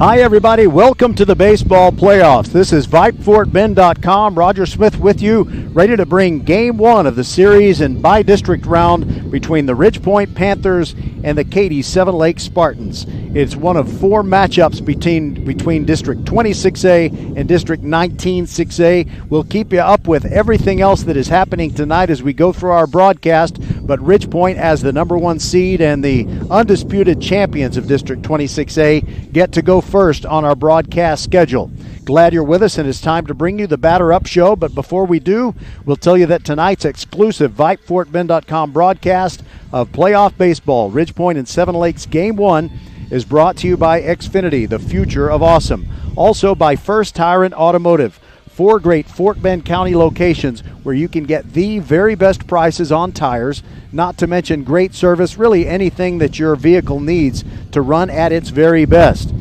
Hi, everybody. Welcome to the baseball playoffs. This is VypeFortBend.com. Roger Smith with you, ready to bring Game 1 of the series and Bi-district round between the Ridgepoint Panthers and the Katy Seven Lakes Spartans. It's one of four matchups between District 26A and District 19-6A. We'll keep you up with everything else that is happening tonight as we go through our broadcast, but Ridgepoint, as the number one seed and the undisputed champions of District 26A, get to go first on our broadcast schedule. Glad you're with us, and it's time to bring you the Batter Up Show. But before we do, we'll tell you that tonight's exclusive VypeFortBend.com broadcast of playoff baseball, Ridgepoint and Seven Lakes Game 1, is brought to you by Xfinity, the future of awesome. Also by First Tire and Automotive. Four great Fort Bend County locations where you can get the very best prices on tires, not to mention great service, really anything that your vehicle needs to run at its very best.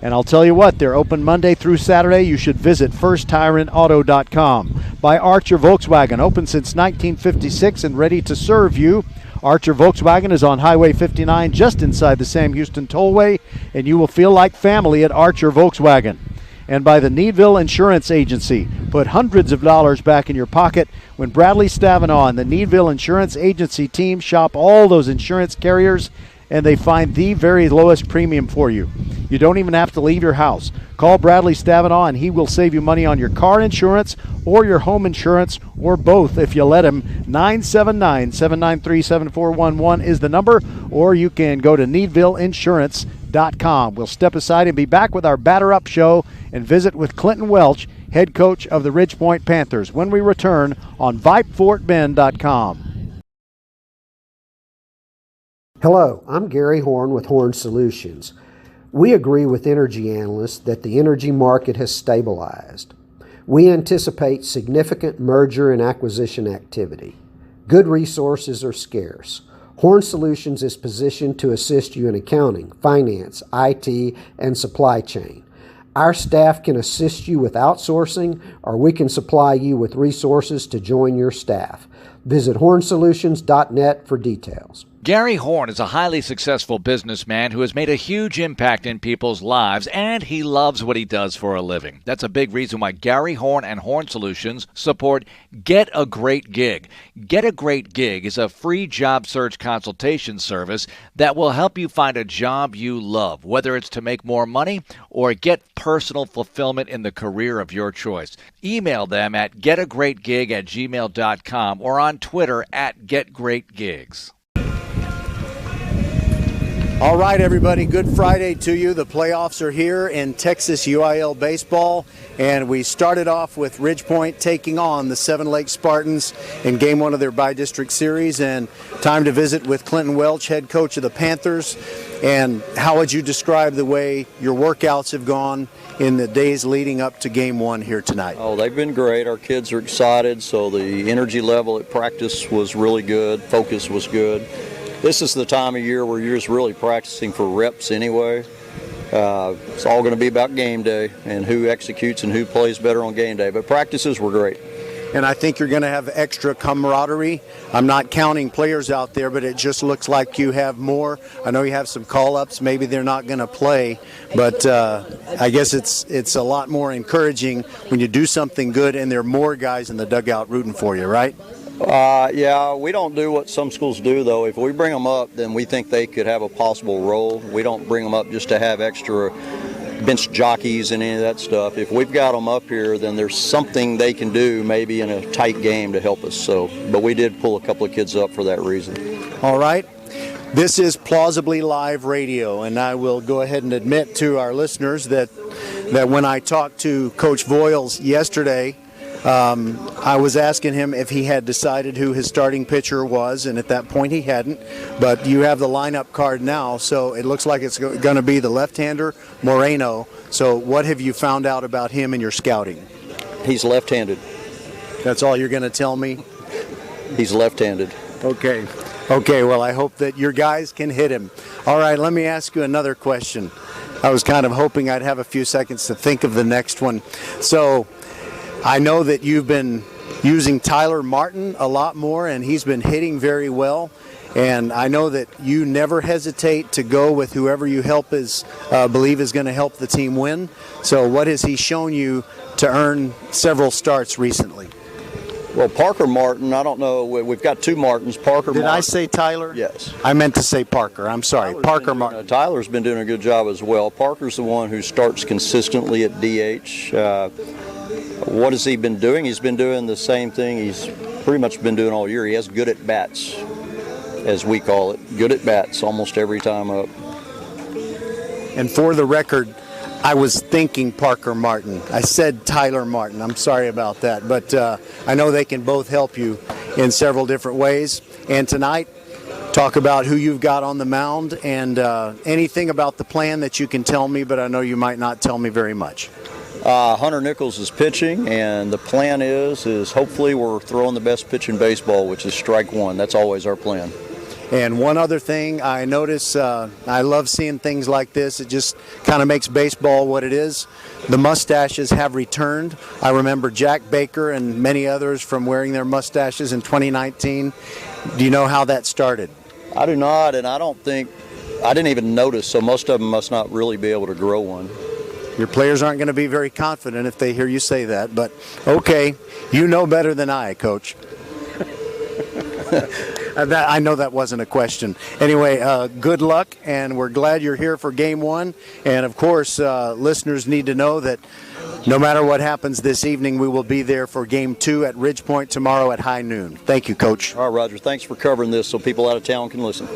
And I'll tell you what, they're open Monday through Saturday. You should visit firsttireandauto.com. By Archer Volkswagen, open since 1956 and ready to serve you. Archer Volkswagen is on Highway 59 just inside the Sam Houston Tollway, and you will feel like family at Archer Volkswagen. And by the Needville Insurance Agency. Put hundreds of dollars back in your pocket when Bradley Stavanaugh and the Needville Insurance Agency team shop all those insurance carriers, and they find the very lowest premium for you. You don't even have to leave your house. Call Bradley Stavanaugh and he will save you money on your car insurance or your home insurance, or both if you let him. 979-793-7411 is the number, or you can go to needvilleinsurance.com. We'll step aside and be back with our Batter Up Show and visit with Clinton Welch, head coach of the Ridgepoint Panthers, when we return on VypeFortBend.com. Hello, I'm Gary Horn with Horn Solutions. We agree with energy analysts that the energy market has stabilized. We anticipate significant merger and acquisition activity. Good resources are scarce. Horn Solutions is positioned to assist you in accounting, finance, IT, and supply chain. Our staff can assist you with outsourcing, or we can supply you with resources to join your staff. Visit hornsolutions.net for details. Gary Horn is a highly successful businessman who has made a huge impact in people's lives, and he loves what he does for a living. That's a big reason why Gary Horn and Horn Solutions support Get a Great Gig. Get a Great Gig is a free job search consultation service that will help you find a job you love, whether it's to make more money or get personal fulfillment in the career of your choice. Email them at getagreatgig@gmail.com or on Twitter at getgreatgigs. All right, everybody, good Friday to you. The playoffs are here in Texas UIL baseball, and we started off with Ridgepoint taking on the Seven Lakes Spartans in Game 1 of their Bi-district series, and time to visit with Clinton Welch, head coach of the Panthers. And how would you describe the way your workouts have gone in the days leading up to Game 1 here tonight? Oh, they've been great. Our kids are excited, so the energy level at practice was really good. Focus was good. This is the time of year where you're just really practicing for reps anyway. It's all going to be about game day and who executes and who plays better on game day. But practices were great. And I think you're going to have extra camaraderie. I'm not counting players out there, but it just looks like you have more. I know you have some call-ups. Maybe they're not going to play, but I guess it's a lot more encouraging when you do something good and there are more guys in the dugout rooting for you, right? Yeah, we don't do what some schools do, though. If we bring them up, then we think they could have a possible role. We don't bring them up just to have extra bench jockeys and any of that stuff. If we've got them up here, then there's something they can do maybe in a tight game to help us. So, but we did pull a couple of kids up for that reason. All right. This is plausibly live radio, and I will go ahead and admit to our listeners that when I talked to Coach Voiles yesterday, I was asking him if he had decided who his starting pitcher was, and at that point he hadn't. But you have the lineup card now, so it looks like it's going to be the left-hander, Moreno. So what have you found out about him in your scouting? He's left-handed. That's all you're going to tell me? He's left-handed. Okay, well, I hope that your guys can hit him. All right, let me ask you another question. I was kind of hoping I'd have a few seconds to think of the next one. So I know that you've been using Tyler Martin a lot more, and he's been hitting very well. And I know that you never hesitate to go with whoever you believe is going to help the team win. So what has he shown you to earn several starts recently? Well, Parker Martin, I don't know. We've got two Martins. Parker Did Martin. I say Tyler? Yes. I meant to say Parker. I'm sorry. Parker Martin. Tyler's been doing a good job as well. Parker's the one who starts consistently at DH. What has he been doing? He's been doing the same thing he's pretty much been doing all year. He has good at bats, as we call it. Good at bats almost every time up. And for the record, I was thinking Parker Martin. I said Tyler Martin. I'm sorry about that. But I know they can both help you in several different ways. And tonight, talk about who you've got on the mound and anything about the plan that you can tell me, but I know you might not tell me very much. Hunter Nichols is pitching, and the plan is hopefully we're throwing the best pitch in baseball, which is strike one. That's always our plan. And one other thing I notice, I love seeing things like this. It just kind of makes baseball what it is. The mustaches have returned. I remember Jack Baker and many others from wearing their mustaches in 2019. Do you know how that started? I do not, and I didn't even notice, so most of them must not really be able to grow one. Your players aren't going to be very confident if they hear you say that, but okay, you know better than I, Coach. I know that wasn't a question. Anyway, good luck, and we're glad you're here for Game 1. And, of course, listeners need to know that no matter what happens this evening, we will be there for Game 2 at Ridge Point tomorrow at high noon. Thank you, Coach. All right, Roger. Thanks for covering this so people out of town can listen.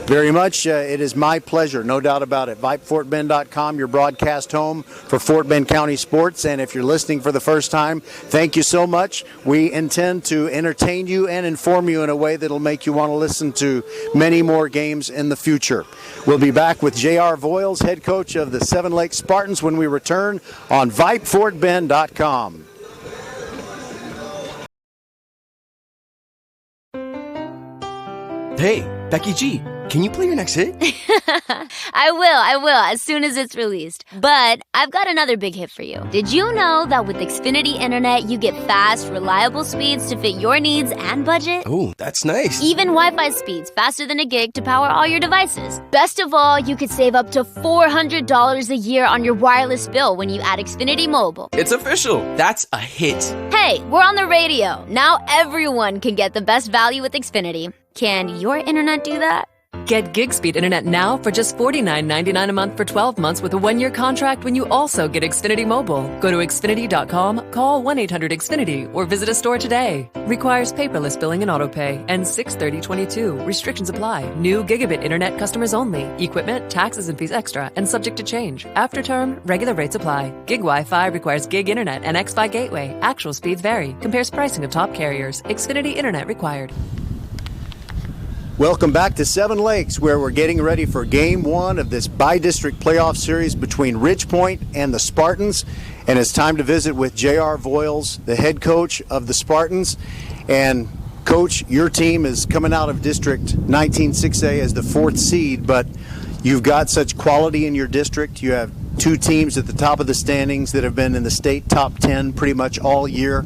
Very much. It is my pleasure, no doubt about it. VypeFortBend.com, your broadcast home for Fort Bend County sports. And if you're listening for the first time, thank you so much. We intend to entertain you and inform you in a way that'll make you want to listen to many more games in the future. We'll be back with J.R. Voiles, head coach of the Seven Lakes Spartans, when we return on VypeFortBend.com. Hey, Becky G, can you play your next hit? I will, as soon as it's released. But I've got another big hit for you. Did you know that with Xfinity Internet, you get fast, reliable speeds to fit your needs and budget? Oh, that's nice. Even Wi-Fi speeds faster than a gig to power all your devices. Best of all, you could save up to $400 a year on your wireless bill when you add Xfinity Mobile. It's official. That's a hit. Hey, we're on the radio. Now everyone can get the best value with Xfinity. Can your internet do that? Get gig speed internet now for just $49.99 a month for 12 months with a 1-year contract when you also get Xfinity Mobile. Go to Xfinity.com, call 1-800-XFINITY, or visit a store today. Requires paperless billing and autopay. Ends 6/30/22. Restrictions apply. New gigabit internet customers only. Equipment, taxes and fees extra and subject to change. After term, regular rates apply. Gig Wi-Fi requires gig internet and X-Fi gateway. Actual speeds vary. Compares pricing of top carriers. Xfinity Internet required. Welcome back to Seven Lakes, where we're getting ready for Game 1 of this Bi-District playoff series between Ridge Point and the Spartans. And it's time to visit with J.R. Voiles, the head coach of the Spartans. And, Coach, your team is coming out of District 19-6A as the 4th seed, but you've got such quality in your district. You have 2 teams at the top of the standings that have been in the state top 10 pretty much all year.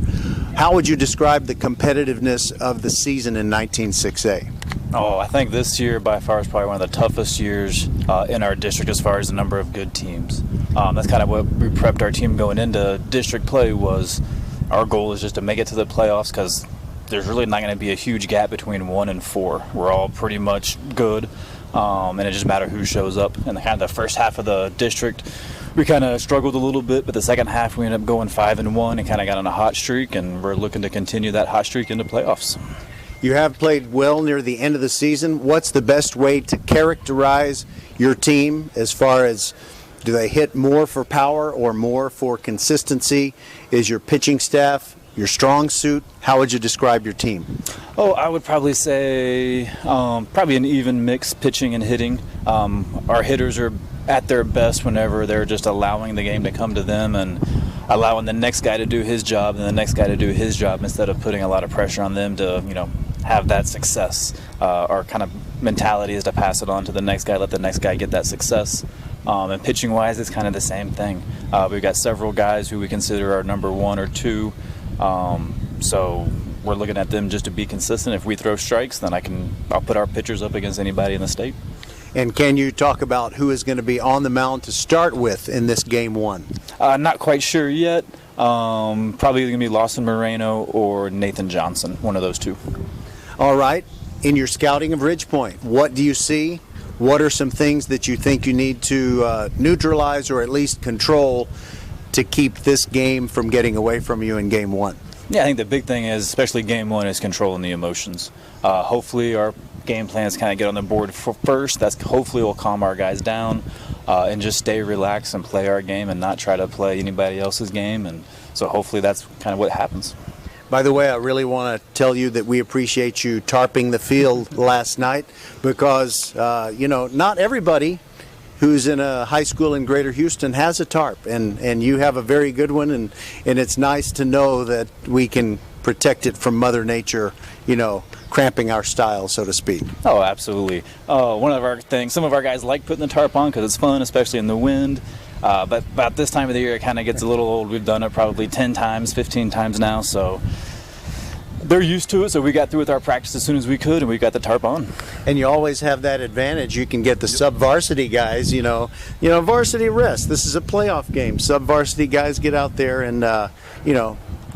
How would you describe the competitiveness of the season in 19-6A? Oh, I think this year by far is probably one of the toughest years in our district as far as the number of good teams. That's kind of what we prepped our team going into district play. Was our goal is just to make it to the playoffs, because there's really not going to be a huge gap between 1 and 4. We're all pretty much good, and it just matters who shows up. And kind of the first half of the district, we kind of struggled a little bit, but the second half we ended up going 5-1 and kind of got on a hot streak, and we're looking to continue that hot streak into playoffs. You have played well near the end of the season. What's the best way to characterize your team as far as, do they hit more for power or more for consistency? Is your pitching staff your strong suit? How would you describe your team? Oh, I would probably say probably an even mix, pitching and hitting. Our hitters are at their best whenever they're just allowing the game to come to them and allowing the next guy to do his job and the next guy to do his job, instead of putting a lot of pressure on them to, have that success. Our kind of mentality is to pass it on to the next guy, let the next guy get that success. And pitching wise, it's kind of the same thing. We've got several guys who we consider our number 1 or 2. So we're looking at them just to be consistent. If we throw strikes, then I'll put our pitchers up against anybody in the state. And can you talk about who is going to be on the mound to start with in this game one? Not quite sure yet. Probably going to be Lawson Moreno or Nathan Johnson, one of those two. All right. In your scouting of Ridgepoint, what do you see? What are some things that you think you need to neutralize or at least control to keep this game from getting away from you in game one? Yeah, I think the big thing is, especially game one, is controlling the emotions. Hopefully our game plans kind of get on the board first. That's hopefully will calm our guys down and just stay relaxed and play our game and not try to play anybody else's game. And so hopefully that's kind of what happens. By the way, I really want to tell you that we appreciate you tarping the field last night because, not everybody who's in a high school in Greater Houston has a tarp, and you have a very good one, and it's nice to know that we can protect it from Mother Nature, cramping our style, so to speak. Oh, absolutely. Some of our guys like putting the tarp on because it's fun, especially in the wind. But about this time of the year, it kind of gets a little old. We've done it probably 10 times, 15 times now, so they're used to it. So we got through with our practice as soon as we could, and we got the tarp on. And you always have that advantage. You can get the sub-varsity guys, varsity rest. This is a playoff game. Sub-varsity guys get out there and,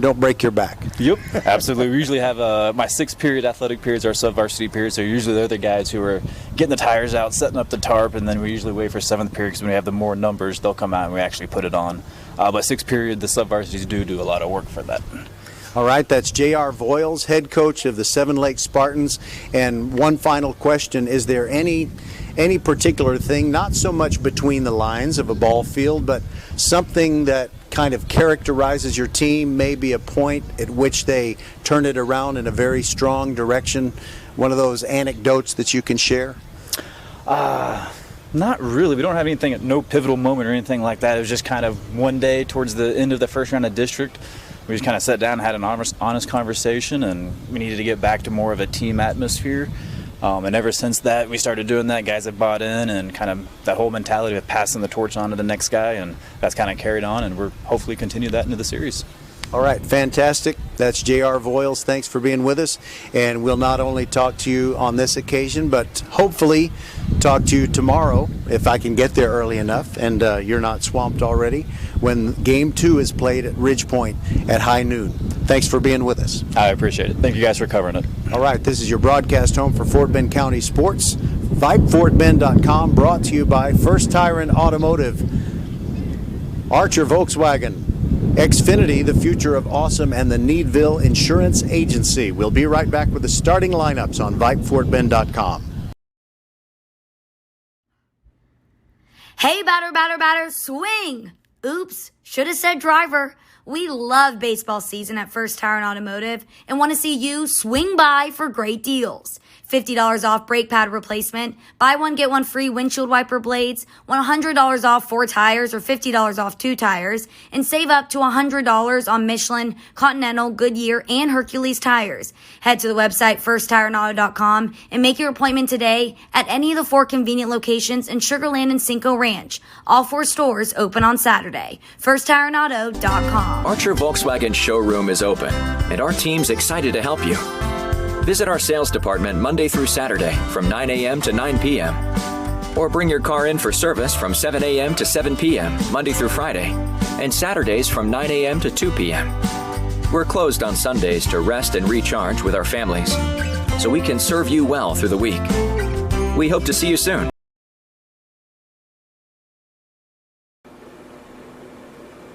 don't break your back. Yep, absolutely. We usually have my sixth period athletic periods are sub-varsity periods. So usually they're the guys who are getting the tires out, setting up the tarp, and then we usually wait for seventh period because when we have the more numbers, they'll come out and we actually put it on. But sixth period, the sub-varsities do a lot of work for that. All right, that's J.R. Voiles, head coach of the Seven Lakes Spartans. And one final question, is there any particular thing, not so much between the lines of a ball field, but something that kind of characterizes your team, maybe a point at which they turn it around in a very strong direction, one of those anecdotes that you can share? Not really. We don't have anything, no pivotal moment or anything like that. It was just kind of one day towards the end of the first round of district, we just kind of sat down and had an honest conversation, and we needed to get back to more of a team atmosphere. And ever since that, we started doing that. Guys have bought in, and kind of that whole mentality of passing the torch on to the next guy, and that's kind of carried on, and we're hopefully continue that into the series. All right, fantastic. That's J.R. Voiles. Thanks for being with us. And we'll not only talk to you on this occasion, but hopefully talk to you tomorrow, if I can get there early enough and you're not swamped already, when Game 2 is played at Ridgepoint at high noon. Thanks for being with us. I appreciate it. Thank you guys for covering it. All right, this is your broadcast home for Fort Bend County Sports. VypeFortBend.com, brought to you by First Tyrant Automotive, Archer Volkswagen, Xfinity, the future of awesome, and the Needville Insurance Agency. We'll be right back with the starting lineups on VypeFortBend.com. Hey, batter, swing! Oops, should have said driver. We love baseball season at First Tyrant Automotive and want to see you swing by for great deals. $50 off brake pad replacement, buy one, get one free windshield wiper blades, $100 off 4 tires or $50 off 2 tires, and save up to $100 on Michelin, Continental, Goodyear, and Hercules tires. Head to the website firsttireandauto.com and make your appointment today at any of the 4 convenient locations in Sugar Land and Cinco Ranch. All 4 stores open on Saturday. firsttireandauto.com. Archer Volkswagen showroom is open, and our team's excited to help you. Visit our sales department Monday through Saturday from 9 a.m. to 9 p.m. Or bring your car in for service from 7 a.m. to 7 p.m. Monday through Friday, and Saturdays from 9 a.m. to 2 p.m. We're closed on Sundays to rest and recharge with our families, so we can serve you well through the week. We hope to see you soon.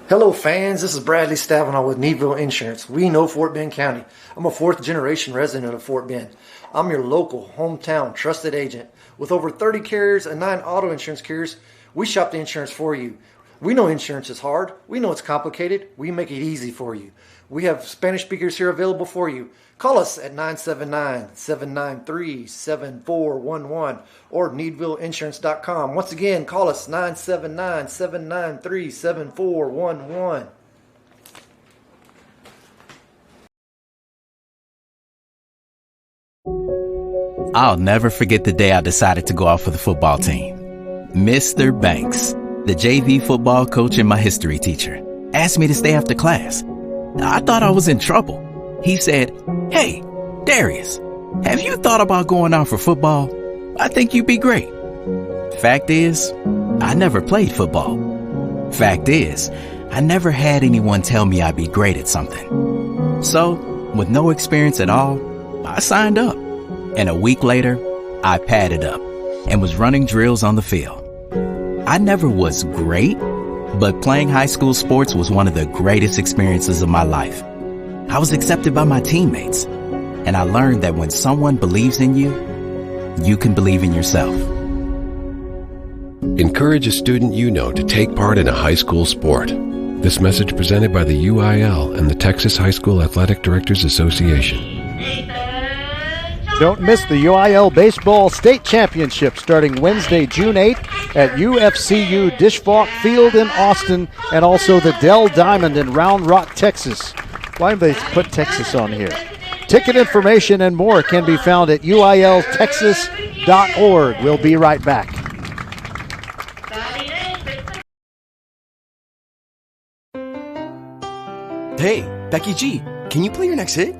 Hello fans, this is Bradley Stavanaugh with Needville Insurance. We know Fort Bend County. I'm a 4th generation resident of Fort Bend. I'm your local, hometown, trusted agent. With over 30 carriers and 9 auto insurance carriers, we shop the insurance for you. We know insurance is hard. We know it's complicated. We make it easy for you. We have Spanish speakers here available for you. Call us at 979-793-7411 or needvilleinsurance.com. Once again, call us 979-793-7411. I'll never forget the day I decided to go out for the football team. Mr. Banks, the JV football coach and my history teacher, asked me to stay after class. I thought I was in trouble. He said, "Hey, Darius, have you thought about going out for football? I think you'd be great." Fact is, I never played football. Fact is, I never had anyone tell me I'd be great at something. So, with no experience at all, I signed up. And a week later, I padded up and was running drills on the field. I never was great, but playing high school sports was one of the greatest experiences of my life. I was accepted by my teammates, and I learned that when someone believes in you, you can believe in yourself. Encourage a student you know to take part in a high school sport. This message presented by the UIL and the Texas High School Athletic Directors Association. Don't miss the UIL Baseball State Championship starting Wednesday, June 8th at UFCU Disch-Falk Field in Austin, and also the Dell Diamond in Round Rock, Texas. Why have they put Texas on here? Ticket information and more can be found at uiltexas.org. We'll be right back. Hey, Becky G, can you play your next hit?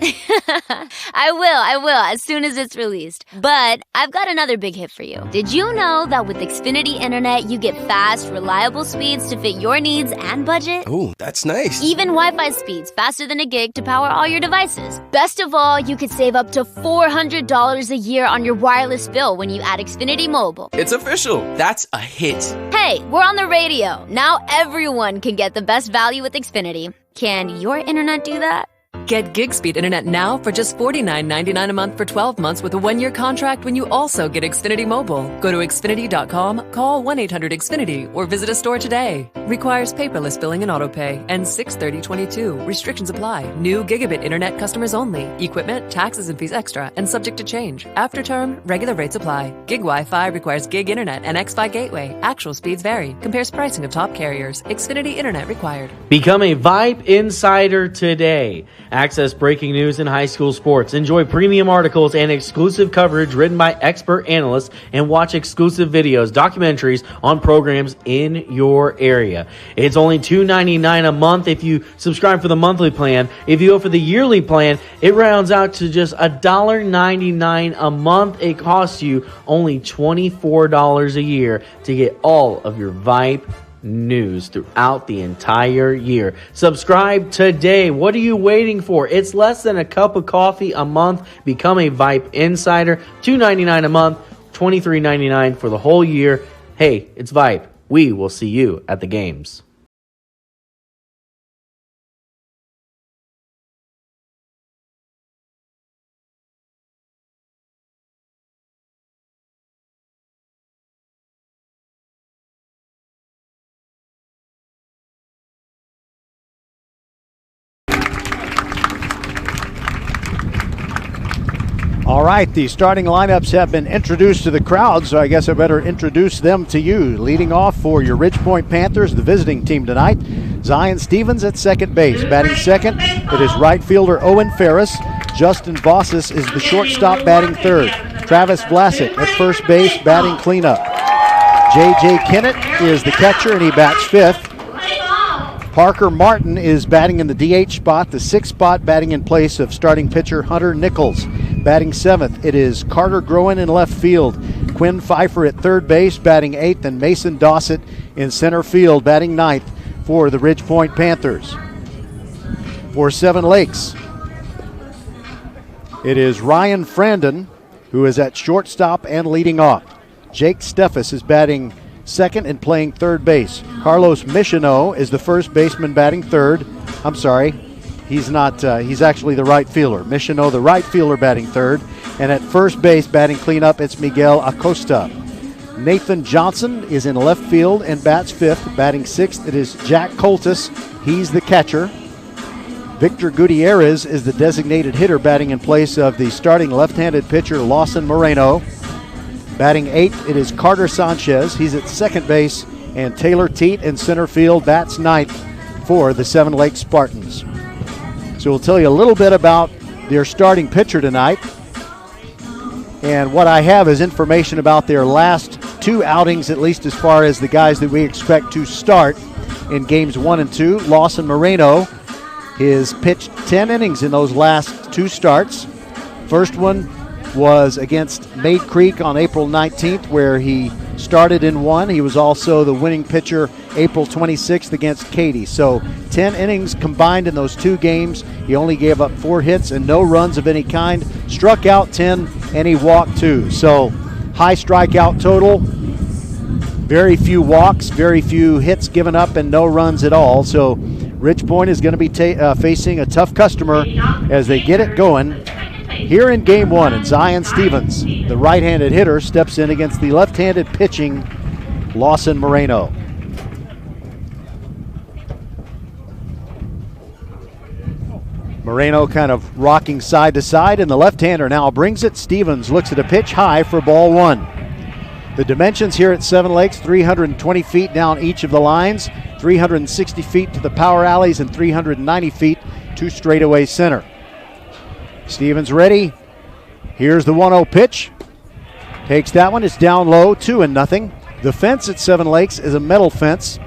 I will, as soon as it's released. But I've got another big hit for you. Did you know that with Xfinity Internet, you get fast, reliable speeds to fit your needs and budget? Oh, that's nice. Even Wi-Fi speeds faster than a gig to power all your devices. Best of all, you could save up to $400 a year on your wireless bill when you add Xfinity Mobile. It's official. That's a hit. Hey, we're on the radio. Now everyone can get the best value with Xfinity. Can your internet do that? Get gig speed internet now for just $49.99 a month for 12 months with a 1-year contract when you also get Xfinity Mobile. Go to Xfinity.com, call 1-800-XFINITY, or visit a store today. Requires paperless billing and autopay. Ends 6/30/22. Restrictions apply. New gigabit internet customers only. Equipment, taxes and fees extra and subject to change. After term, regular rates apply. Gig Wi-Fi requires gig internet and Xfi gateway. Actual speeds vary. Compares pricing of top carriers. Xfinity Internet required. Become a Vype Insider today. Access breaking news in high school sports. Enjoy premium articles and exclusive coverage written by expert analysts, and watch exclusive videos, documentaries on programs in your area. It's only $2.99 a month if you subscribe for the monthly plan. If you go for the yearly plan, it rounds out to just $1.99 a month. It costs you only $24 a year to get all of your Vype news throughout the entire year. Subscribe today. What are you waiting for? It's less than a cup of coffee a month. Become a Vype Insider. $2.99 a month, $23.99 for the whole year. Hey, it's Vype. We will see you at the games. All right, the starting lineups have been introduced to the crowd, so I guess I better introduce them to you. Leading off for your Ridgepoint Panthers, the visiting team tonight, Zion Stevens at second base. Batting second, it is right fielder Owen Ferris. Justin Vossis is the shortstop, batting third. Travis Vlasic at first base, batting cleanup. J.J. Kennett is the catcher, and he bats fifth. Parker Martin is batting in the DH spot, the sixth spot, batting in place of starting pitcher Hunter Nichols. Batting seventh, it is Carter Groen in left field. Quinn Pfeiffer at third base, batting eighth, and Mason Dossett in center field, batting ninth for the Ridgepoint Panthers. For Seven Lakes, it is Ryan Frandon, who is at shortstop and leading off. Jake Steffes is batting second and playing third base. Carlos Michino is the first baseman, batting third. I'm sorry, he's not. He's actually the right fielder. Michino, the right fielder, batting third. And at first base, batting cleanup, it's Miguel Acosta. Nathan Johnson is in left field and bats fifth. Batting sixth, it is Jack Coltis. He's the catcher. Victor Gutierrez is the designated hitter, batting in place of the starting left-handed pitcher Lawson Moreno. Batting eighth, it is Carter Sanchez. He's at second base. And Taylor Teat in center field bats ninth for the Seven Lakes Spartans. So we'll tell you a little bit about their starting pitcher tonight. And what I have is information about their last two outings, at least as far as the guys that we expect to start in games 1 and 2. Lawson Moreno He's pitched 10 innings in those last 2 starts. First one was against Maid Creek on April 19th, where he started in 1. He was also the winning pitcher April 26th against Katy. So 10 innings combined in those 2 games. He only gave up 4 hits and no runs of any kind. Struck out 10 and he walked 2. So high strikeout total. Very few walks, very few hits given up, and no runs at all. So Ridge Point is going to be facing a tough customer as they get it going here in Game 1. And Zion Stevens, the right-handed hitter, steps in against the left-handed pitching Lawson Moreno. Moreno kind of rocking side to side, and the left-hander now brings it. Stevens looks at a pitch high for ball 1. The dimensions here at Seven Lakes, 320 feet down each of the lines, 360 feet to the power alleys, and 390 feet to straightaway center. Stevens ready. Here's the 1-0 pitch. Takes that one. It's down low, 2-0. The fence at Seven Lakes is a metal fence,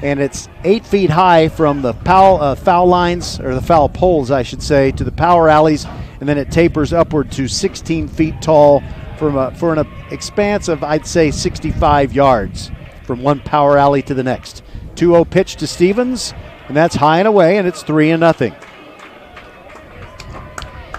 and it's 8 feet high from the foul lines, or the foul poles, I should say, to the power alleys, and then it tapers upward to 16 feet tall for an expanse of, I'd say, 65 yards from one power alley to the next. 2-0 pitch to Stevens, and that's high and away, and it's 3-0.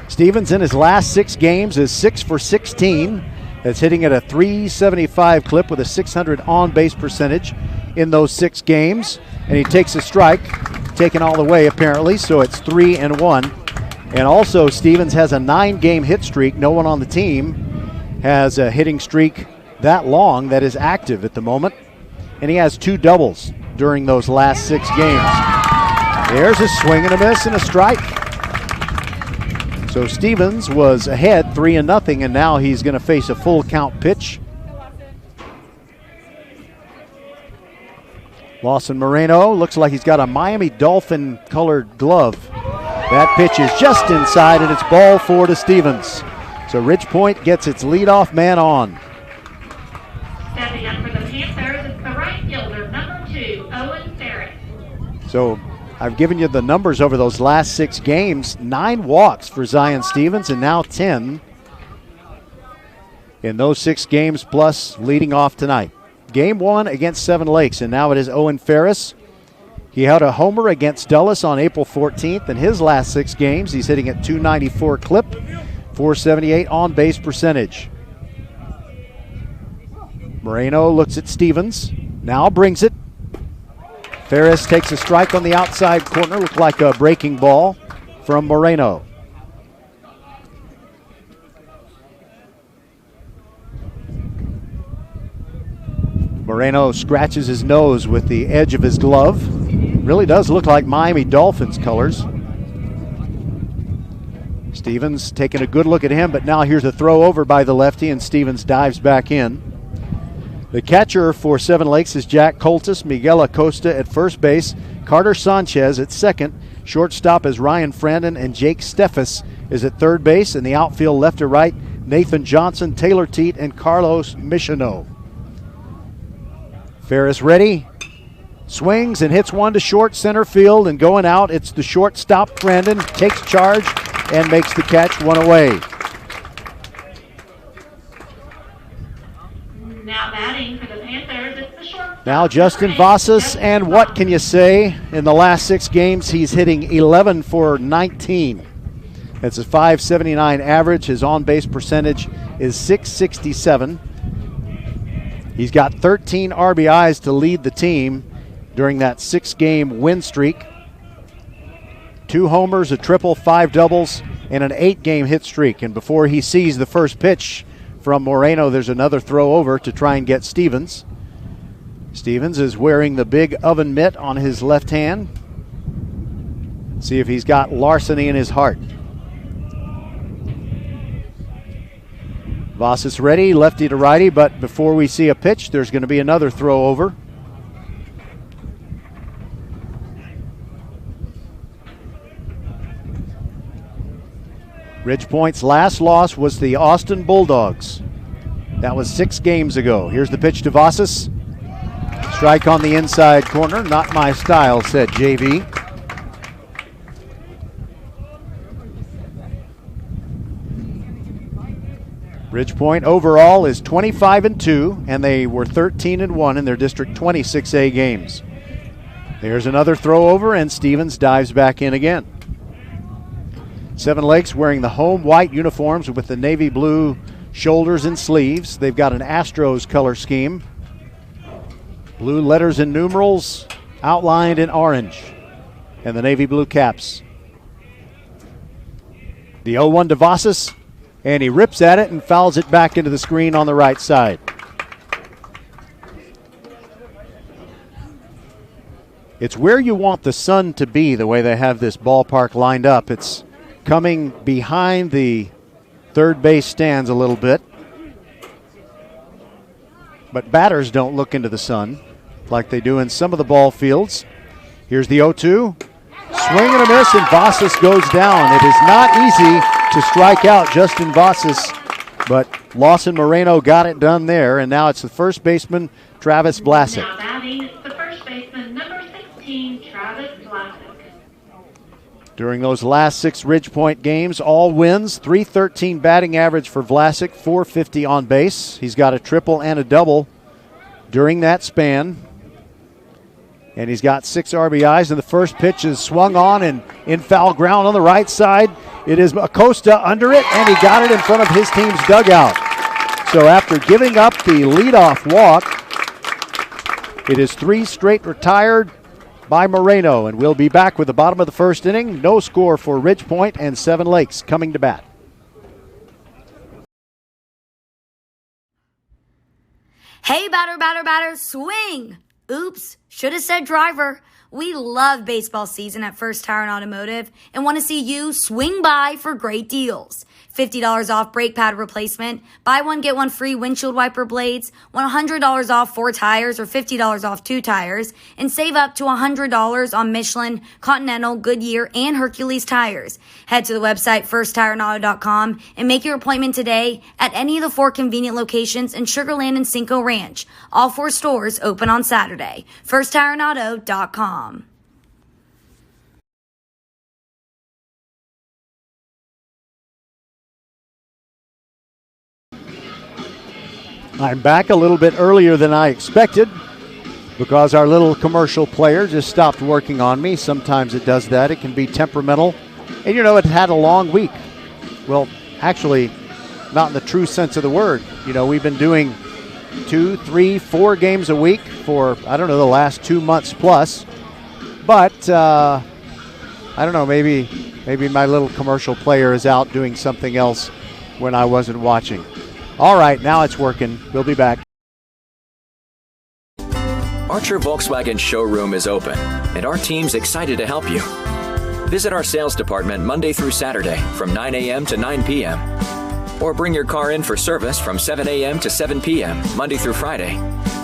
Stevens in his last 6 games is 6 for 16. That's hitting at a .375 clip with a .600 on-base percentage in those 6 games. And he takes a strike, taken all the way apparently, so it's 3-1. And also Stevens has a 9-game hit streak. No one on the team has a hitting streak that long that is active at the moment. And he has 2 doubles during those last 6 games. There's a swing and a miss and a strike. So Stevens was ahead 3-0, and now he's going to face a full count pitch. Lawson Moreno looks like he's got a Miami Dolphin colored glove. That pitch is just inside, and it's ball 4 to Stevens. So Ridge Point gets its leadoff man on. Stepping up for the Panthers is the right fielder, number 2, Owen Ferris. So I've given you the numbers over those last 6 games. 9 walks for Zion Stevens, and now 10 in those 6 games, plus leading off tonight. Game 1 against Seven Lakes, and now it is Owen Ferris. He had a homer against Dulles on April 14th. In his last 6 games, he's hitting at .294 clip, .478 on-base percentage. Moreno looks at Stevens, now brings it. Ferris takes a strike on the outside corner, looked like a breaking ball from Moreno. Moreno scratches his nose with the edge of his glove. Really does look like Miami Dolphins colors. Stevens taking a good look at him, but now here's a throw over by the lefty, and Stevens dives back in. The catcher for Seven Lakes is Jack Coltis, Miguel Acosta at first base, Carter Sanchez at second, shortstop is Ryan Frandon, and Jake Steffes is at third base. In the outfield, left to right, Nathan Johnson, Taylor Teat, and Carlos Michino. Ferris ready, swings and hits one to short center field, and going out, it's the shortstop Frandon, takes charge and makes the catch, 1 away. Now batting for the Panthers, it's the short. Now Justin Vasas, and what can you say? In the last 6 games, he's hitting 11 for 19. That's a .579 average. His on-base percentage is .667. He's got 13 RBIs to lead the team during that 6-game win streak. 2 homers, a triple, 5 doubles, and an 8-game hit streak. And before he sees the first pitch from Moreno, there's another throw over to try and get Stevens. Stevens is wearing the big oven mitt on his left hand. See if he's got larceny in his heart. Vasas ready, lefty to righty, but before we see a pitch, there's going to be another throw over. Ridge Point's last loss was the Austin Bulldogs. That was 6 games ago. Here's the pitch to Vasas. Strike on the inside corner. Not my style, said JV. Ridgepoint overall is 25-2, and they were 13-1 in their District 26A games. There's another throw over, and Stevens dives back in again. Seven Lakes wearing the home white uniforms with the navy blue shoulders and sleeves. They've got an Astros color scheme. Blue letters and numerals outlined in orange, and the navy blue caps. The 0-1 to Vasas, and he rips at it and fouls it back into the screen on the right side. It's where you want the sun to be, the way they have this ballpark lined up. It's coming behind the third base stands a little bit. But batters don't look into the sun like they do in some of the ball fields. Here's the 0-2. Swing and a miss, and Vasas goes down. It is not easy to strike out Justin Vasas, but Lawson Moreno got it done there, and now it's the first baseman, Travis Vlasic. Now batting is the first baseman, number 16, Travis Vlasic. During those last 6 Ridgepoint games, all wins, .313 batting average for Vlasic, .450 on base. He's got a triple and a double during that span. And he's got 6 RBIs, and the first pitch is swung on and in foul ground on the right side. It is Acosta under it, and he got it in front of his team's dugout. So after giving up the leadoff walk, it is 3 straight retired by Moreno, and we'll be back with the bottom of the first inning. No score for Ridgepoint, and Seven Lakes coming to bat. Hey, batter, batter, batter, swing! Oops, should have said driver. We love baseball season at First Tire and Automotive and want to see you swing by for great deals. $50 off brake pad replacement, buy one get one free windshield wiper blades, $100 off 4 tires or $50 off 2 tires, and save up to $100 on Michelin, Continental, Goodyear, and Hercules tires. Head to the website firsttireandauto.com and make your appointment today at any of the 4 convenient locations in Sugar Land and Cinco Ranch. All 4 stores open on Saturday. firsttireandauto.com. I'm back a little bit earlier than I expected because our little commercial player just stopped working on me. Sometimes it does that. It can be temperamental. And you know, it had a long week. Well, actually, not in the true sense of the word. You know, we've been doing 2, 3, 4 games a week for, I don't know, the last 2 months plus. But, I don't know, maybe my little commercial player is out doing something else when I wasn't watching. All right, now it's working. We'll be back. Archer Volkswagen showroom is open, and our team's excited to help you. Visit our sales department Monday through Saturday from 9 a.m. to 9 p.m. Or bring your car in for service from 7 a.m. to 7 p.m. Monday through Friday,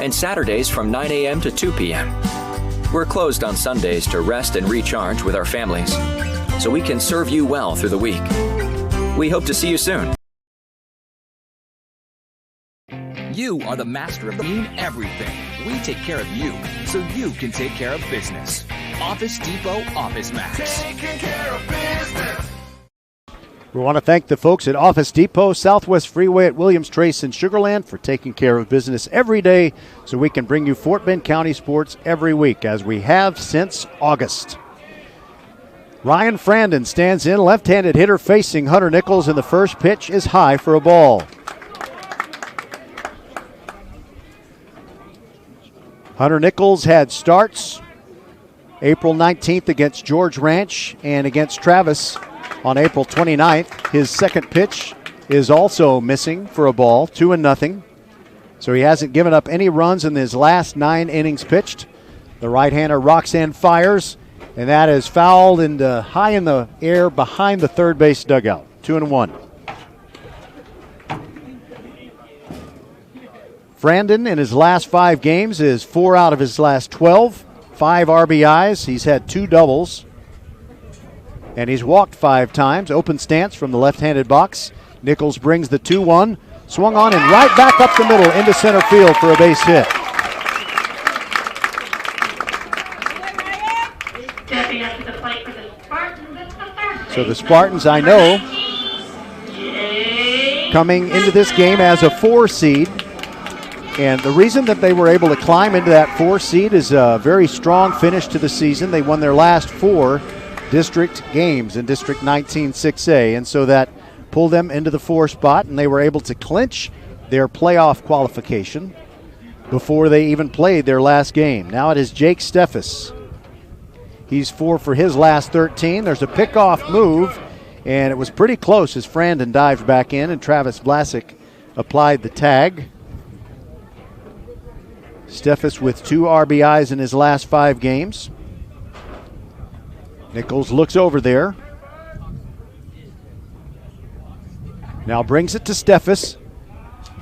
and Saturdays from 9 a.m. to 2 p.m. We're closed on Sundays to rest and recharge with our families, so we can serve you well through the week. We hope to see you soon. You are the master of being everything. We take care of you, so you can take care of business. Office Depot Office Max. Taking care of business. We want to thank the folks at Office Depot, Southwest Freeway at Williams Trace in Sugar Land for taking care of business every day so we can bring you Fort Bend County sports every week, as we have since August. Ryan Frandon stands in, left-handed hitter facing Hunter Nichols, and the first pitch is high for a ball. Hunter Nichols had starts April 19th against George Ranch and against Travis on April 29th. His second pitch is also missing for a ball, 2-0. So he hasn't given up any runs in his last 9 innings pitched. The right-hander Roxanne fires, and that is fouled into high in the air behind the third base dugout. 2-1. Frandon in his last 5 games is 4 out of his last 12, 5 RBIs. He's had 2 doubles, and he's walked 5 times. Open stance from the left-handed box. Nichols brings the 2-1, swung on and right back up the middle into center field for a base hit. Stepping up to the plate for the Spartans, it's the third So the Spartans, I know, coming into this game as a 4 seed. And the reason that they were able to climb into that 4 seed is a very strong finish to the season. They won their last 4 district games in District 19 6A, and so that pulled them into the 4 spot, and they were able to clinch their playoff qualification before they even played their last game. Now it is Jake Steffes. He's 4 for his last 13. There's a pickoff move, and it was pretty close as Frandon dived back in, and Travis Vlasic applied the tag. Steffes with 2 RBIs in his last 5 games. Nichols looks over there. Now brings it to Steffes.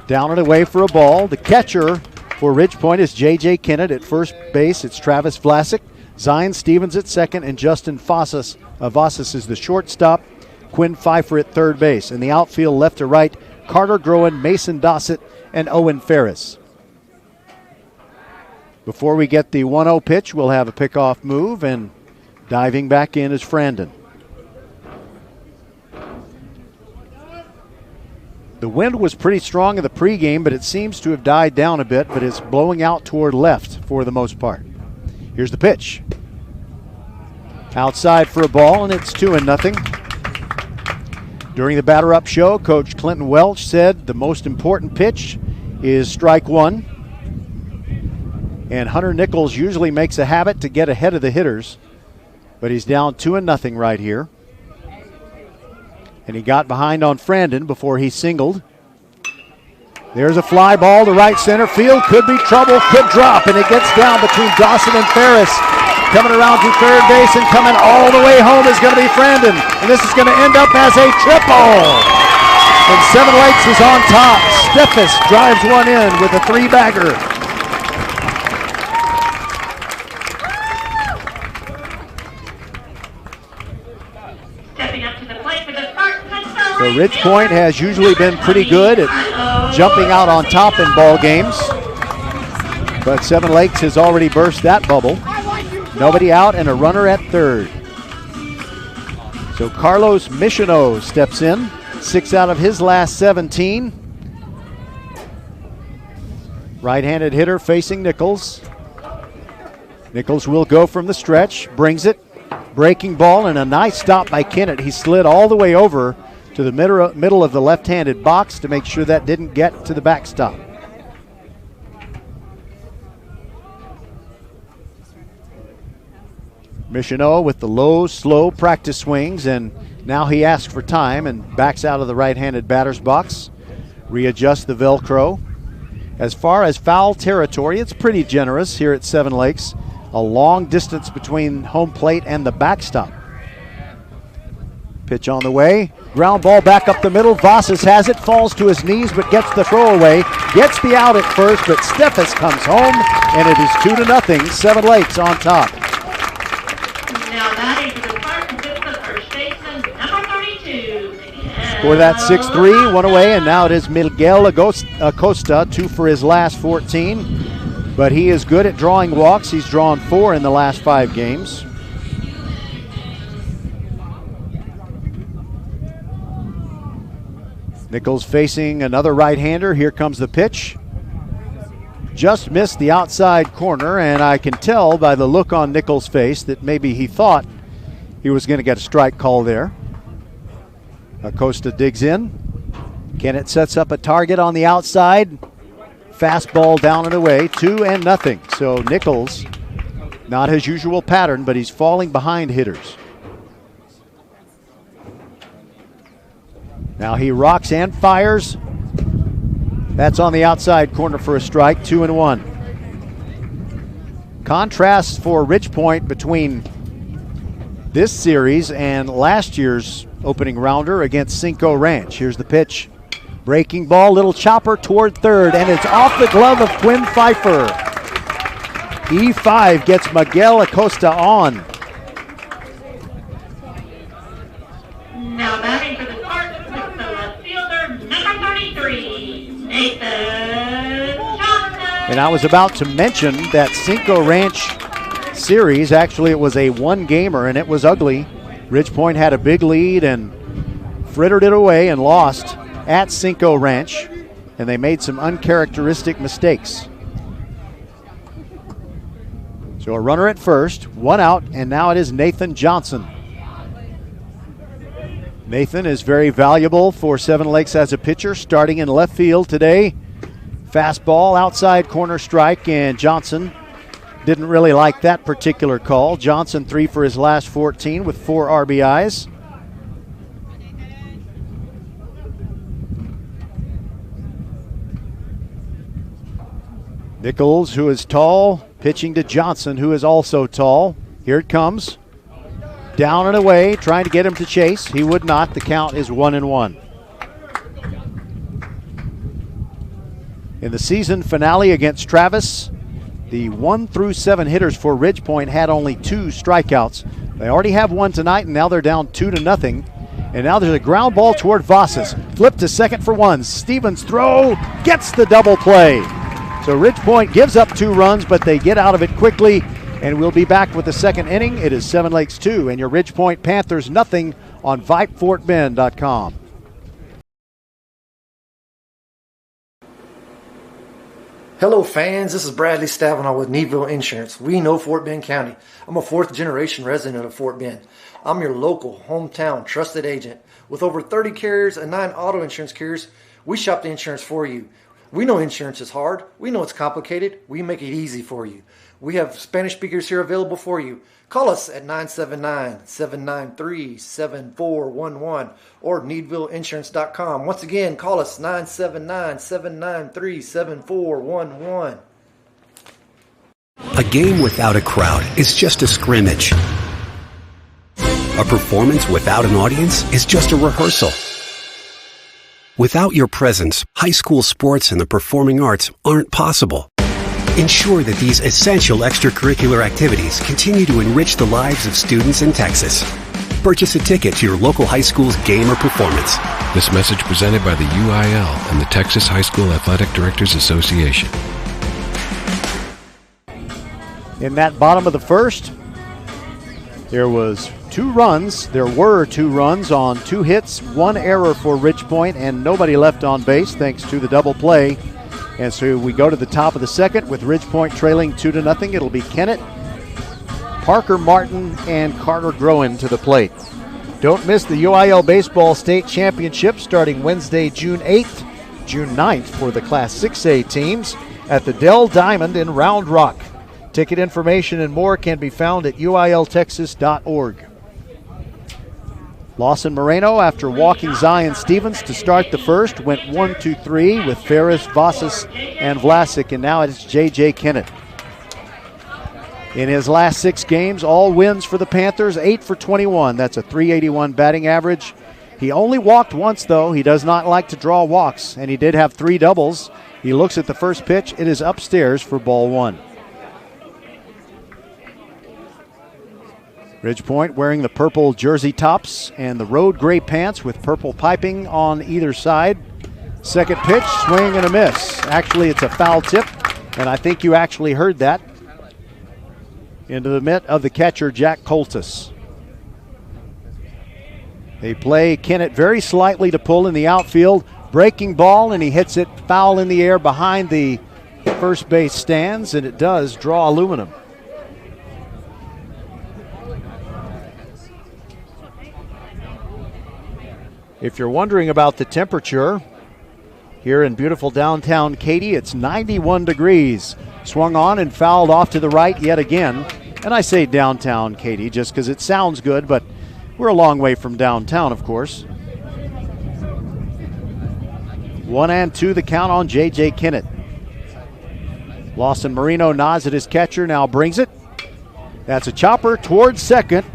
Down and away for a ball. The catcher for Ridge Point is J.J. Kennett. At first base, it's Travis Vlasic. Zion Stevens at second, and Justin Vossas is the shortstop. Quinn Pfeiffer at third base. In the outfield, left to right, Carter Groen, Mason Dossett, and Owen Ferris. Before we get the 1-0 pitch, we'll have a pickoff move, and diving back in is Frandon. The wind was pretty strong in the pregame, but it seems to have died down a bit, but it's blowing out toward left for the most part. Here's the pitch. Outside for a ball, and it's 2-0. During the batter-up show, Coach Clinton Welch said the most important pitch is strike 1. And Hunter Nichols usually makes a habit to get ahead of the hitters, but he's down 2-0 right here. And he got behind on Frandon before he singled. There's a fly ball to right center field. Could be trouble, could drop, and it gets down between Dawson and Ferris. Coming around to third base and coming all the way home is going to be Frandon. And this is going to end up as a triple. And Seven Lakes is on top. Steffes drives one in with a 3-bagger. So Ridge Point has usually been pretty good at jumping out on top in ball games, but Seven Lakes has already burst that bubble. Nobody out and a runner at third. So Carlos Michino steps in, 6 out of his last 17. Right-handed hitter facing Nichols. Nichols will go from the stretch, brings it, breaking ball, and a nice stop by Kennett. He slid all the way over to the middle of the left-handed box to make sure that didn't get to the backstop. Michino with the low, slow practice swings, and now he asks for time and backs out of the right-handed batter's box. Readjusts the Velcro. As far as foul territory, it's pretty generous here at Seven Lakes. A long distance between home plate and the backstop. Pitch on the way. Ground ball back up the middle. Vossas has it, falls to his knees, but gets the throwaway. Gets the out at first, but Steffes comes home, and it is 2-0. Seven Lakes on top. Now batting for the Spartans is the first baseman, number 32. For that 6-3, one away, and now it is Miguel Acosta, 2 for his last 14. But he is good at drawing walks. He's drawn 4 in the last 5 games. Nichols facing another right-hander. Here comes the pitch. Just missed the outside corner, and I can tell by the look on Nichols' face that maybe he thought he was going to get a strike call there. Acosta digs in. Kennett sets up a target on the outside. Fastball down and away, 2-0. So Nichols, not his usual pattern, but he's falling behind hitters. Now he rocks and fires. That's on the outside corner for a strike, 2-1. Contrasts for Ridge Point between this series and last year's opening rounder against Cinco Ranch. Here's the pitch. Breaking ball, little chopper toward third, and it's off the glove of Quinn Pfeiffer. E5 gets Miguel Acosta on. Now batting for the Spartans is the left fielder, number 33, Nathan Johnson. And I was about to mention that Cinco Ranch series, actually it was a one-gamer, and it was ugly. Ridge Point had a big lead and frittered it away and lost at Cinco Ranch, and they made some uncharacteristic mistakes. So a runner at first, one out, and now it is Nathan Johnson. Nathan is very valuable for Seven Lakes as a pitcher, starting in left field today. Fastball, outside corner strike, and Johnson didn't really like that particular call. Johnson 3 for his last 14 with 4 RBIs. Nichols, who is tall, pitching to Johnson, who is also tall. Here it comes. Down and away, trying to get him to chase. He would not. The count is 1-1. In the season finale against Travis, the 1 through 7 hitters for Ridgepoint had only 2 strikeouts. They already have one tonight, and now they're down 2-0. And now there's a ground ball toward Vossas. Flip to second for 1. Stevens throw, gets the double play. So Ridgepoint gives up 2 runs, but they get out of it quickly. And we'll be back with the second inning. It is Seven Lakes 2 and your Ridgepoint Panthers nothing on VypeFortBend.com. Hello fans, this is Bradley Stabenow with Needville Insurance. We know Fort Bend County. I'm a 4th generation resident of Fort Bend. I'm your local, hometown, trusted agent. With over 30 carriers and 9 auto insurance carriers, we shop the insurance for you. We know insurance is hard. We know it's complicated. We make it easy for you. We have Spanish speakers here available for you. Call us at 979-793-7411 or needvilleinsurance.com. Once again, call us 979-793-7411. A game without a crowd is just a scrimmage. A performance without an audience is just a rehearsal. Without your presence, high school sports and the performing arts aren't possible. Ensure that these essential extracurricular activities continue to enrich the lives of students in Texas. Purchase a ticket to your local high school's game or performance. This message presented by the UIL and the Texas High School Athletic Directors Association. In that bottom of the first, there was 2 runs. There were 2 runs on 2 hits, 1 error for Ridgepoint, and nobody left on base thanks to the double play. And so we go to the top of the second with Ridgepoint trailing 2-0. It'll be Kennett, Parker Martin, and Carter Groen to the plate. Don't miss the UIL Baseball State Championship starting Wednesday, June 8th, June 9th for the Class 6A teams at the Dell Diamond in Round Rock. Ticket information and more can be found at uiltexas.org. Lawson Moreno, after walking Zion Stevens to start the first, went 1-2-3 with Ferris, Vossas, and Vlasic, and now it's J.J. Kennett. In his last 6 games, all wins for the Panthers, 8 for 21. That's a .381 batting average. He only walked once, though. He does not like to draw walks, and he did have 3 doubles. He looks at the first pitch. It is upstairs for ball 1. Ridgepoint wearing the purple jersey tops and the road gray pants with purple piping on either side. Second pitch, swing and a miss. Actually, it's a foul tip, and I think you actually heard that. Into the mitt of the catcher, Jack Coltis. They play Kennett very slightly to pull in the outfield. Breaking ball, and he hits it foul in the air behind the first base stands, and it does draw aluminum. If you're wondering about the temperature, here in beautiful downtown Katy, it's 91 degrees. Swung on and fouled off to the right yet again. And I say downtown Katy just because it sounds good, but we're a long way from downtown, of course. 1-2 the count on J.J. Kennett. Lawson Marino nods at his catcher, now brings it. That's a chopper towards second.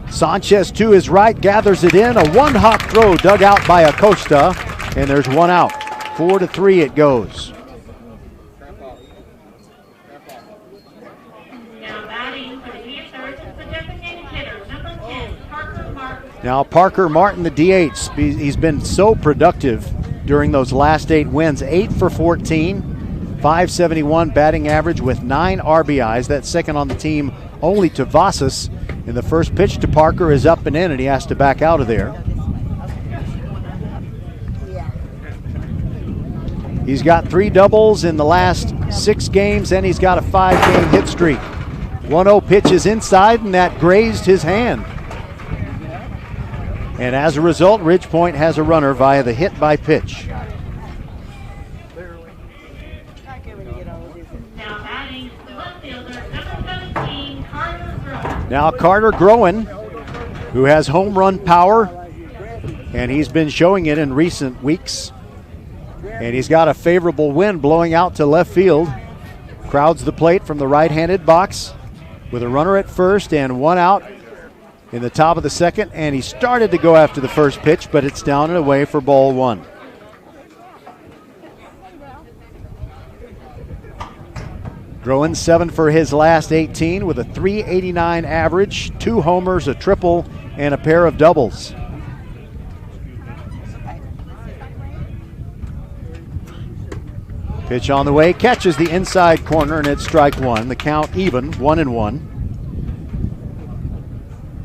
Sanchez to his right, gathers it in. A one-hop throw dug out by Acosta, and there's 1 out. 4-3 it goes. Now Parker Martin, the DH. He's been so productive during those last 8 wins. 8 for 14, .571 batting average with 9 RBIs. That's second on the team only to Vossas. And the first pitch to Parker is up and in, and he has to back out of there. He's got 3 doubles in the last 6 games, and he's got a 5-game hit streak. 1-0 pitch is inside, and that grazed his hand. And as a result, Ridgepoint has a runner via the hit by pitch. Now Carter Groen, who has home run power, and he's been showing it in recent weeks. And he's got a favorable wind blowing out to left field. Crowds the plate from the right-handed box with a runner at first and 1 out in the top of the second. And he started to go after the first pitch, but it's down and away for ball 1. Groen 7 for his last 18 with a .389 average, 2 homers, a triple, and a pair of doubles. Pitch on the way, catches the inside corner, and it's strike 1. The count even, 1-1.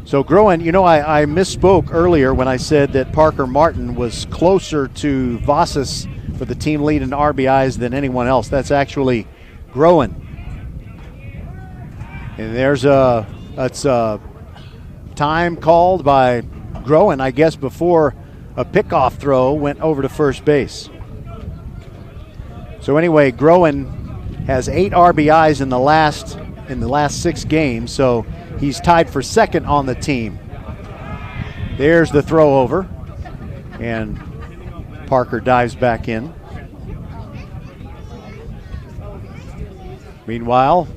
So Groen, you know, I misspoke earlier when I said that Parker Martin was closer to Vasas for the team lead in RBIs than anyone else. That's actually Groen. And there's a time called by Groen, I guess, before a pickoff throw went over to first base. So anyway, Groen has 8 RBIs in the last 6 games, so he's tied for second on the team. There's the throw over, and Parker dives back in. Meanwhile,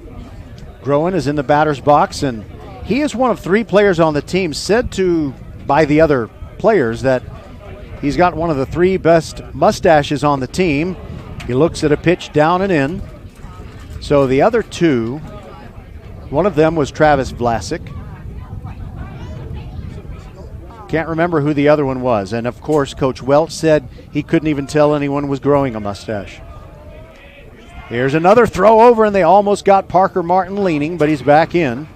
Groen is in the batter's box, and he is one of 3 players on the team said to by the other players that he's got one of the 3 best mustaches on the team. He looks at a pitch down and in. So the other 2, one of them was Travis Vlasic. Can't remember who the other one was. And of course, Coach Welch said he couldn't even tell anyone was growing a mustache. Here's another throw over, and they almost got Parker Martin leaning, but he's back in.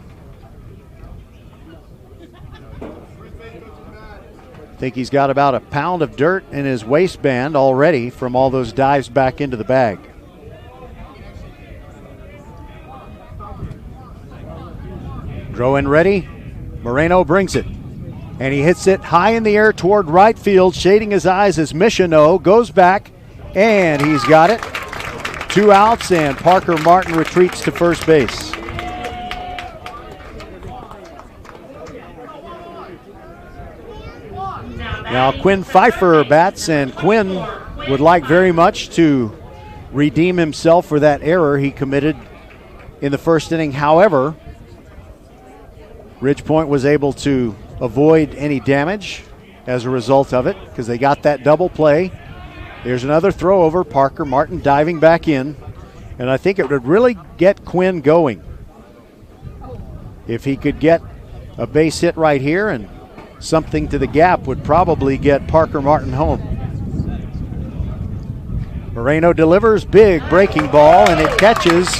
I think he's got about a pound of dirt in his waistband already from all those dives back into the bag. Groen ready. Moreno brings it. And he hits it high in the air toward right field, shading his eyes as Michonneau goes back, and he's got it. 2 outs, and Parker Martin retreats to first base. Now Quinn Pfeiffer bats, and Quinn would like very much to redeem himself for that error he committed in the first inning. However, Ridgepoint was able to avoid any damage as a result of it because they got that double play. There's another throw over, Parker Martin diving back in, and I think it would really get Quinn going if he could get a base hit right here, and something to the gap would probably get Parker Martin home. Moreno delivers, big breaking ball, and it catches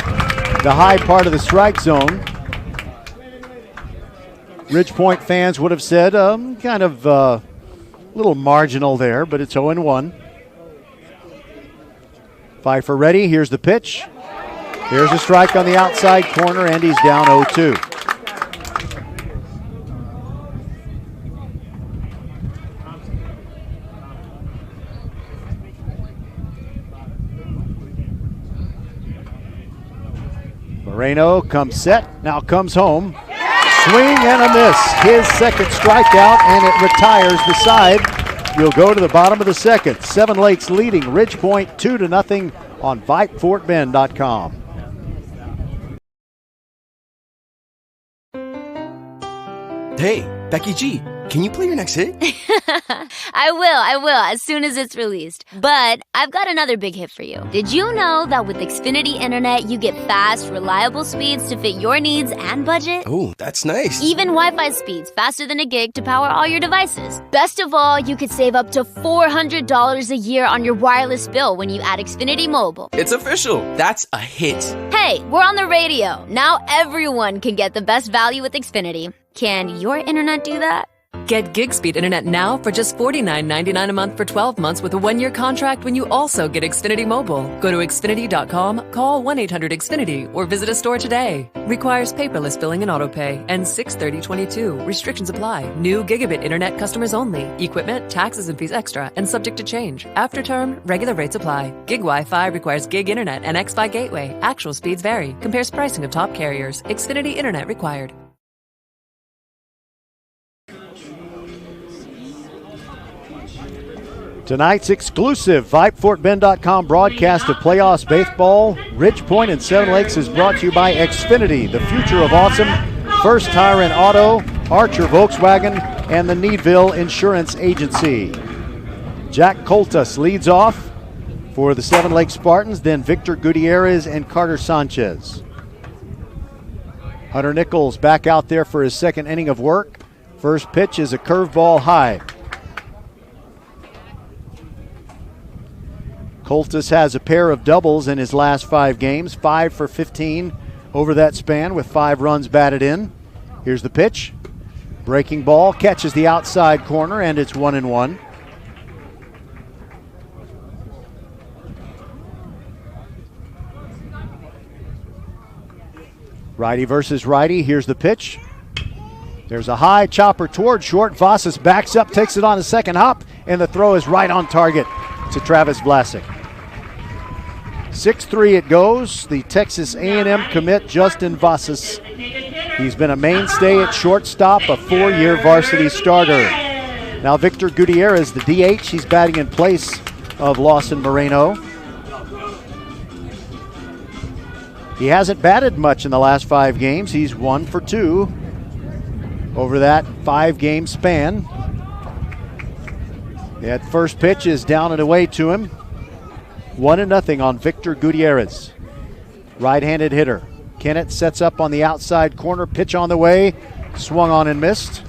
the high part of the strike zone. Ridgepoint fans would have said kind of a little marginal there, but it's 0-1. Pfeiffer ready, here's the pitch. Here's a strike on the outside corner, and he's down 0-2. Moreno comes set, now comes home. Swing and a miss. His second strikeout, and it retires the side. We'll go to the bottom of the second. Seven Lakes leading Ridgepoint 2-0 on VypeFortBend.com. Hey, Becky G, can you play your next hit? I will, as soon as it's released. But I've got another big hit for you. Did you know that with Xfinity Internet, you get fast, reliable speeds to fit your needs and budget? Oh, that's nice. Even Wi-Fi speeds faster than a gig to power all your devices. Best of all, you could save up to $400 a year on your wireless bill when you add Xfinity Mobile. It's official. That's a hit. Hey, we're on the radio. Now everyone can get the best value with Xfinity. Can your internet do that? Get gig speed internet now for just $49.99 a month for 12 months with a 1-year contract when you also get Xfinity Mobile. Go to Xfinity.com, call 1-800-XFINITY, or visit a store today. Requires paperless billing and autopay. Ends 6/30/22. Restrictions apply. New gigabit internet customers only. Equipment, taxes and fees extra and subject to change. After term, regular rates apply. Gig Wi-Fi requires gig internet and X-Fi gateway. Actual speeds vary. Compares pricing of top carriers. Xfinity Internet required. Tonight's exclusive VypeFortBend.com broadcast of playoffs baseball, Ridge Point and Seven Lakes, is brought to you by Xfinity, the future of awesome, First Tire and Auto, Archer Volkswagen, and the Needville Insurance Agency. Jack Coltus leads off for the Seven Lakes Spartans, then Victor Gutierrez and Carter Sanchez. Hunter Nichols back out there for his second inning of work. First pitch is a curveball high. Coltus has a pair of doubles in his last 5 games, 5 for 15 over that span with 5 runs batted in. Here's the pitch. Breaking ball, catches the outside corner, and it's 1-1. Righty versus righty. Here's the pitch. There's a high chopper toward short. Vasas backs up, takes it on a second hop, and the throw is right on target to Travis Vlasic. 6-3 it goes. The Texas A&M commit Justin Vasas. He's been a mainstay at shortstop, a 4-year varsity starter. Now Victor Gutierrez, the DH, he's batting in place of Lawson Moreno. He hasn't batted much in the last 5 games. He's 1 for 2 over that 5-game span. That first pitch is down and away to him. 1-0 on Victor Gutierrez. Right-handed hitter. Kennett sets up on the outside corner. Pitch on the way. Swung on and missed.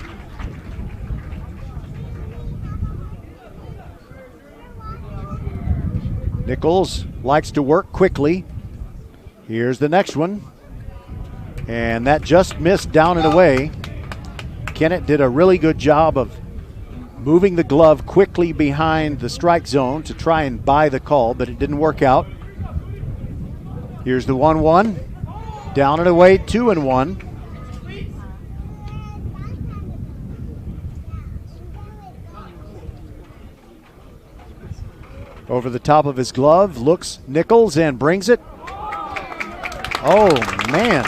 Nichols likes to work quickly. Here's the next one. And that just missed down and away. Kennett did a really good job of moving the glove quickly behind the strike zone to try and buy the call, but it didn't work out. Here's the 1-1. Down and away, 2-1. Over the top of his glove, looks Nichols and brings it. Oh, man.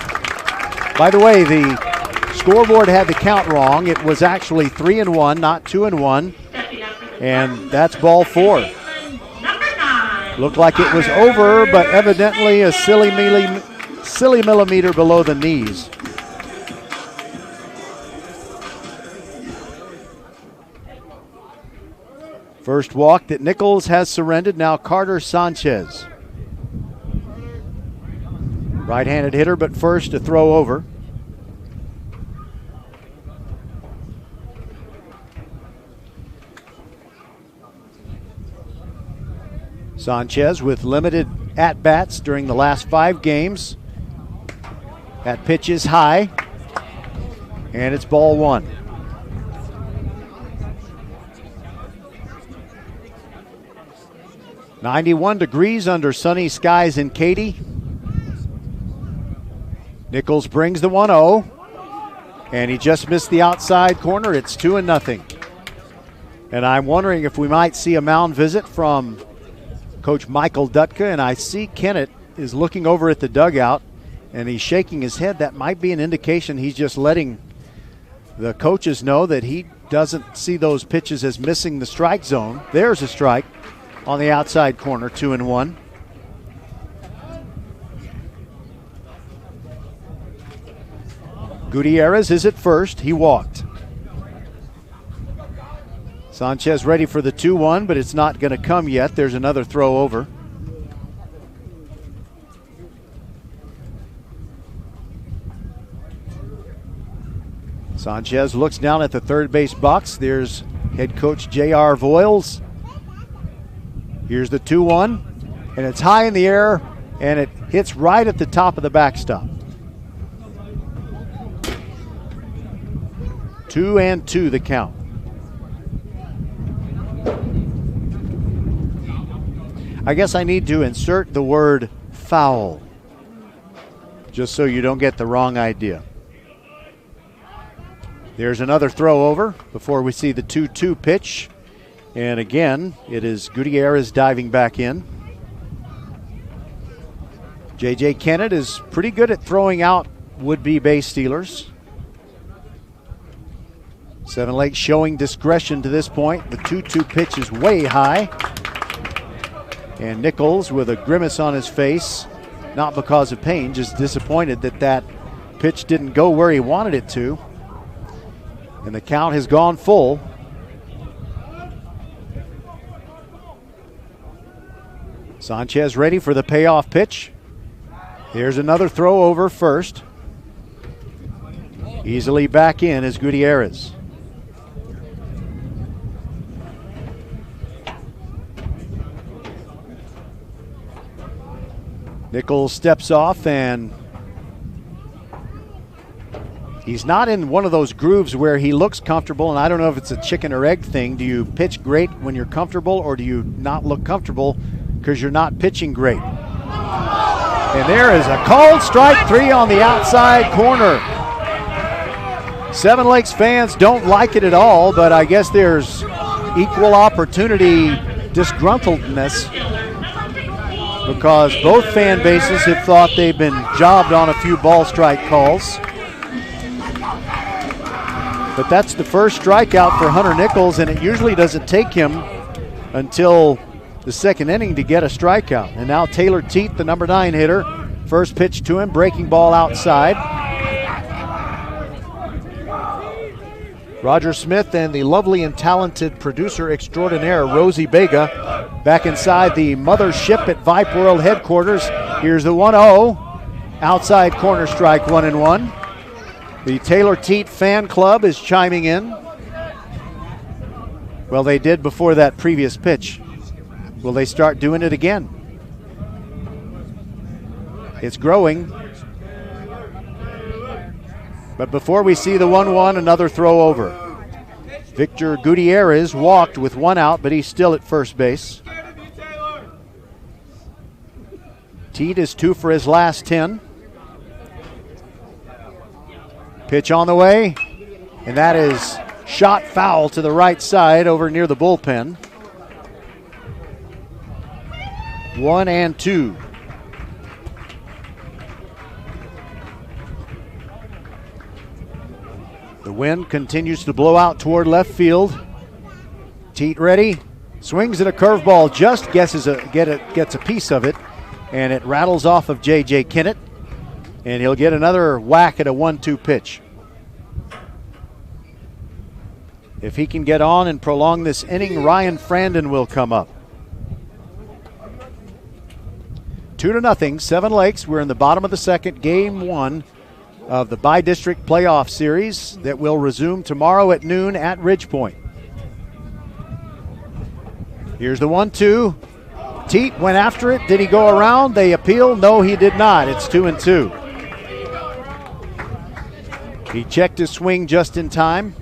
By the way, the scoreboard had the count wrong. It was actually 3-1, not 2-1. And that's ball 4. Looked like it was over, but evidently a silly millimeter below the knees. First walk that Nichols has surrendered. Now Carter Sanchez. Right-handed hitter, but first a throw over. Sanchez with limited at-bats during the last 5 games. That pitch is high, and it's ball 1. "91 degrees under sunny skies in Katy." Nichols brings the 1-0, and he just missed the outside corner. It's 2-0. And I'm wondering if we might see a mound visit from Coach Michael Dutka, and I see Kennett is looking over at the dugout, and he's shaking his head. That might be an indication he's just letting the coaches know that he doesn't see those pitches as missing the strike zone. There's a strike on the outside corner, 2-1. Gutierrez is at first. He walked. Sanchez ready for the 2-1, but it's not going to come yet. There's another throw over. Sanchez looks down at the third base box. There's head coach J.R. Voiles. Here's the 2-1, and it's high in the air, and it hits right at the top of the backstop. 2-2 the count. I guess I need to insert the word foul, just so you don't get the wrong idea. There's another throw over before we see the 2-2 pitch. And again, it is Gutierrez diving back in. J.J. Kennett is pretty good at throwing out would-be base stealers. Seven Lakes showing discretion to this point. The 2-2 pitch is way high. And Nichols with a grimace on his face, not because of pain, just disappointed that that pitch didn't go where he wanted it to. And the count has gone full. Sanchez ready for the payoff pitch. Here's another throw over first. Easily back in is Gutierrez. Nichols steps off, and he's not in one of those grooves where he looks comfortable, and I don't know if it's a chicken or egg thing. Do you pitch great when you're comfortable, or do you not look comfortable because you're not pitching great? And there is a called strike three on the outside corner. Seven Lakes fans don't like it at all, but I guess there's equal opportunity disgruntledness because both fan bases have thought they've been jobbed on a few ball strike calls. But that's the first strikeout for Hunter Nichols, and it usually doesn't take him until the second inning to get a strikeout. And now Taylor Teat, the number 9 hitter, first pitch to him, breaking ball outside. Roger Smith and the lovely and talented producer extraordinaire Rosie Bega back inside the mothership at Vype World headquarters. Here's the 1-0, outside corner strike, 1-1. The Taylor Teat fan club is chiming in. Well, they did before that previous pitch. Will they start doing it again? It's growing. But before we see the 1-1, another throw over. Victor Gutierrez walked with one out, but he's still at first base. Teat is 2 for his last 10. Pitch on the way, and that is shot foul to the right side over near the bullpen. 1-2. The wind continues to blow out toward left field. Teat ready, swings at a curveball, just gets a piece of it, and it rattles off of J.J. Kennett, and he'll get another whack at a 1-2 pitch. If he can get on and prolong this inning, Ryan Frandon will come up. 2-0, Seven Lakes. We're in the bottom of the second, game 1 of the Bi-District Playoff Series that will resume tomorrow at noon at Ridgepoint. Here's the 1-2. Teat went after it. Did he go around? They appeal. No, he did not. It's 2-2. He checked his swing just in time.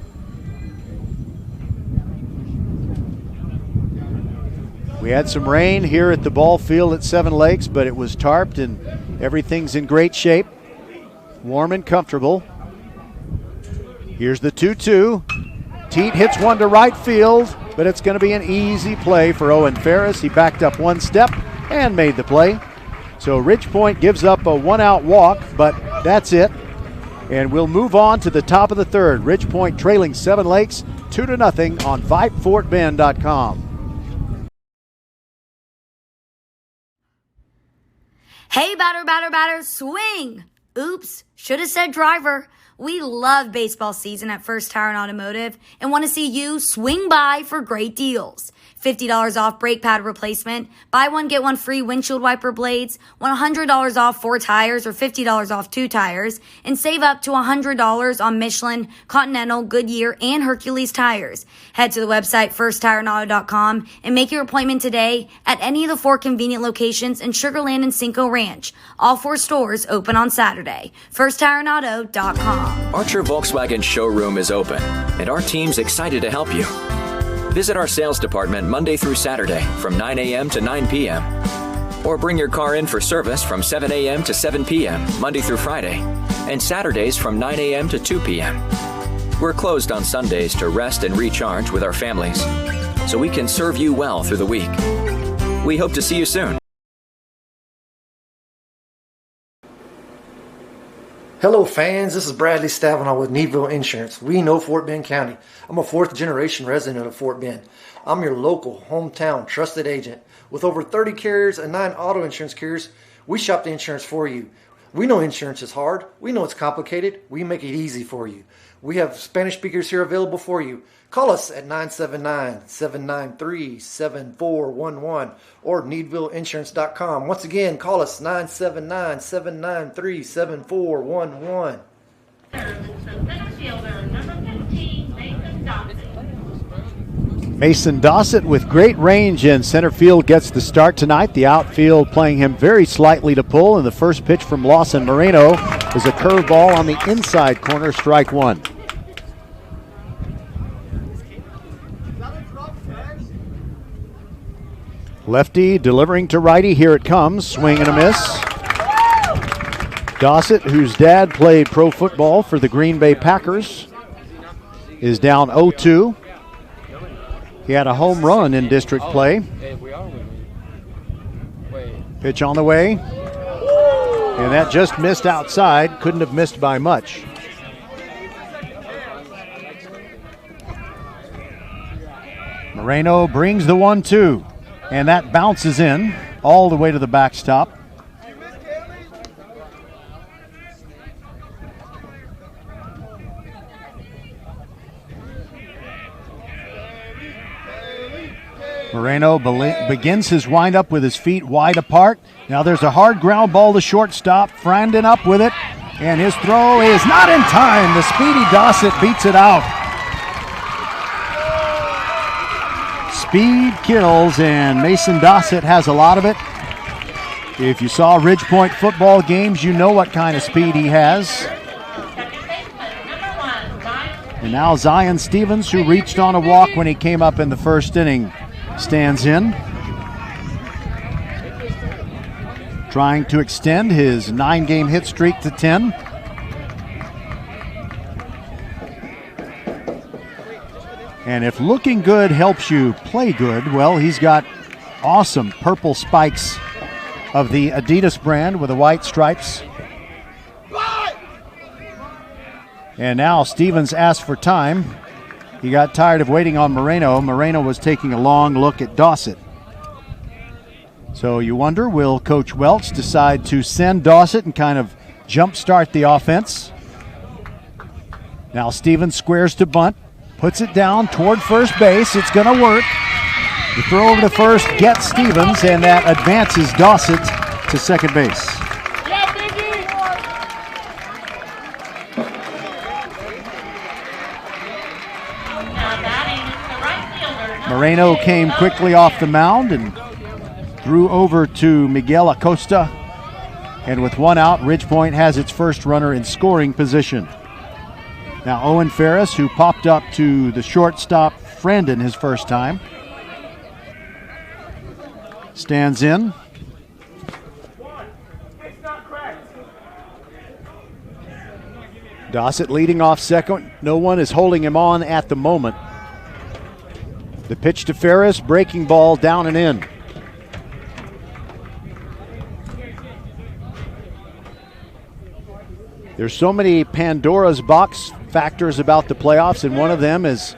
We had some rain here at the ball field at Seven Lakes, but it was tarped and everything's in great shape. Warm and comfortable. Here's the 2-2. Teat hits one to right field, but it's going to be an easy play for Owen Ferris. He backed up one step and made the play. So Ridgepoint gives up a 1-out walk, but that's it. And we'll move on to the top of the third. Ridgepoint trailing Seven Lakes 2-0 on VypeFortBend.com. Hey, batter, swing! Oops, should have said driver. We love baseball season at First Tire and Automotive and want to see you swing by for great deals. $50 off brake pad replacement, buy one, get one free windshield wiper blades, $100 off 4 tires or $50 off 2 tires, and save up to $100 on Michelin, Continental, Goodyear, and Hercules tires. Head to the website firsttireandauto.com and make your appointment today at any of the 4 convenient locations in Sugar Land and Cinco Ranch. All 4 stores open on Saturday. firsttireandauto.com. Archer Volkswagen showroom is open, and our team's excited to help you. Visit our sales department Monday through Saturday from 9 a.m. to 9 p.m. Or bring your car in for service from 7 a.m. to 7 p.m. Monday through Friday, and Saturdays from 9 a.m. to 2 p.m. We're closed on Sundays to rest and recharge with our families, so we can serve you well through the week. We hope to see you soon. Hello fans, this is Bradley Stavanaugh with Needville Insurance. We know Fort Bend County. I'm a 4th generation resident of Fort Bend. I'm your local, hometown, trusted agent. With over 30 carriers and 9 auto insurance carriers, we shop the insurance for you. We know insurance is hard. We know it's complicated. We make it easy for you. We have Spanish speakers here available for you. Call us at 979-793-7411 or needvilleinsurance.com. Once again, call us 979-793-7411. Mason Dossett with great range in center field gets the start tonight. The outfield playing him very slightly to pull, and the first pitch from Lawson Moreno is a curveball on the inside corner, strike one. Lefty delivering to righty. Here it comes. Swing and a miss. Dossett, whose dad played pro football for the Green Bay Packers, is down 0-2. He had a home run in district play. Pitch on the way. And that just missed outside. Couldn't have missed by much. Moreno brings the 1-2. And that bounces in all the way to the backstop. Moreno begins his windup with his feet wide apart. Now there's a hard ground ball to shortstop. Frandon up with it, and his throw is not in time. The speedy Dossett beats it out. Speed kills, and Mason Dossett has a lot of it. If you saw Ridgepoint football games, you know what kind of speed he has. And now Zion Stevens, who reached on a walk when he came up in the first inning, stands in. Trying to extend his 9-game hit streak to 10. And if looking good helps you play good, well, he's got awesome purple spikes of the Adidas brand with the white stripes. And now Stevens asked for time. He got tired of waiting on Moreno. Moreno was taking a long look at Dossett. So you wonder, will Coach Welch decide to send Dossett and kind of jumpstart the offense? Now Stevens squares to bunt. Puts it down toward first base. It's going to work. The throw over to first gets Stevens, and that advances Dossett to second base. Moreno came quickly off the mound and threw over to Miguel Acosta. And with one out, Ridgepoint has its first runner in scoring position. Now Owen Ferris, who popped up to the shortstop Frandon his first time, stands in. Dossett leading off second. No one is holding him on at the moment. The pitch to Ferris, breaking ball down and in. There's so many Pandora's box factors about the playoffs, and one of them is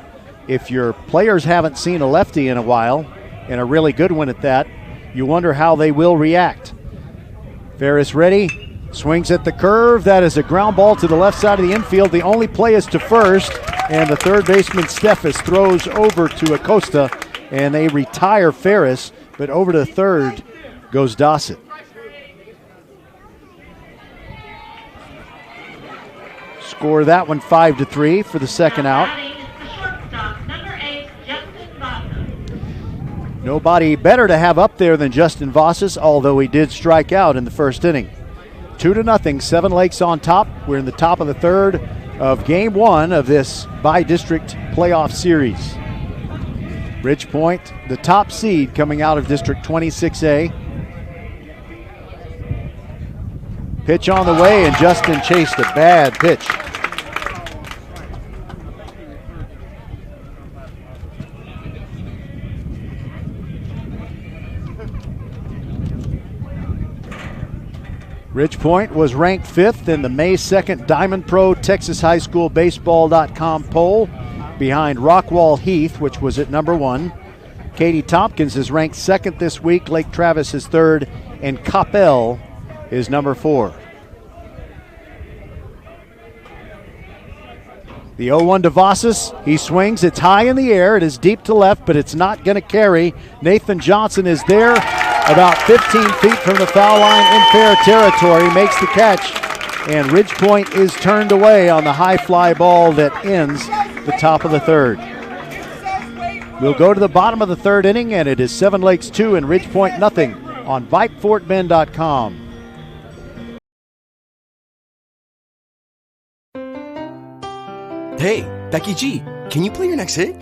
if your players haven't seen a lefty in a while, and a really good one at that, you wonder how they will react. Ferris ready, swings at the curve. That is a ground ball to the left side of the infield. The only play is to first, and the third baseman Steffes throws over to Acosta, and they retire Ferris, but over to third goes Dossett. Score that one 5-3 for the second out. Nobody better to have up there than Justin Vossas, although he did strike out in the first inning. 2-0, Seven Lakes on top. We're in the top of the third of Game 1 of this Bi-District playoff series. Ridgepoint, the top seed coming out of District 26A. Pitch on the way, and Justin chased a bad pitch. Ridgepoint was ranked 5th in the May 2nd Diamond Pro Texas High School Baseball.com poll, behind Rockwall Heath, which was at number 1. Katy Tompkins is ranked 2nd this week. Lake Travis is 3rd, and Coppell is number 4. The 0-1 to Vossas. He swings. It's high in the air. It is deep to left, but it's not going to carry. Nathan Johnson is there about 15 feet from the foul line in fair territory. Makes the catch, and Ridgepoint is turned away on the high fly ball that ends the top of the 3rd. We'll go to the bottom of the 3rd inning, and it is Seven Lakes 2 and Ridgepoint nothing on VypeFortBend.com. Hey, Becky G, can you play your next hit?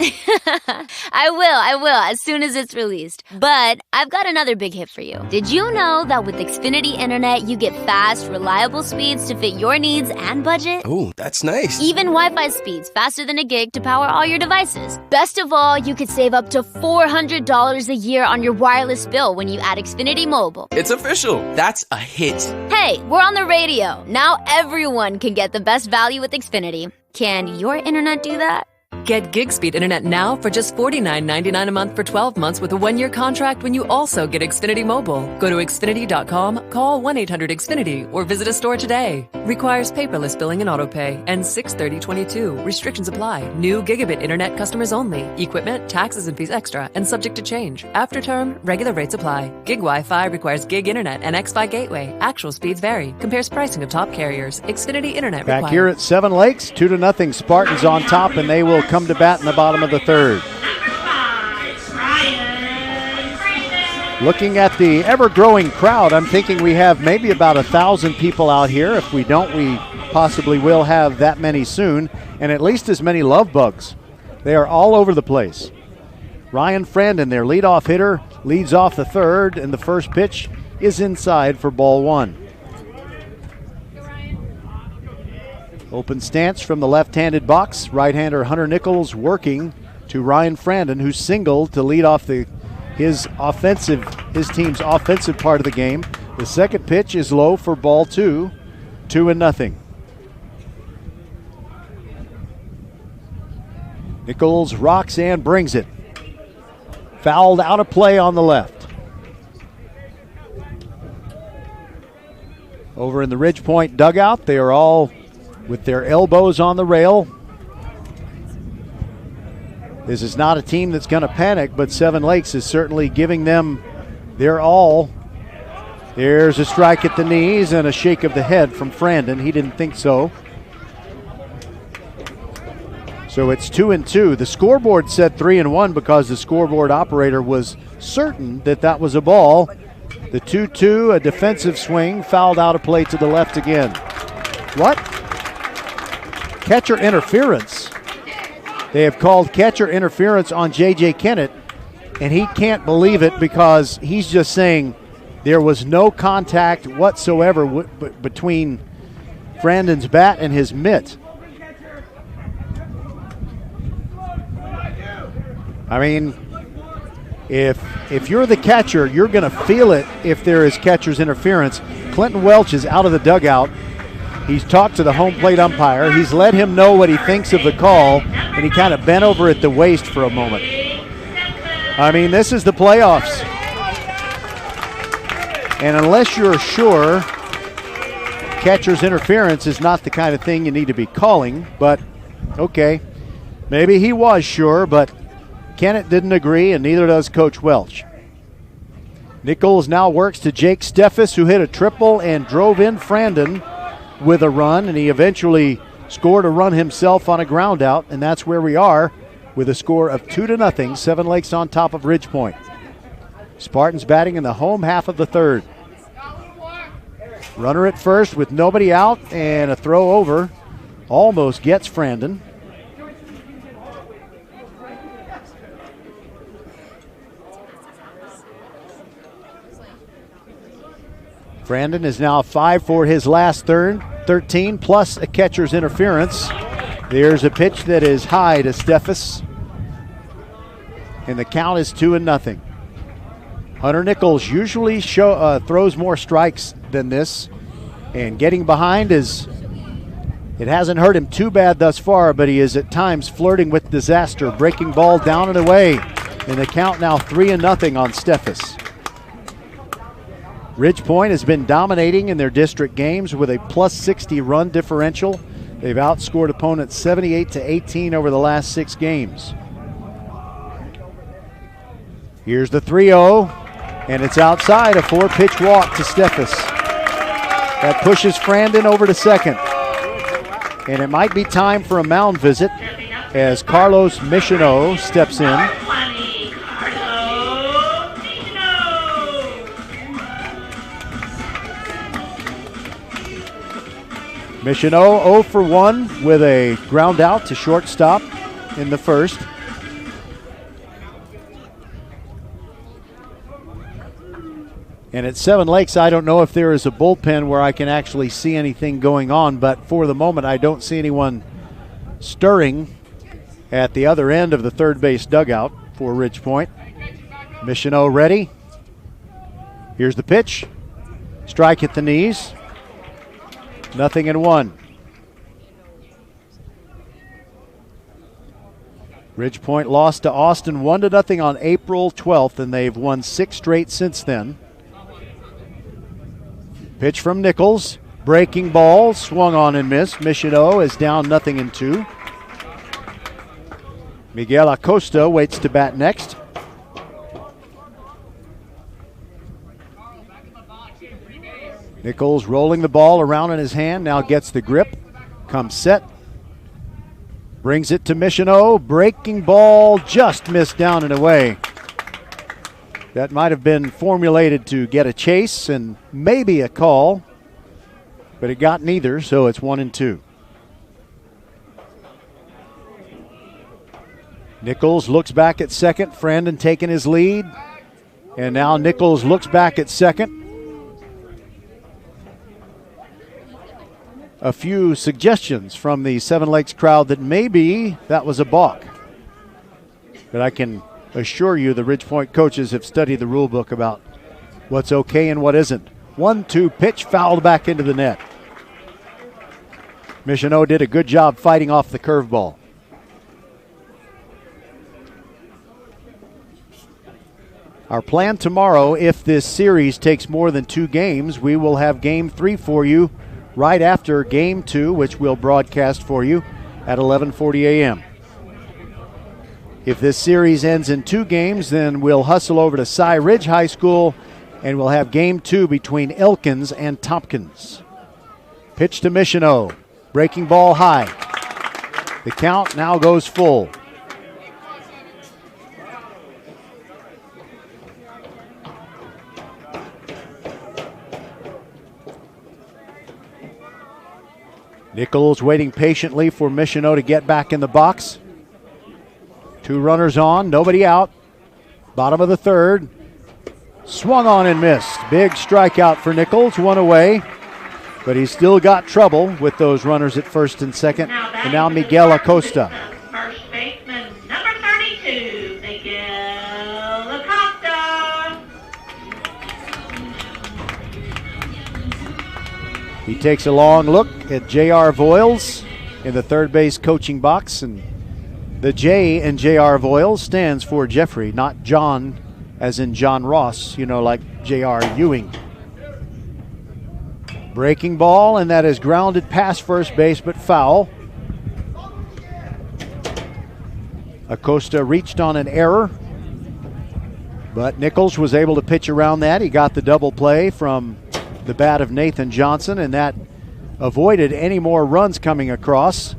I will, as soon as it's released. But I've got another big hit for you. Did you know that with Xfinity Internet, you get fast, reliable speeds to fit your needs and budget? Oh, that's nice. Even Wi-Fi speeds faster than a gig to power all your devices. Best of all, you could save up to $400 a year on your wireless bill when you add Xfinity Mobile. It's official. That's a hit. Hey, we're on the radio. Now everyone can get the best value with Xfinity. Can your internet do that? Get gig speed internet now for just $49.99 a month for 12 months with a 1-year contract when you also get Xfinity Mobile. Go to Xfinity.com, call 1-800-XFINITY, or visit a store today. Requires paperless billing and autopay. Ends 6/30/22. Restrictions apply. New gigabit internet customers only. Equipment, taxes and fees extra and subject to change. After term, regular rates apply. Gig Wi-Fi requires gig internet and Xfi gateway. Actual speeds vary. Compares pricing of top carriers. Xfinity Internet required. Back here at Seven Lakes, 2-0 Spartans on top, and they will come to bat in the bottom of the 3rd. Looking at the ever-growing crowd, I'm thinking we have maybe about 1,000 people out here. If we don't, we possibly will have that many soon, and at least as many love bugs. They are all over the place. Ryan Frandon, their leadoff hitter, leads off the 3rd, and the first pitch is inside for ball 1. Open stance from the left-handed box. Right-hander Hunter Nichols working to Ryan Frandon, who singled to lead off his team's offensive part of the game. The second pitch is low for ball 2, 2-0. Nichols rocks and brings it. Fouled out of play on the left. Over in the Ridgepoint dugout, they are all with their elbows on the rail. This is not a team that's going to panic, but Seven Lakes is certainly giving them their all. There's a strike at the knees and a shake of the head from Frandon. He didn't think so. So it's 2-2. The scoreboard said 3-1 because the scoreboard operator was certain that that was a ball. The 2-2, a defensive swing, fouled out of play to the left again. What? Catcher interference. They have called catcher interference on J.J. Kennett, and he can't believe it because he's just saying there was no contact whatsoever between Frandon's bat and his mitt. I mean, if you're the catcher, you're going to feel it if there is catcher's interference. Clinton Welch is out of the dugout. He's talked to the home plate umpire. He's let him know what he thinks of the call, and he kind of bent over at the waist for a moment. I mean, this is the playoffs. And unless you're sure, catcher's interference is not the kind of thing you need to be calling, but okay. Maybe he was sure, but Kennett didn't agree, and neither does Coach Welch. Nichols now works to Jake Steffes, who hit a triple and drove in Frandon with a run, and he eventually scored a run himself on a ground out, and that's where we are with a score of 2-0. Seven Lakes on top of Ridgepoint. Spartans batting in the home half of the 3rd. Runner at first with nobody out, and a throw over almost gets Frandon. Brandon is now 5 for his last 13 plus a catcher's interference. There's a pitch that is high to Steffes. And the count is 2-0. Hunter Nichols usually throws more strikes than this. And getting behind it hasn't hurt him too bad thus far, but he is at times flirting with disaster. Breaking ball down and away. And the count now 3-0 on Steffes. Ridgepoint has been dominating in their district games with a plus 60 run differential. They've outscored opponents 78-18 over the last 6 games. Here's the 3-0, and it's outside, a 4-pitch walk to Steffes. That pushes Frandon over to second. And it might be time for a mound visit as Carlos Michino steps in. Michino 0 for 1 with a ground out to shortstop in the first. And at Seven Lakes, I don't know if there is a bullpen where I can actually see anything going on, but for the moment, I don't see anyone stirring at the other end of the third base dugout for Ridgepoint. Michino ready. Here's the pitch. Strike at the knees. 0-1. Ridgepoint lost to Austin 1-0 on April 12th, and they've won 6 straight since then. Pitch from Nichols. Breaking ball, swung on and missed. Michino is down 0-2. Miguel Acosta waits to bat next. Nichols rolling the ball around in his hand, now gets the grip, comes set, brings it to Michino, breaking ball, just missed down and away. That might have been formulated to get a chase and maybe a call, but it got neither, so it's 1-2. Nichols looks back at second, Frandon taking his lead, and now Nichols looks back at second. A few suggestions from the Seven Lakes crowd that maybe that was a balk. But I can assure you the Ridgepoint coaches have studied the rule book about what's okay and what isn't. 1-2 pitch fouled back into the net. Michino did a good job fighting off the curveball. Our plan tomorrow, if this series takes more than 2 games, we will have Game 3 for you right after Game 2, which we'll broadcast for you at 11:40 a.m. If this series ends in 2 games, then we'll hustle over to Cy Ridge High School and we'll have Game 2 between Elkins and Tompkins. Pitch to Michino. Breaking ball high. The count now goes full. Nichols waiting patiently for Michino to get back in the box. 2 runners on, nobody out. Bottom of the third. Swung on and missed. Big strikeout for Nichols, 1 away. But he's still got trouble with those runners at first and second. And now Miguel Acosta. First baseman, number 32, Miguel Acosta. He takes a long look at J.R. Voiles in the third base coaching box, and the J in J.R. Voiles stands for Jeffrey, not John, as in John Ross, like J.R. Ewing. Breaking ball, and that is grounded past first base, but foul. Acosta reached on an error, but Nichols was able to pitch around that. He got the double play from the bat of Nathan Johnson, and that avoided any more runs coming across.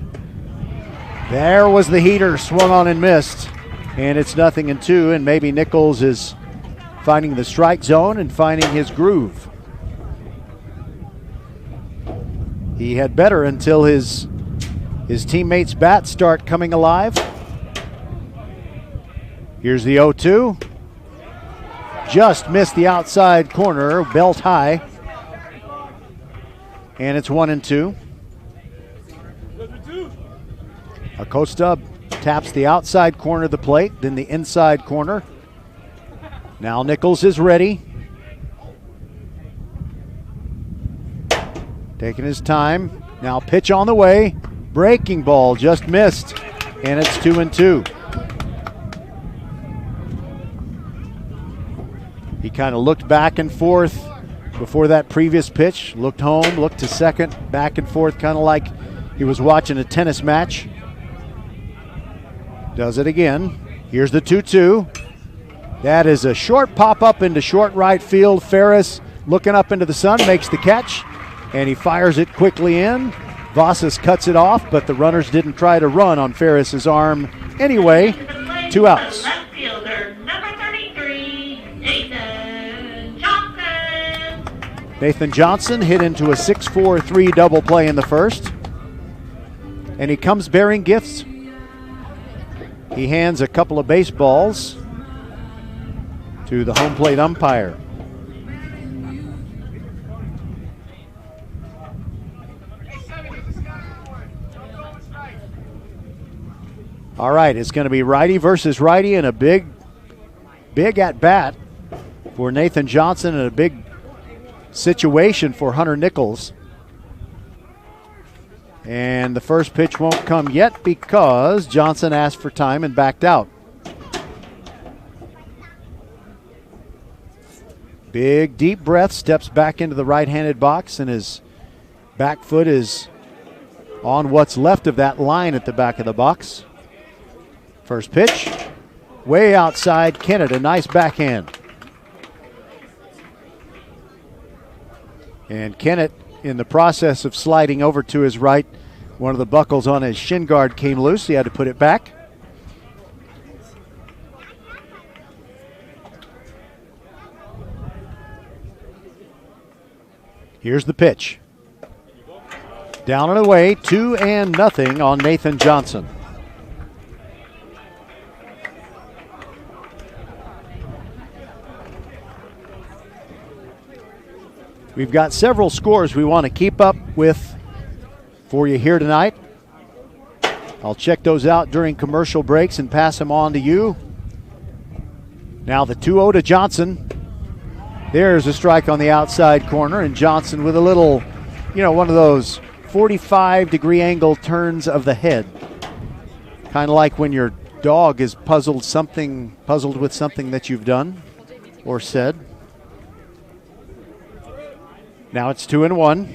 There was the heater, swung on and missed, and it's 0-2, and maybe Nichols is finding the strike zone and finding his groove. He had better until his teammates' bats start coming alive. Here's the 0-2. Just missed the outside corner, belt high. And it's 1-2. Acosta taps the outside corner of the plate, then the inside corner. Now Nichols is ready. Taking his time. Now pitch on the way. Breaking ball just missed. And it's 2-2. He kind of looked back and forth before that previous pitch. Looked home, looked to second, back and forth, kind of like he was watching a tennis match. Does it again. Here's the 2-2. That is a short pop-up into short right field. Ferris looking up into the sun, makes the catch, and he fires it quickly in. Vasas cuts it off, but the runners didn't try to run on Ferris's arm anyway. 2 outs. Left fielder, number 33, Nathan Johnson. Nathan Johnson hit into a 6-4-3 double play in the first, and he comes bearing gifts. He hands a couple of baseballs to the home plate umpire. All right, it's going to be righty versus righty, and a big at bat for Nathan Johnson, and a big situation for Hunter Nichols. And the first pitch won't come yet because Johnson asked for time and backed out. Big deep breath, steps back into the right-handed box, and his back foot is on what's left of that line at the back of the box. First pitch, way outside. Kennett, a nice backhand. And Kennett, in the process of sliding over to his right, one of the buckles on his shin guard came loose. He had to put it back. Here's the pitch. Down and away, 2-0 on Nathan Johnson. We've got several scores we want to keep up with for you here tonight. I'll check those out during commercial breaks and pass them on to you. Now the 2-0 to Johnson. There's a strike on the outside corner, and Johnson with a little, one of those 45-degree angle turns of the head. Kind of like when your dog is puzzled with something that you've done or said. Now it's 2-1.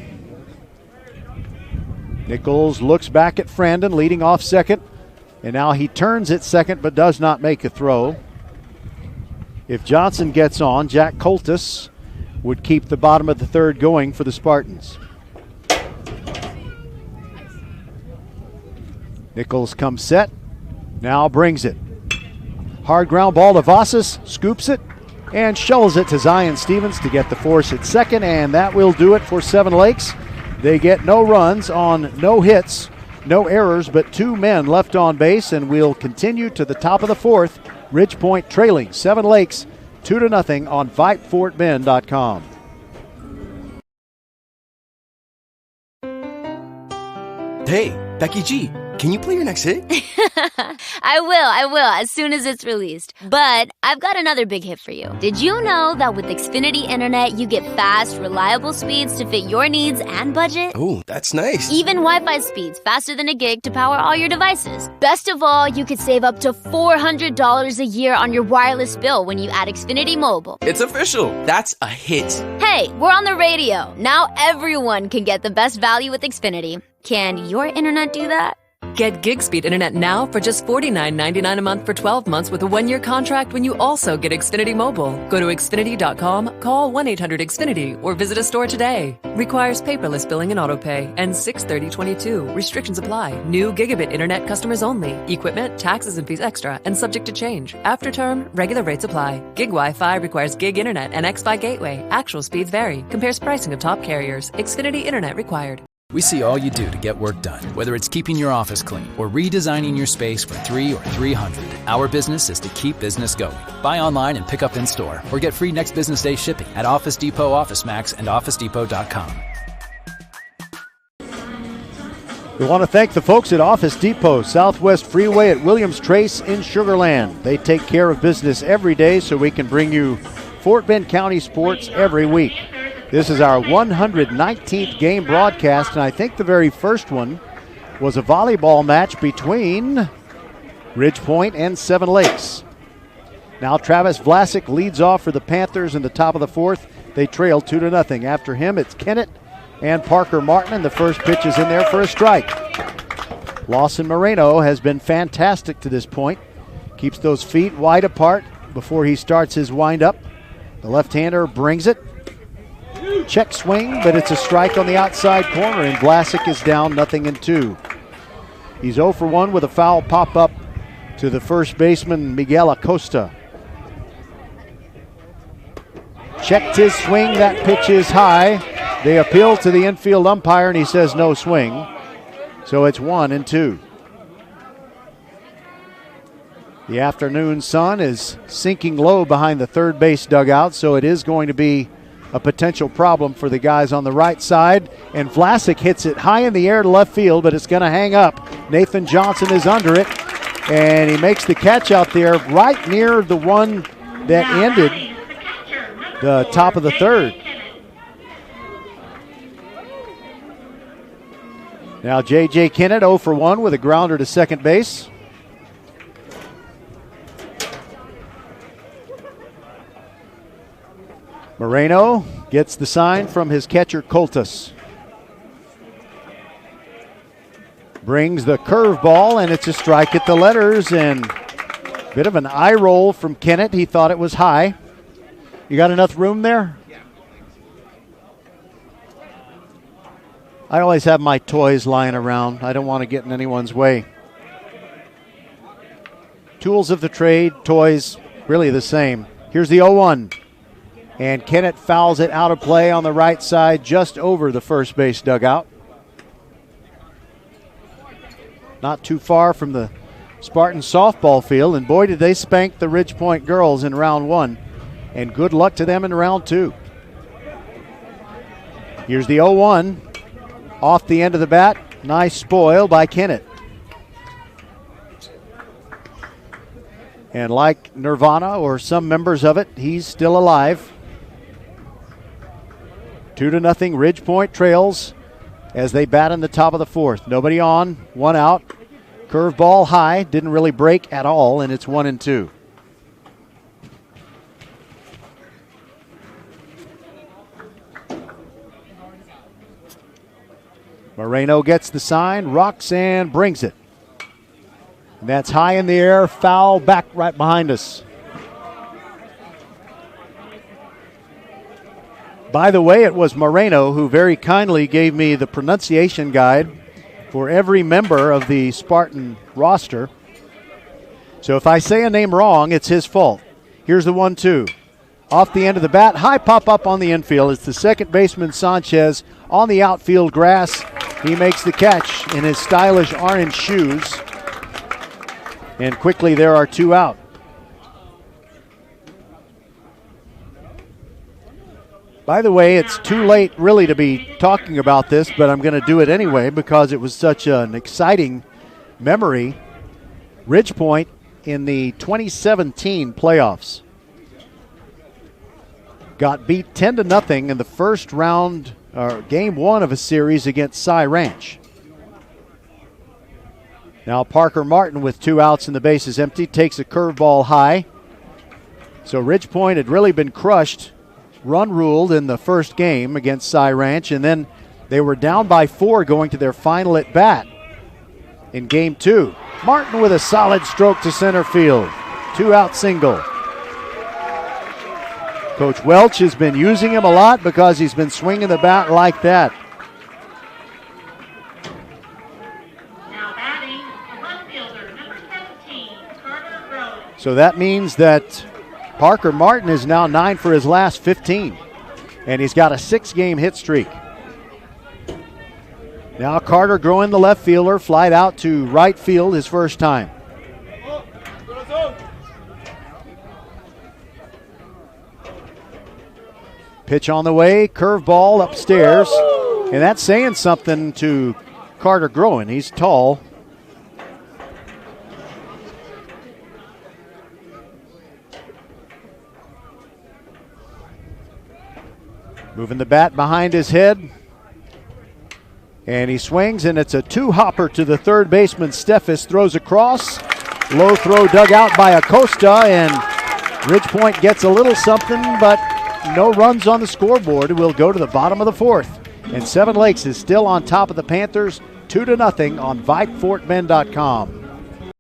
Nichols looks back at Frandon, leading off second, and now he turns at second but does not make a throw. If Johnson gets on, Jack Coltis would keep the bottom of the third going for the Spartans. Nichols comes set, now brings it. Hard ground ball to Vasas, scoops it, and shovels it to Zion Stevens to get the force at second, and that will do it for Seven Lakes. They get no runs on no hits, no errors, but 2 men left on base, and we'll continue to the top of the fourth. Ridge Point trailing Seven Lakes 2-0 on VypeFortBend.com. Hey, Becky G, can you play your next hit? I will, as soon as it's released. But I've got another big hit for you. Did you know that with Xfinity Internet, you get fast, reliable speeds to fit your needs and budget? Oh, that's nice. Even Wi-Fi speeds faster than a gig to power all your devices. Best of all, you could save up to $400 a year on your wireless bill when you add Xfinity Mobile. It's official. That's a hit. Hey, we're on the radio. Now everyone can get the best value with Xfinity. Can your internet do that? Get gig speed internet now for just $49.99 a month for 12 months with a 1-year contract when you also get Xfinity Mobile. Go to Xfinity.com, call 1-800-XFINITY, or visit a store today. Requires paperless billing and autopay. Ends 6/30/22. Restrictions apply. New gigabit internet customers only. Equipment, taxes, and fees extra and subject to change. After term, regular rates apply. Gig Wi-Fi requires gig internet and Xfi gateway. Actual speeds vary. Compares pricing of top carriers. Xfinity Internet required. We see all you do to get work done, whether it's keeping your office clean or redesigning your space for 3 or 300. Our business is to keep business going. Buy online and pick up in store, or get free next business day shipping at Office Depot, Office Max, and OfficeDepot.com. We want to thank the folks at Office Depot, Southwest Freeway at Williams Trace in Sugar Land. They take care of business every day so we can bring you Fort Bend County sports every week. This is our 119th game broadcast, and I think the very first one was a volleyball match between Ridge Point and Seven Lakes. Now Travis Vlasic leads off for the Panthers in the top of the fourth. They trail 2-0. After him, it's Kennett and Parker Martin, and the first pitch is in there for a strike. Lawson Moreno has been fantastic to this point. Keeps those feet wide apart before he starts his windup. The left-hander brings it. Check swing, but it's a strike on the outside corner, and Vlasic is down 0-2. He's 0 for 1 with a foul pop-up to the first baseman, Miguel Acosta. Checked his swing, that pitch is high. They appeal to the infield umpire, and he says no swing. So it's 1-2. The afternoon sun is sinking low behind the third base dugout, so it is going to be a potential problem for the guys on the right side. And Vlasic hits it high in the air to left field, but it's going to hang up. Nathan Johnson is under it, and he makes the catch out there right near the one that ended the top of the third. Now J.J. Kennett 0 for 1 with a grounder to second base. Moreno gets the sign from his catcher, Coltus. Brings the curveball, and it's a strike at the letters, and a bit of an eye roll from Kennett. He thought it was high. You got enough room there? I always have my toys lying around. I don't want to get in anyone's way. Tools of the trade, toys, really the same. Here's the 0-1. And Kennett fouls it out of play on the right side, just over the first base dugout. Not too far from the Spartan softball field, and boy, did they spank the Ridge Point girls in round 1. And good luck to them in round 2. Here's the 0-1. Off the end of the bat. Nice spoil by Kennett. And like Nirvana or some members of it, he's still alive. 2-0 Ridge Point trails as they bat in the top of the fourth. Nobody on, one out. Curveball high, didn't really break at all, and it's 1-2. Moreno gets the sign, rocks and brings it. And that's high in the air, foul back right behind us. By the way, it was Moreno who very kindly gave me the pronunciation guide for every member of the Spartan roster. So if I say a name wrong, it's his fault. Here's the 1-2. Off the end of the bat, high pop up on the infield. It's the second baseman, Sanchez, on the outfield grass. He makes the catch in his stylish orange shoes. And quickly there are 2 out. By the way, it's too late really to be talking about this, but I'm going to do it anyway because it was such an exciting memory. Ridge Point in the 2017 playoffs got beat 10-0 in the first round, or game 1 of a series against Cy Ranch. Now Parker Martin with 2 outs and the base is empty, takes a curveball high. So Ridge Point had really been crushed, run ruled in the first game against Cy Ranch, and then they were down by 4 going to their final at bat in game 2. Martin with a solid stroke to center field. 2-out single. Coach Welch has been using him a lot because he's been swinging the bat like that. Now batting, the left fielder, number 17, Carter Rose. So that means that Parker Martin is now 9 for his last 15, and he's got a 6-game hit streak. Now Carter growing the left fielder, flied out to right field his first time. Pitch on the way, curveball upstairs, and that's saying something to Carter growing. He's tall. Moving the bat behind his head. And he swings, and it's a two-hopper to the third baseman. Steffes throws across. Low throw dug out by Acosta, and Ridgepoint gets a little something, but no runs on the scoreboard. We'll go to the bottom of the fourth. And Seven Lakes is still on top of the Panthers, 2-0 on VypeFortBend.com.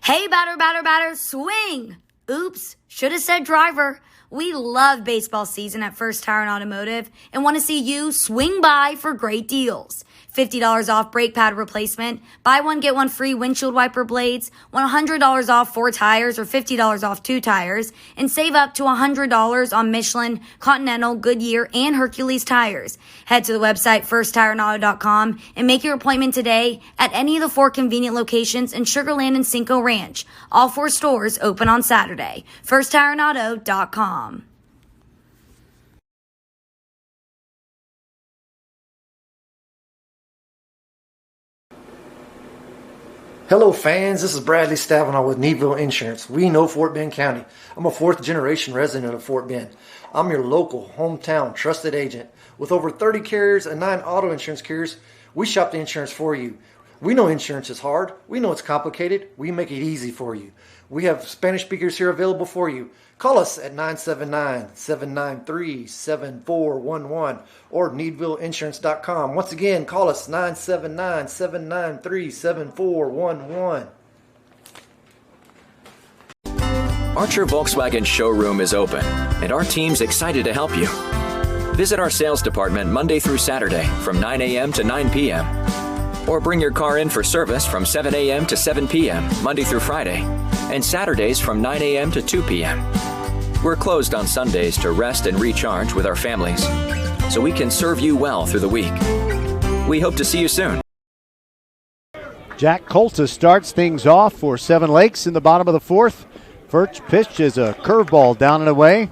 Hey, batter, swing! Oops, should have said driver. We love baseball season at First Tire and Automotive and want to see you swing by for great deals. $50 off brake pad replacement, buy one, get one free windshield wiper blades, $100 off 4 tires or $50 off 2 tires, and save up to $100 on Michelin, Continental, Goodyear, and Hercules tires. Head to the website firsttireandauto.com and make your appointment today at any of the 4 convenient locations in Sugar Land and Cinco Ranch. All 4 stores open on Saturday. firsttireandauto.com. Hello fans, this is Bradley Stabenow with Needville Insurance. We know Fort Bend County. I'm a 4th generation resident of Fort Bend. I'm your local, hometown, trusted agent. With over 30 carriers and 9 auto insurance carriers, we shop the insurance for you. We know insurance is hard. We know it's complicated. We make it easy for you. We have Spanish speakers here available for you. Call us at 979-793-7411 or needvilleinsurance.com. Once again, call us 979-793-7411. Archer Volkswagen showroom is open, and our team's excited to help you. Visit our sales department Monday through Saturday from 9 a.m. to 9 p.m. Or bring your car in for service from 7 a.m. to 7 p.m. Monday through Friday, and Saturdays from 9 a.m. to 2 p.m. We're closed on Sundays to rest and recharge with our families, so we can serve you well through the week. We hope to see you soon. Jack Colta starts things off for Seven Lakes in the bottom of the fourth. First pitch is a curveball down and away.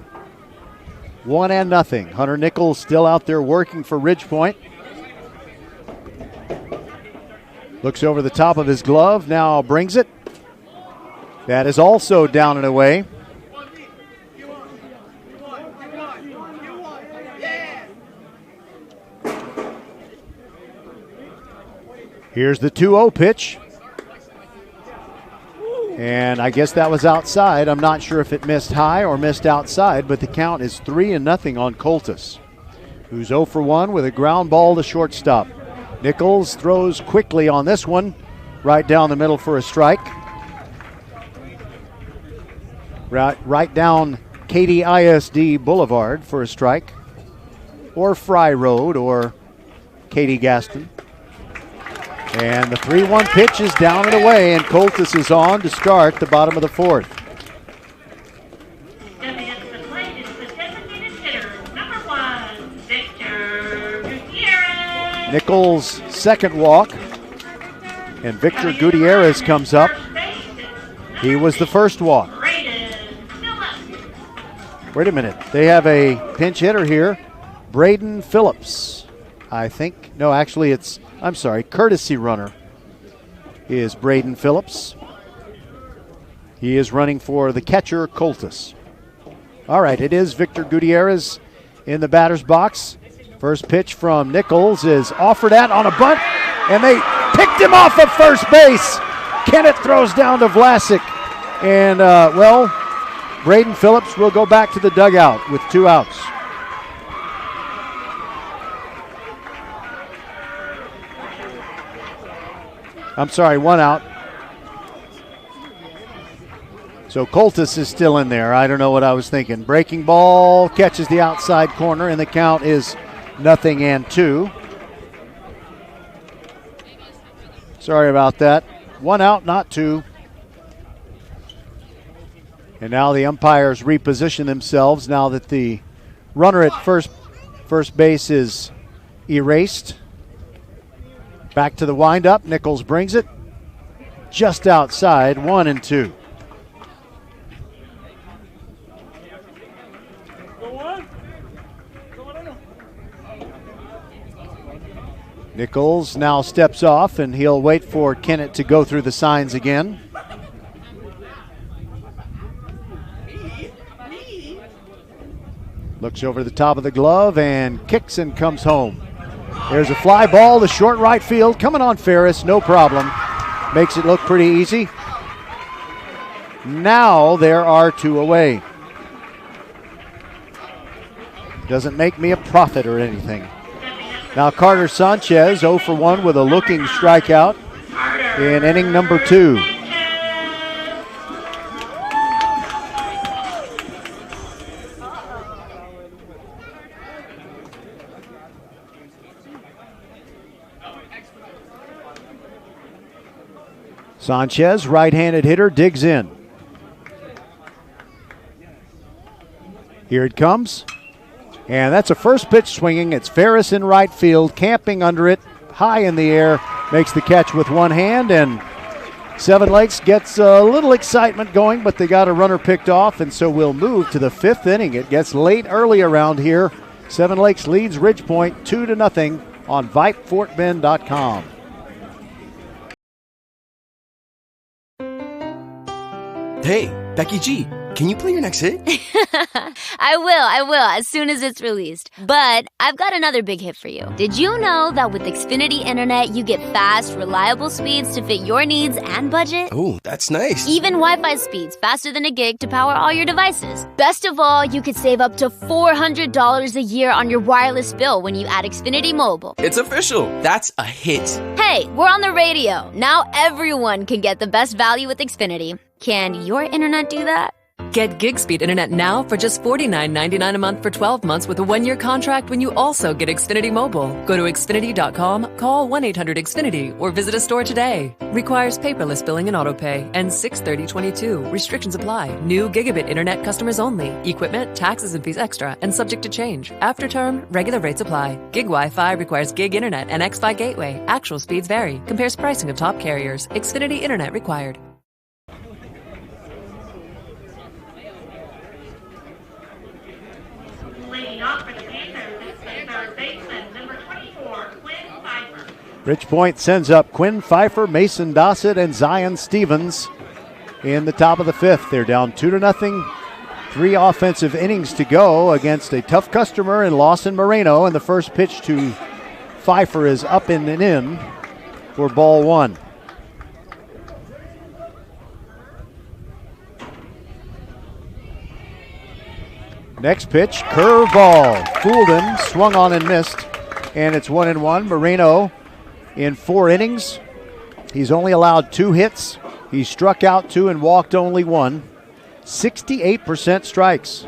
1-0. Hunter Nichols still out there working for Ridgepoint. Looks over the top of his glove, now brings it. That is also down and away. Here's the 2-0 pitch. And I guess that was outside. I'm not sure if it missed high or missed outside, but the count is 3-0 on Coltis, who's 0 for 1 with a ground ball to shortstop. Nichols throws quickly on this one, right down the middle for a strike. Right down Katy ISD Boulevard for a strike, or Fry Road, or Katy Gaston. And the 3-1 pitch is down and away, and Coltis is on to start the bottom of the fourth. Stepping up to the plate is the designated hitter, number 1, Victor Gutierrez. Nichols' second walk, and Victor Gutierrez comes up. He was the first walk. Wait a minute, they have a pinch hitter here, Braden Phillips, I think. No, actually courtesy runner is Braden Phillips. He is running for the catcher, Coltis. All right, it is Victor Gutierrez in the batter's box. First pitch from Nichols is offered at on a bunt, and they picked him off of first base. Kenneth throws down to Vlasic, and Braden Phillips will go back to the dugout with 2 outs. I'm sorry, 1 out. So Coltis is still in there. I don't know what I was thinking. Breaking ball catches the outside corner, and the count is 0-2. Sorry about that. 1 out, not 2. And now the umpires reposition themselves now that the runner at first base is erased. Back to the windup. Nichols brings it just outside, 1-2. Nichols now steps off, and he'll wait for Kennett to go through the signs again. Looks over the top of the glove and kicks and comes home. There's a fly ball to short right field, coming on Ferris, no problem. Makes it look pretty easy. Now there are 2 away. Doesn't make me a prophet or anything. Now Carter Sanchez 0 for 1 with a looking strikeout in inning number 2. Sanchez, right-handed hitter, digs in. Here it comes. And that's a first pitch swinging. It's Ferris in right field, camping under it, high in the air, makes the catch with one hand, and Seven Lakes gets a little excitement going, but they got a runner picked off, and so we'll move to the 5th inning. It gets late early around here. Seven Lakes leads Ridgepoint 2-0 on VypeFortBend.com. Hey, Becky G, can you play your next hit? I will, as soon as it's released. But I've got another big hit for you. Did you know that with Xfinity Internet, you get fast, reliable speeds to fit your needs and budget? Oh, that's nice. Even Wi-Fi speeds faster than a gig to power all your devices. Best of all, you could save up to $400 a year on your wireless bill when you add Xfinity Mobile. It's official. That's a hit. Hey, we're on the radio. Now everyone can get the best value with Xfinity. Can your internet do that? Get gig speed internet now for just $49.99 a month for 12 months with a 1-year contract when you also get Xfinity Mobile. Go to Xfinity.com, call 1-800-XFINITY, or visit a store today. Requires paperless billing and autopay. Ends 6/30/22. Restrictions apply. New gigabit internet customers only. Equipment, taxes, and fees extra and subject to change. After term, regular rates apply. Gig Wi-Fi requires gig internet and Xfi gateway. Actual speeds vary. Compares pricing of top carriers. Xfinity Internet required. Leading off for the Panthers is third baseman, number 24, Quinn Pfeiffer. Ridgepoint sends up Quinn Pfeiffer, Mason Dossett, and Zion Stevens in the top of the 5th. They're down 2-0. 3 offensive innings to go against a tough customer in Lawson Moreno, and the first pitch to Pfeiffer is up and in for ball 1. Next pitch, curveball. Fooled him, swung on and missed, and it's 1-1. Moreno in 4 innings. He's only allowed 2 hits. He struck out 2 and walked only 1. 68% strikes.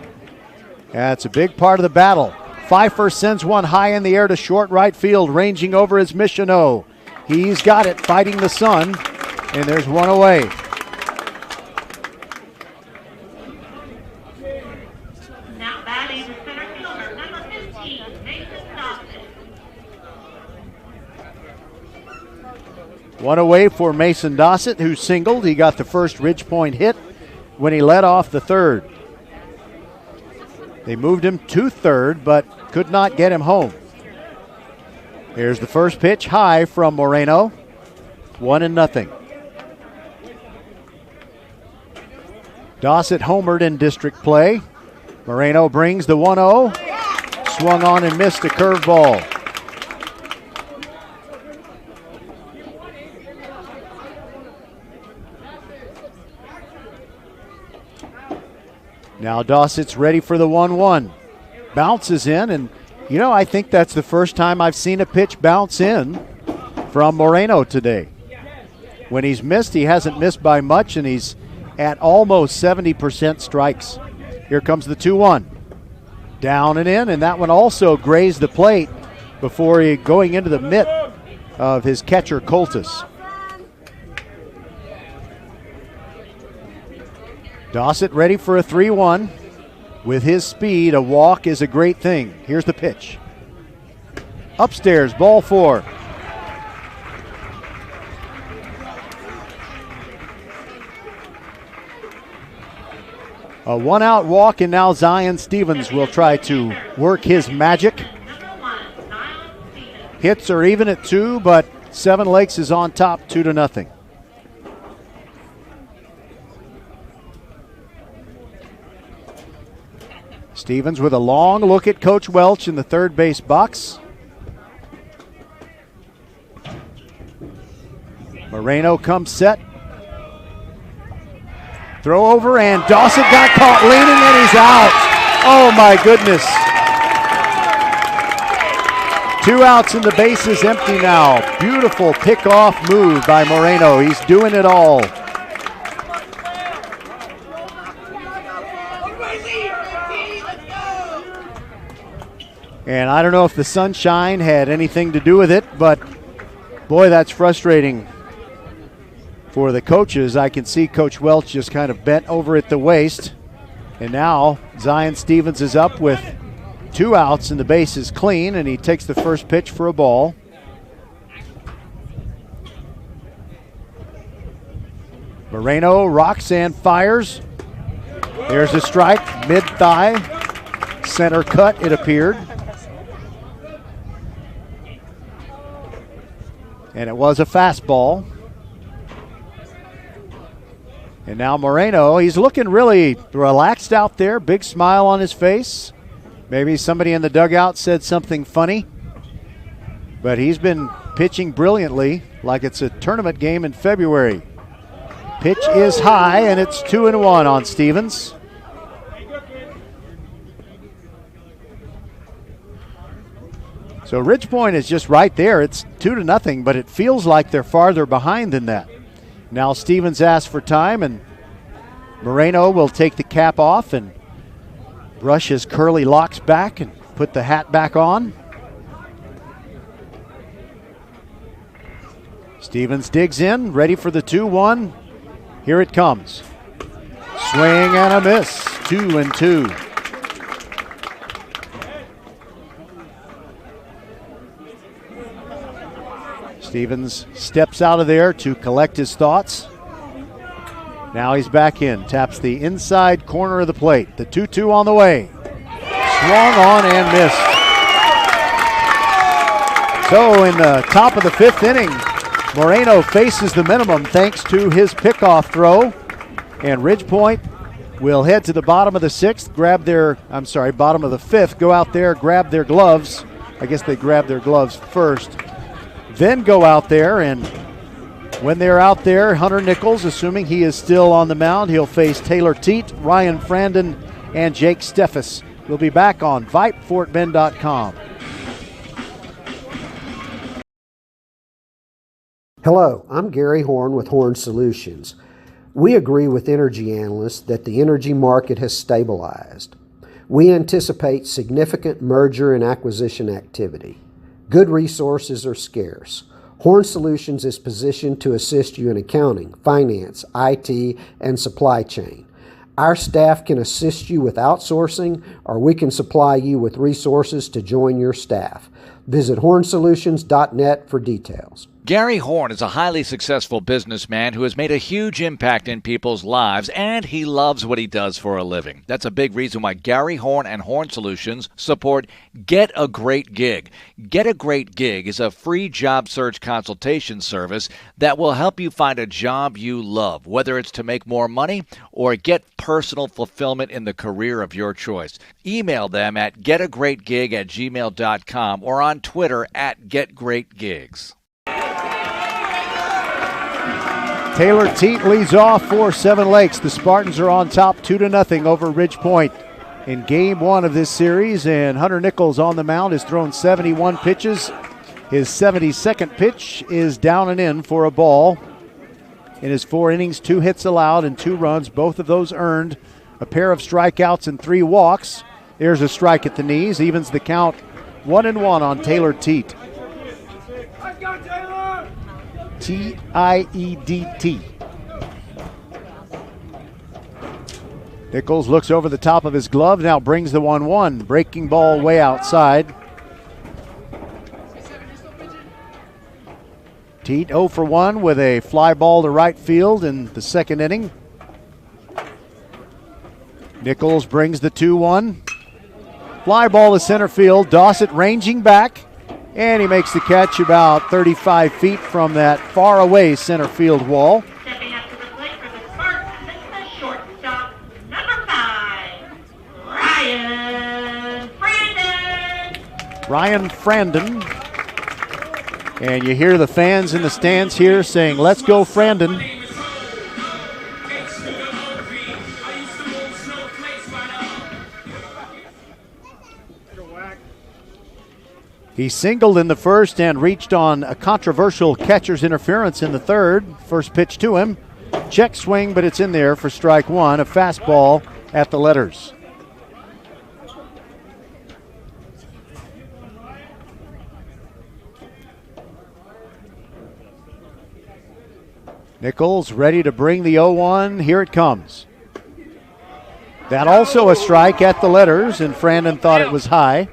That's a big part of the battle. Pfeiffer sends one high in the air to short right field, ranging over his Michonneau. He's got it, fighting the sun, and there's one away. Now batting the center fielder, number 15, Mason Dossett. One away for Mason Dossett, who singled. He got the first Ridgepoint hit when he led off the 3rd. They moved him to 3rd, but could not get him home. Here's the first pitch, high from Moreno. 1-0. Dossett homered in district play. Moreno brings the 1-0. Swung on and missed a curveball. Now Dossett's ready for the 1-1. Bounces in, and I think that's the first time I've seen a pitch bounce in from Moreno today. When he's missed, he hasn't missed by much, and he's at almost 70% strikes. Here comes the 2-1. Down and in, and that one also grazed the plate before going into the mitt of his catcher, Coltis. Dossett ready for a 3-1. With his speed, a walk is a great thing. Here's the pitch. Upstairs, ball 4. A 1-out walk, and now Zion Stevens will try to work his magic. hits are even at 2, but Seven Lakes is on top 2-0. Stevens with a long look at Coach Welch in the third base box. Moreno comes set. Throw over, and Dawson got caught leaning, and he's out. Oh my goodness. 2 outs and the base is empty now. Beautiful pickoff move by Moreno. He's doing it all. And I don't know if the sunshine had anything to do with it, but boy, that's frustrating for the coaches. I can see Coach Welch just kind of bent over at the waist. And now Zion Stevens is up with 2 outs and the base is clean, and he takes the first pitch for a ball. Moreno rocks and fires. There's a strike, mid-thigh, center cut it appeared. And it was a fastball. And now Moreno, he's looking really relaxed out there, big smile on his face. Maybe somebody in the dugout said something funny. But he's been pitching brilliantly like it's a tournament game in February. Pitch is high, and it's 2-1 on Stevens. So Ridge Point is just right there. It's 2-0, but it feels like they're farther behind than that. Now Stevens asks for time, and Moreno will take the cap off and brush his curly locks back and put the hat back on. Stevens digs in, ready for the 2-1. Here it comes. Swing and a miss, 2-2. Stevens steps out of there to collect his thoughts. Now he's back in, taps the inside corner of the plate. The 2-2 on the way. Swung on and missed. So in the top of the 5th inning, Moreno faces the minimum thanks to his pickoff throw. And Ridge Point will head to the bottom of the 6th, bottom of the 5th, go out there, grab their gloves. I guess they grab their gloves first. Then go out there, and when they're out there, Hunter Nichols, assuming he is still on the mound, he'll face Taylor Teat, Ryan Frandon, and Jake Steffes. We'll be back on VypeFortBend.com. Hello, I'm Gary Horn with Horn Solutions. We agree with energy analysts that the energy market has stabilized. We anticipate significant merger and acquisition activity. Good resources are scarce. Horn Solutions is positioned to assist you in accounting, finance, IT, and supply chain. Our staff can assist you with outsourcing, or we can supply you with resources to join your staff. Visit hornsolutions.net for details. Gary Horn is a highly successful businessman who has made a huge impact in people's lives, and he loves what he does for a living. That's a big reason why Gary Horn and Horn Solutions support Get a Great Gig. Get a Great Gig is a free job search consultation service that will help you find a job you love, whether it's to make more money or get personal fulfillment in the career of your choice. Email them at getagreatgig@gmail.com or on Twitter at getgreatgigs. Taylor Teat leads off for Seven Lakes. The Spartans are on top 2-0 over Ridge Point in game 1 of this series, and Hunter Nichols on the mound has thrown 71 pitches. His 72nd pitch is down and in for a ball. In his 4 innings, 2 hits allowed and 2 runs, both of those earned. A pair of strikeouts and 3 walks. There's a strike at the knees, evens the count 1-1 on Taylor Teat. T-I-E-D-T. Nichols looks over the top of his glove, now brings the 1-1. Breaking ball way outside. Teat 0 for 1 with a fly ball to right field in the 2nd inning. Nichols brings the 2-1. Fly ball to center field. Dossett ranging back. And he makes the catch about 35 feet from that far away center field wall. Stepping up to the plate for the Spartans is the shortstop, number 5, Ryan Frandon. And you hear the fans in the stands here saying, "Let's go, Frandon." He singled in the first and reached on a controversial catcher's interference in the third. First pitch to him. Check swing, but it's in there for strike one. A fastball at the letters. Nichols ready to bring the 0-1. Here it comes. That also a strike at the letters, and Frandon thought it was high.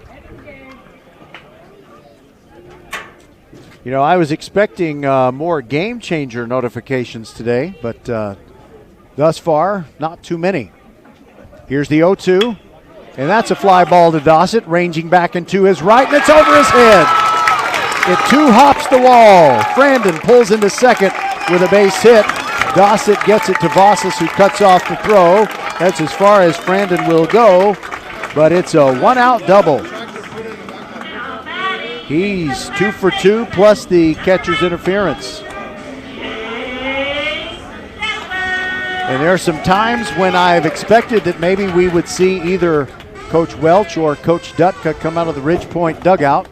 You know, I was expecting more game changer notifications today, but thus far, not too many. Here's the 0-2, and that's a fly ball to Dossett, ranging back into his right, and it's over his head. It two-hops the wall. Frandon pulls into second with a base hit. Dossett gets it to Vossas, who cuts off the throw. That's as far as Frandon will go, but it's a one-out double. He's 2 for 2 plus the catcher's interference. And there are some times when I've expected that maybe we would see either Coach Welch or Coach Dutka come out of the Ridge Point dugout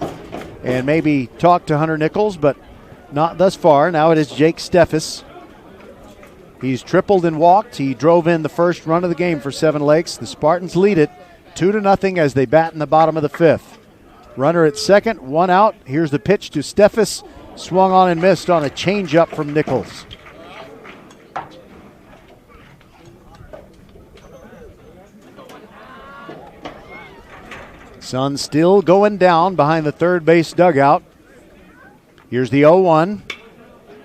and maybe talk to Hunter Nichols, but not thus far. Now it is Jake Steffes. He's tripled and walked. He drove in the first run of the game for Seven Lakes. The Spartans lead it 2-0 as they bat in the bottom of the fifth. Runner at second, one out. Here's the pitch to Steffes. Swung on and missed on a changeup from Nichols. Sun still going down behind the third base dugout. Here's the 0-1.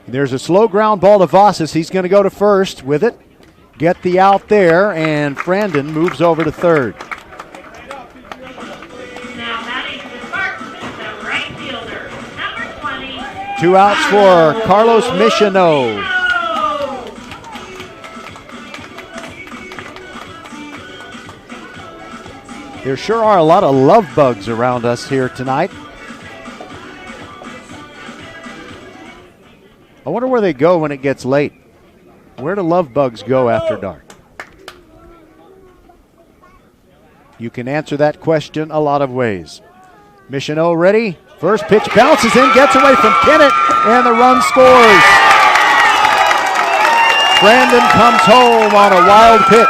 There's a slow ground ball to Vossas. He's going to go to first with it. Get the out there, and Frandon moves over to third. Two outs for Carlos Michano. There sure are a lot of love bugs around us here tonight. I wonder where they go when it gets late. Where do love bugs go after dark? You can answer that question a lot of ways. Michano ready. First pitch bounces in, gets away from Kennett, and the run scores. Frandon comes home on a wild pitch.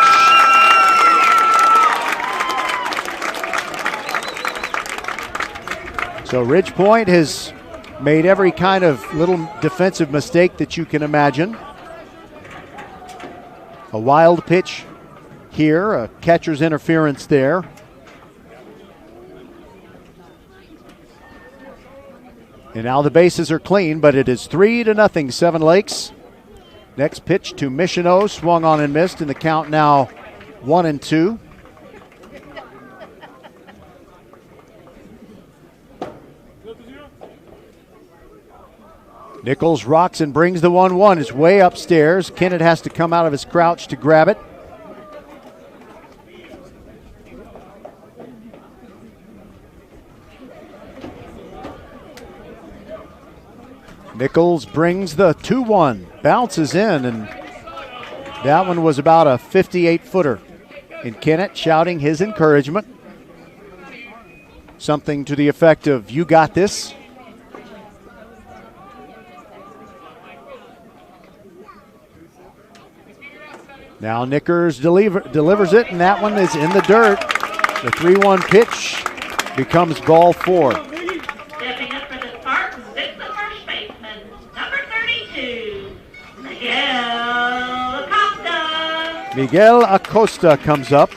So Ridge Point has made every kind of little defensive mistake that you can imagine. A wild pitch here, a catcher's interference there. And now the bases are clean, but it is 3-0 Seven Lakes. Next pitch to Michano, swung on and missed, and the count now 1-2. Nichols rocks and brings the 1-1. It's way upstairs. Kennett has to come out of his crouch to grab it. Nichols brings the 2-1, bounces in, and that one was about a 58-footer. And Kennett shouting his encouragement. Something to the effect of, "You got this." Now Nickers delivers it, and that one is in the dirt. The 3-1 pitch becomes ball 4. Stepping up for the Spartans is the first baseman, number 32, Miguel Acosta. Miguel Acosta comes up.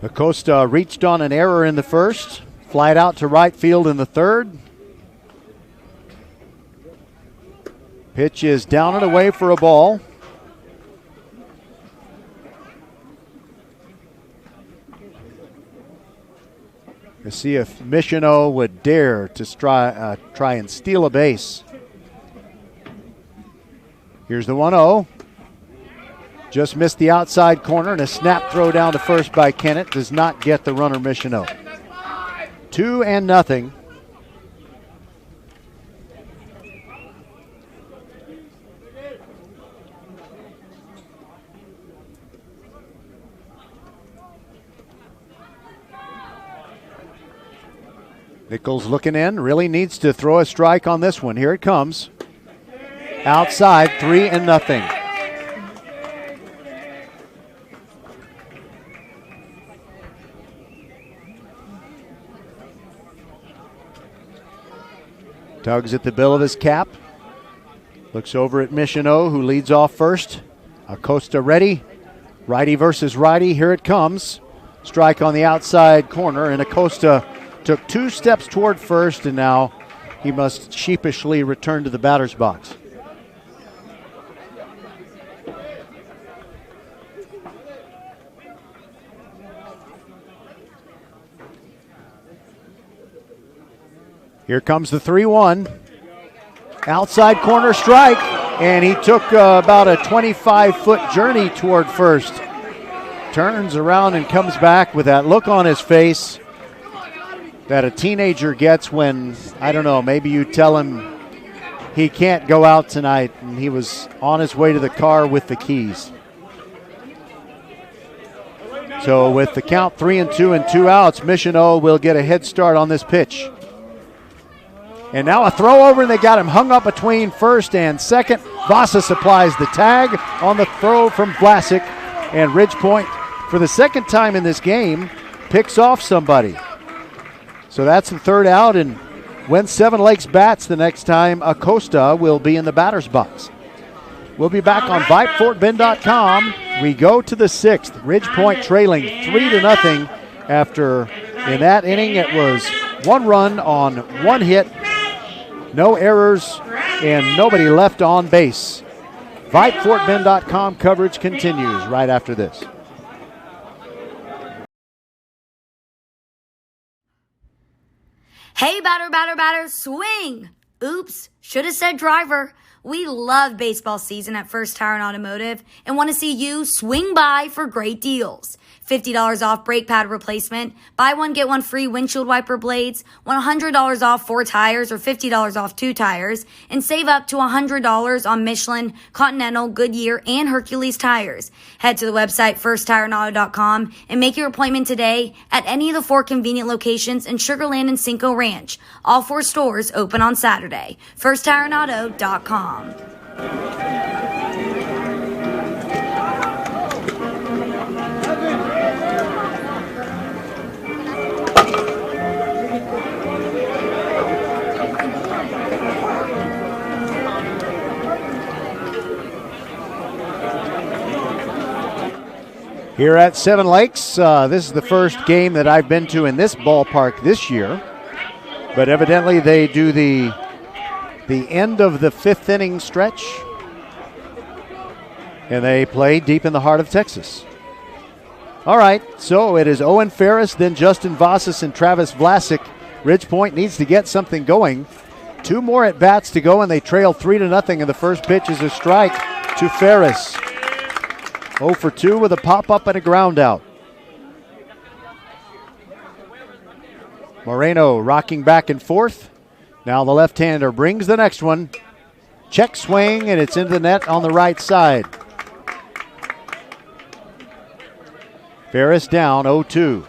Acosta reached on an error in the first, flied out to right field in the third. Pitch is down and away for a ball. To see if Michino would dare to try and steal a base. Here's the 1-0. Just missed the outside corner, and a snap throw down to first by Kennett does not get the runner Michino. 2-0. Nichols looking in, really needs to throw a strike on this one. Here it comes. Outside, 3-0. Tugs at the bill of his cap. Looks over at Michino, who leads off first. Acosta ready. Righty versus righty. Here it comes. Strike on the outside corner, and Acosta took 2 steps toward first, and now he must sheepishly return to the batter's box. Here comes the 3-1. Outside corner strike, and he took about a 25-foot journey toward first. Turns around and comes back with that look on his face that a teenager gets when, I don't know, maybe you tell him he can't go out tonight and he was on his way to the car with the keys. So with the count 3-2 and 2 outs, Michino will get a head start on this pitch. And now a throw over, and they got him hung up between first and second. Vasa supplies the tag on the throw from Vlasic, and Ridgepoint, for the second time in this game, picks off somebody. So that's the third out, and when Seven Lakes bats the next time, Acosta will be in the batter's box. We'll be back on VypeFortBend.com. We go to the 6th. Ridgepoint trailing 3-0 after, in that inning, it was 1 run on 1 hit, no errors, and nobody left on base. VypeFortBend.com coverage continues right after this. Hey, batter, swing! Oops, should have said driver. We love baseball season at First Tire and Automotive and want to see you swing by for great deals. $50 off brake pad replacement, buy one, get one free windshield wiper blades, $100 off 4 tires or $50 off 2 tires, and save up to $100 on Michelin, Continental, Goodyear, and Hercules tires. Head to the website firsttireandauto.com and make your appointment today at any of the 4 convenient locations in Sugar Land and Cinco Ranch. All 4 stores open on Saturday. firsttireandauto.com. Here at Seven Lakes, this is the first game that I've been to in this ballpark this year. But evidently they do the end of the 5th inning stretch, and they play deep in the heart of Texas. All right, so it is Owen Ferris, then Justin Vasas and Travis Vlasic. Ridgepoint needs to get something going. 2 more at bats to go, and they trail 3-0, and the first pitch is a strike to Ferris. 0 for 2 with a pop-up and a ground out. Moreno rocking back and forth. Now the left-hander brings the next one. Check swing, and it's into the net on the right side. Ferris down 0-2.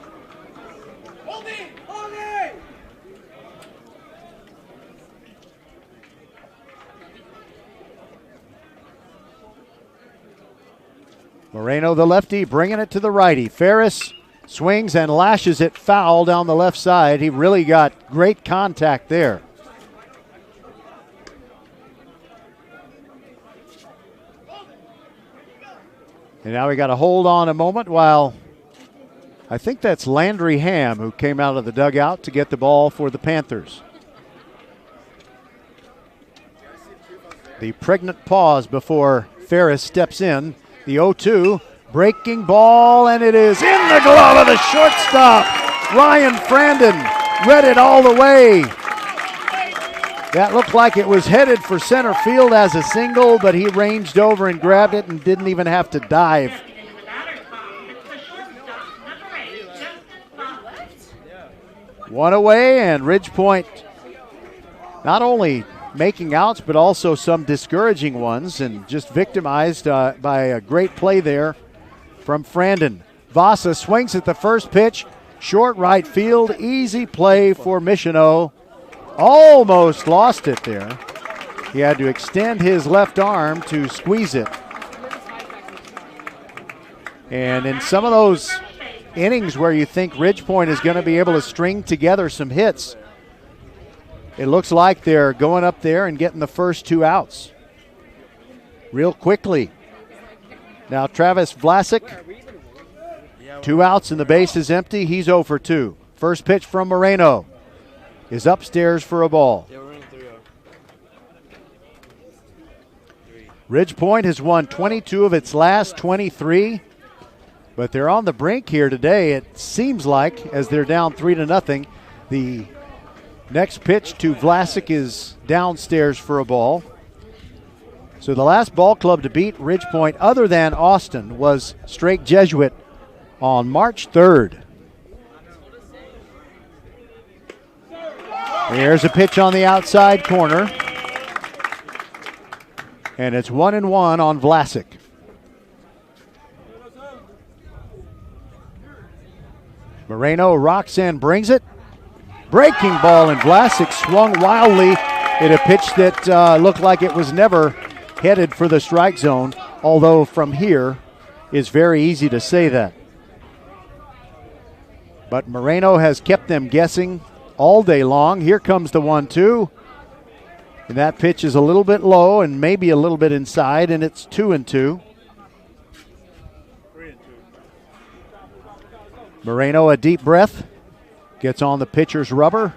Moreno, the lefty, bringing it to the righty. Ferris swings and lashes it foul down the left side. He really got great contact there. And now we got to hold on a moment while I think that's Landry Ham who came out of the dugout to get the ball for the Panthers. The pregnant pause before Ferris steps in. The 0-2, breaking ball, and it is in the glove of the shortstop. Ryan Frandon read it all the way. That looked like it was headed for center field as a single, but he ranged over and grabbed it and didn't even have to dive. One away, and Ridgepoint not only making outs, but also some discouraging ones, and just victimized by a great play there from Frandon. Vasa swings at the first pitch, short right field, easy play for Michino. Almost lost it there. He had to extend his left arm to squeeze it. And in some of those innings where you think Ridgepoint is going to be able to string together some hits, it looks like they're going up there and getting the first 2 outs real quickly. Now Travis Vlasic, 2 outs and the base is empty. He's 0 for 2. First pitch from Moreno is upstairs for a ball. Ridgepoint has won 22 of its last 23, but they're on the brink here today. It seems like, as they're down 3-0, the next pitch to Vlasic is downstairs for a ball. So the last ball club to beat Ridgepoint, other than Austin, was Strake Jesuit on March 3rd. There's a pitch on the outside corner. And it's 1-1 on Vlasic. Moreno rocks in, brings it. Breaking ball, and Vlasic swung wildly at a pitch that looked like it was never headed for the strike zone, although from here it's very easy to say that. But Moreno has kept them guessing all day long. Here comes the 1-2. And that pitch is a little bit low and maybe a little bit inside, and it's 2-2. Moreno, a deep breath, gets on the pitcher's rubber.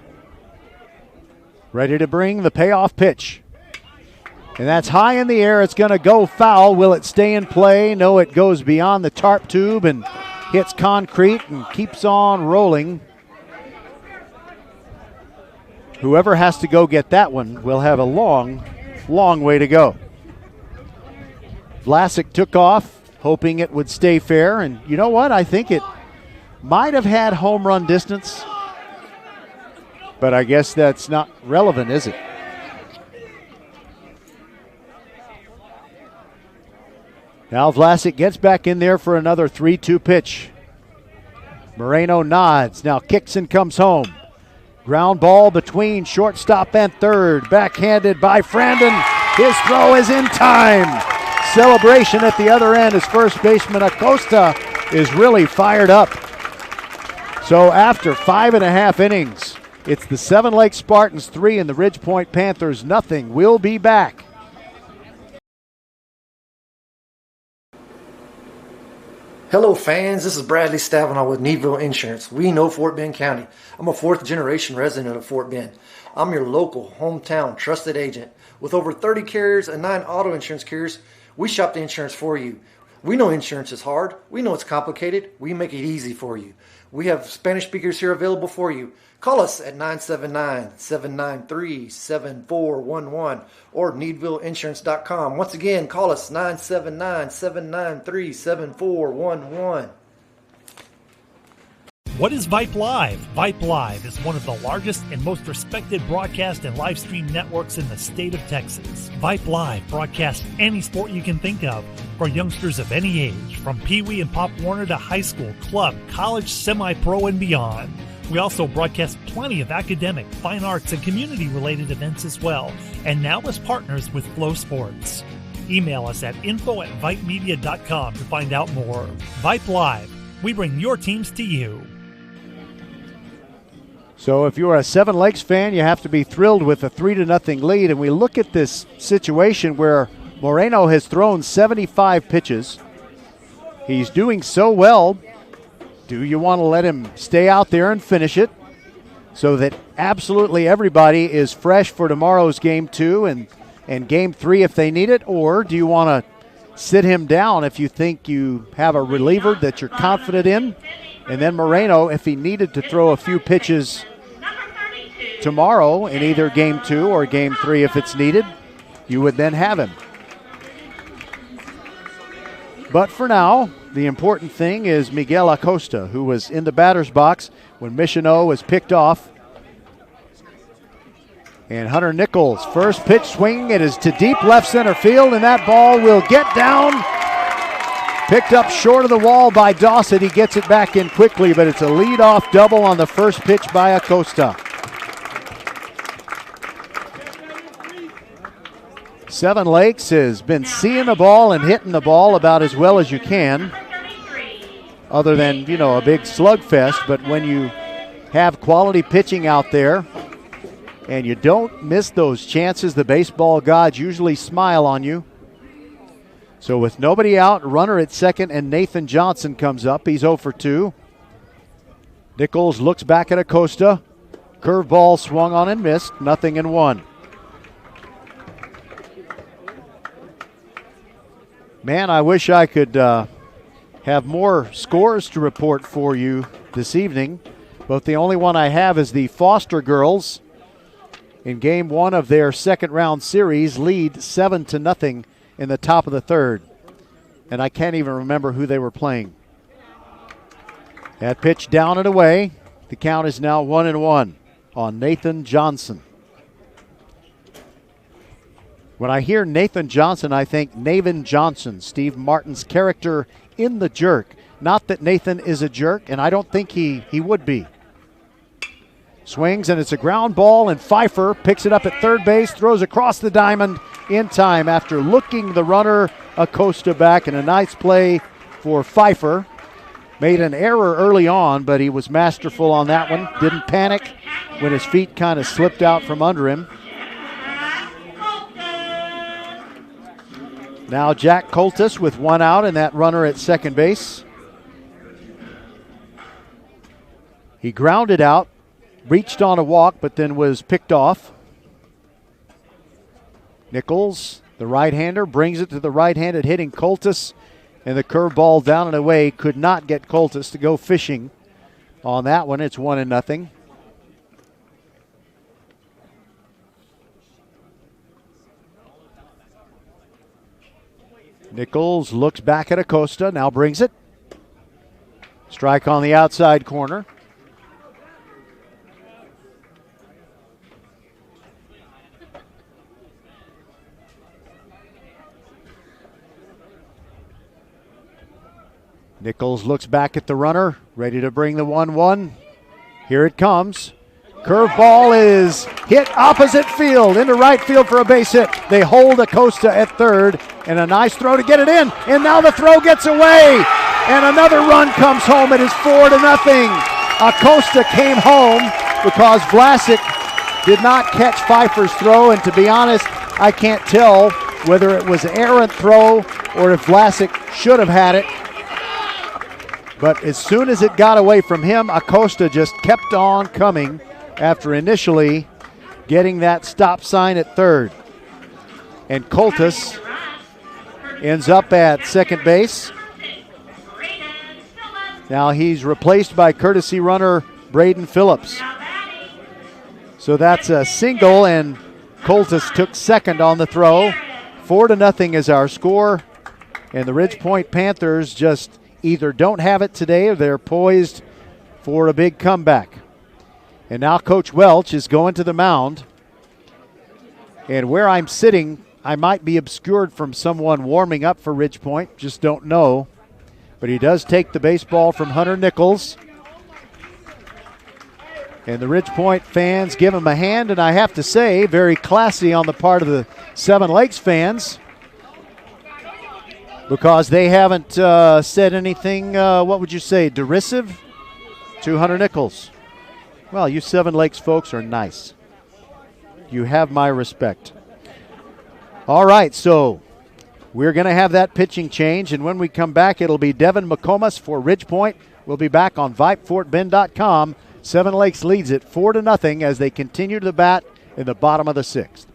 Ready to bring the payoff pitch. And that's high in the air. It's going to go foul. Will it stay in play? No, it goes beyond the tarp tube and hits concrete and keeps on rolling. Whoever has to go get that one will have a long, long way to go. Vlasic took off, hoping it would stay fair. And you know what? I think it might have had home run distance. But I guess that's not relevant, is it? Now Vlasic gets back in there for another 3-2 pitch. Moreno nods, now kicks and comes home. Ground ball between shortstop and third, backhanded by Frandon. His throw is in time. Celebration at the other end as first baseman Acosta is really fired up. So after 5.5 innings, it's the Seven Lakes Spartans 3 and the Ridgepoint Panthers nothing. We'll be back. Hello fans, this is Bradley Stavanaugh with Needville Insurance. We know Fort Bend County. I'm a 4th generation resident of Fort Bend. I'm your local, hometown, trusted agent. With over 30 carriers and 9 auto insurance carriers, we shop the insurance for you. We know insurance is hard. We know it's complicated. We make it easy for you. We have Spanish speakers here available for you. Call us at 979-793-7411 or needvilleinsurance.com. Once again, call us 979-793-7411. What is Vype Live? Vype Live is one of the largest and most respected broadcast and live stream networks in the state of Texas. Vype Live broadcasts any sport you can think of for youngsters of any age, from Pee Wee and Pop Warner to high school, club, college, semi-pro, and beyond. We also broadcast plenty of academic, fine arts, and community-related events as well, and now as partners with Flow Sports. Email us at info@vypemedia.com to find out more. Vype Live. We bring your teams to you. So if you're a Seven Lakes fan, you have to be thrilled with a 3-0 lead. And we look at this situation where Moreno has thrown 75 pitches. He's doing so well. Do you want to let him stay out there and finish it so that absolutely everybody is fresh for tomorrow's game 2 and and Game 3 if they need it, or do you want to sit him down if you think you have a reliever that you're confident in? And then Moreno, if he needed to throw a few pitches tomorrow in either Game 2 or Game 3 if it's needed, you would then have him. But for now, the important thing is Miguel Acosta, who was in the batter's box when Michonneau was picked off. And Hunter Nichols, first pitch swing, it is to deep left center field, and that ball will get down. Picked up short of the wall by Dawson. He gets it back in quickly, but it's a leadoff double on the first pitch by Acosta. Seven Lakes has been seeing the ball and hitting the ball about as well as you can, other than, a big slugfest. But when you have quality pitching out there and you don't miss those chances, the baseball gods usually smile on you. So with nobody out, runner at second, and Nathan Johnson comes up. He's 0 for 2. Nichols looks back at Acosta. Curveball swung on and missed. 0-1. Man, I wish I could have more scores to report for you this evening, but the only one I have is the Foster girls in Game 1 of their second-round series lead 7-0 in the top of the third. And I can't even remember who they were playing. That pitch down and away. The count is now 1-1 on Nathan Johnson. When I hear Nathan Johnson, I think Navin Johnson, Steve Martin's character in The Jerk. Not that Nathan is a jerk, and I don't think he would be. Swings, and it's a ground ball, and Pfeiffer picks it up at third base, throws across the diamond in time after looking the runner Acosta back, and a nice play for Pfeiffer. Made an error early on, but he was masterful on that one. Didn't panic when his feet kind of slipped out from under him. Now Jack Coltis with one out and that runner at second base. He grounded out, reached on a walk, but then was picked off. Nichols, the right-hander, brings it to the right-handed hitting Coltis, and the curveball down and away could not get Coltis to go fishing on that one. It's 1-0. Nichols looks back at Acosta, now brings it. Strike on the outside corner. Nichols looks back at the runner, ready to bring the 1-1. Here it comes. Curveball is hit opposite field, into right field for a base hit. They hold Acosta at third, and a nice throw to get it in. And now the throw gets away, and another run comes home. It is 4-0. Acosta came home because Vlasic did not catch Pfeiffer's throw, and to be honest, I can't tell whether it was an errant throw or if Vlasic should have had it. But as soon as it got away from him, Acosta just kept on coming after initially getting that stop sign at third. And Coltis ends up at second base. Now he's replaced by courtesy runner Braden Phillips. So that's a single, and Coltis took second on the throw. 4-0 is our score. And the Ridgepoint Panthers just either don't have it today or they're poised for a big comeback. And now Coach Welch is going to the mound. And where I'm sitting, I might be obscured from someone warming up for Ridgepoint. Just don't know. But he does take the baseball from Hunter Nichols. And the Ridgepoint fans give him a hand. And I have to say, very classy on the part of the Seven Lakes fans, because they haven't said anything, what would you say, derisive to Hunter Nichols. Well, you Seven Lakes folks are nice. You have my respect. All right, so we're going to have that pitching change, and when we come back, it'll be Devin McComas for Ridgepoint. We'll be back on VypeFortBend.com. Seven Lakes leads it 4-0 as they continue to bat in the bottom of the sixth.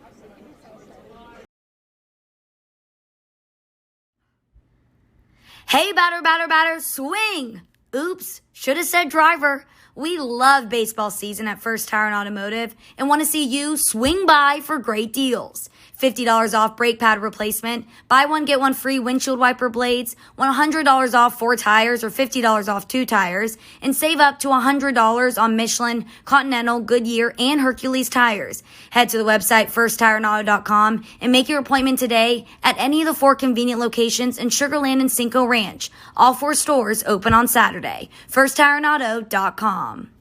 Hey, batter, swing! Oops, should have said driver. We love baseball season at First Tire and Automotive and want to see you swing by for great deals. $50 off brake pad replacement, buy one, get one free windshield wiper blades, $100 off 4 tires or $50 off 2 tires, and save up to $100 on Michelin, Continental, Goodyear, and Hercules tires. Head to the website firsttireandauto.com and make your appointment today at any of the 4 convenient locations in Sugar Land and Cinco Ranch. All 4 stores open on Saturday. firsttireandauto.com.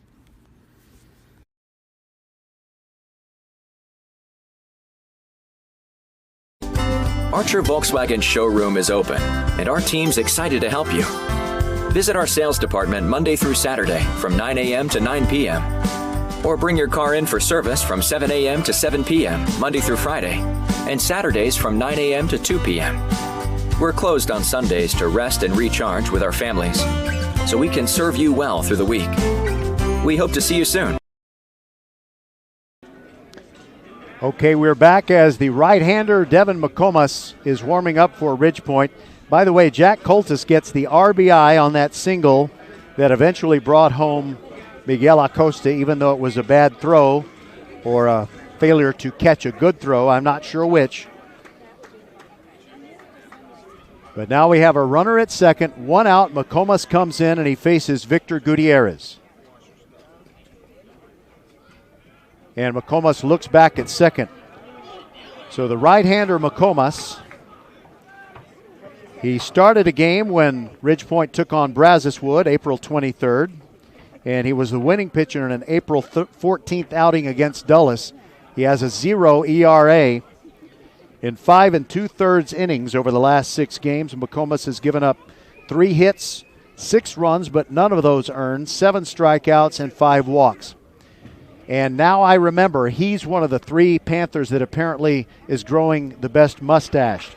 Archer Volkswagen showroom is open, and our team's excited to help you. Visit our sales department Monday through Saturday from 9 a.m. to 9 p.m. Or bring your car in for service from 7 a.m. to 7 p.m. Monday through Friday, and Saturdays from 9 a.m. to 2 p.m. We're closed on Sundays to rest and recharge with our families, so we can serve you well through the week. We hope to see you soon. Okay, we're back as the right-hander Devin McComas is warming up for Ridgepoint. By the way, Jack Coltis gets the RBI on that single that eventually brought home Miguel Acosta, even though it was a bad throw or a failure to catch a good throw. I'm not sure which. But now we have a runner at second, 1 out. McComas comes in and he faces Victor Gutierrez. And McComas looks back at second. So the right-hander McComas, he started a game when Ridgepoint took on Brazoswood April 23rd, and he was the winning pitcher in an April 14th outing against Dulles. He has a 0 ERA. In 5 2/3 innings over the last 6 games, McComas has given up 3 hits, 6 runs, but none of those earned, 7 strikeouts, and 5 walks. And now I remember he's one of the 3 Panthers that apparently is growing the best mustache.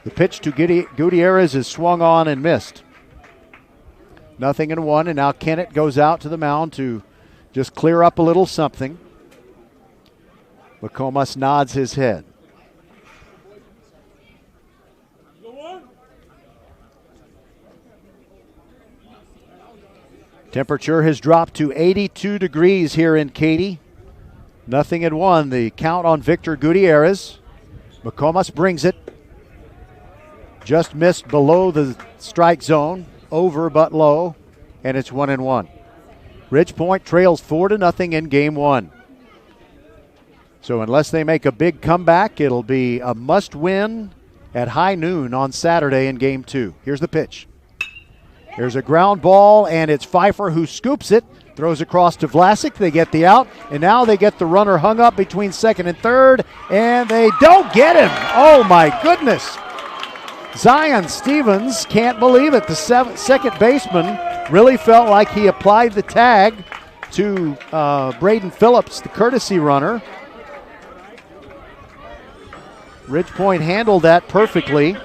The pitch to Gutierrez is swung on and missed. 0-1, and now Kennett goes out to the mound to just clear up a little something. McComas nods his head. Temperature has dropped to 82 degrees here in Katy. 0-1, the count on Victor Gutierrez. McComas brings it. Just missed below the strike zone. Over but low. And it's 1-1. Ridgepoint trails 4-0 in game 1. So unless they make a big comeback, it'll be a must-win at high noon on Saturday in game 2. Here's the pitch. There's a ground ball, and it's Pfeiffer who scoops it, throws across to Vlasic. They get the out, and now they get the runner hung up between second and third, and they don't get him. Oh, my goodness. Zion Stevens can't believe it. The second baseman really felt like he applied the tag to Braden Phillips, the courtesy runner. Ridgepoint handled that perfectly.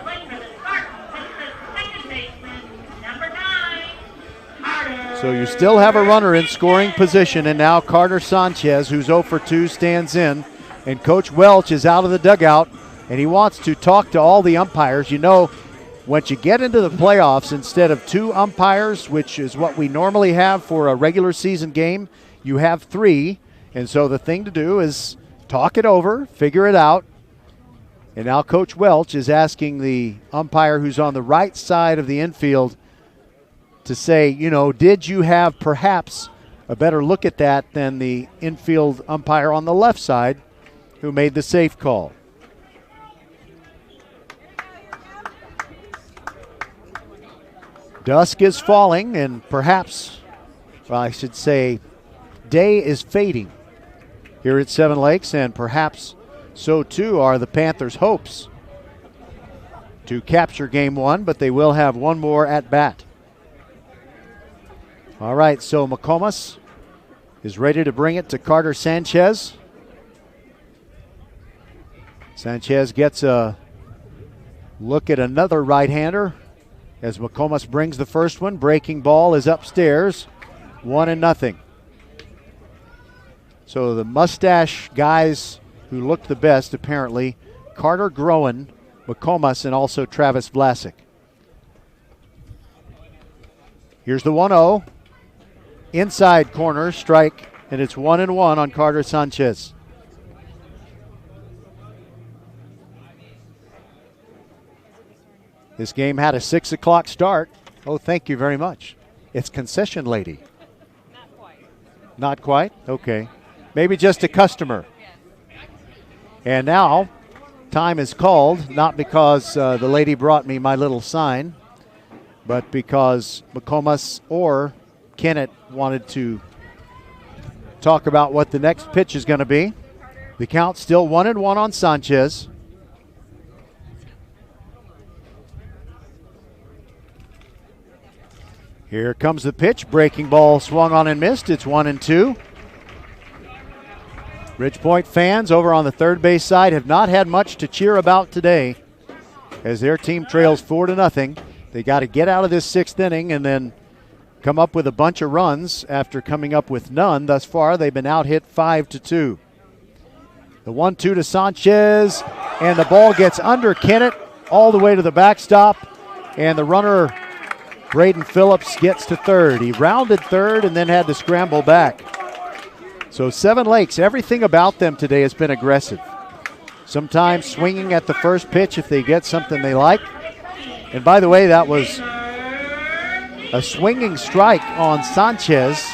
So you still have a runner in scoring position, and now Carter Sanchez, who's 0 for 2, stands in. And Coach Welch is out of the dugout, and he wants to talk to all the umpires. You know, once you get into the playoffs, instead of 2 umpires, which is what we normally have for a regular season game, you have 3. And so the thing to do is talk it over, figure it out. And now Coach Welch is asking the umpire who's on the right side of the infield to say, you know, did you have perhaps a better look at that than the infield umpire on the left side who made the safe call? Dusk is falling, and perhaps, well, I should say, day is fading here at Seven Lakes, and perhaps so too are the Panthers' hopes to capture game 1, but they will have one more at bat. All right, so McComas is ready to bring it to Carter Sanchez. Sanchez gets a look at another right-hander as McComas brings the first one. Breaking ball is upstairs, 1-0. So the mustache guys who looked the best, apparently, Carter Groen, McComas, and also Travis Vlasic. Here's the 1-0. Inside corner, strike, and it's 1-1 on Carter Sanchez. This game had a 6 o'clock start. Oh, thank you very much. It's concession lady. Not quite? Okay. Maybe just a customer. And now, time is called, not because the lady brought me my little sign, but because McComas or Kennett wanted to talk about what the next pitch is going to be. The count still 1-1 on Sanchez. Here comes the pitch. Breaking ball swung on and missed. It's 1-2. Ridgepoint fans over on the third base side have not had much to cheer about today as their team trails 4-0. They got to get out of this 6th inning and then come up with a bunch of runs after coming up with none. Thus far, they've been out hit 5-2. The 1-2 to Sanchez, and the ball gets under Kennett all the way to the backstop, and the runner Braden Phillips gets to third. He rounded third and then had to scramble back. So Seven Lakes, everything about them today has been aggressive. Sometimes swinging at the first pitch if they get something they like. And by the way, that was a swinging strike on Sanchez,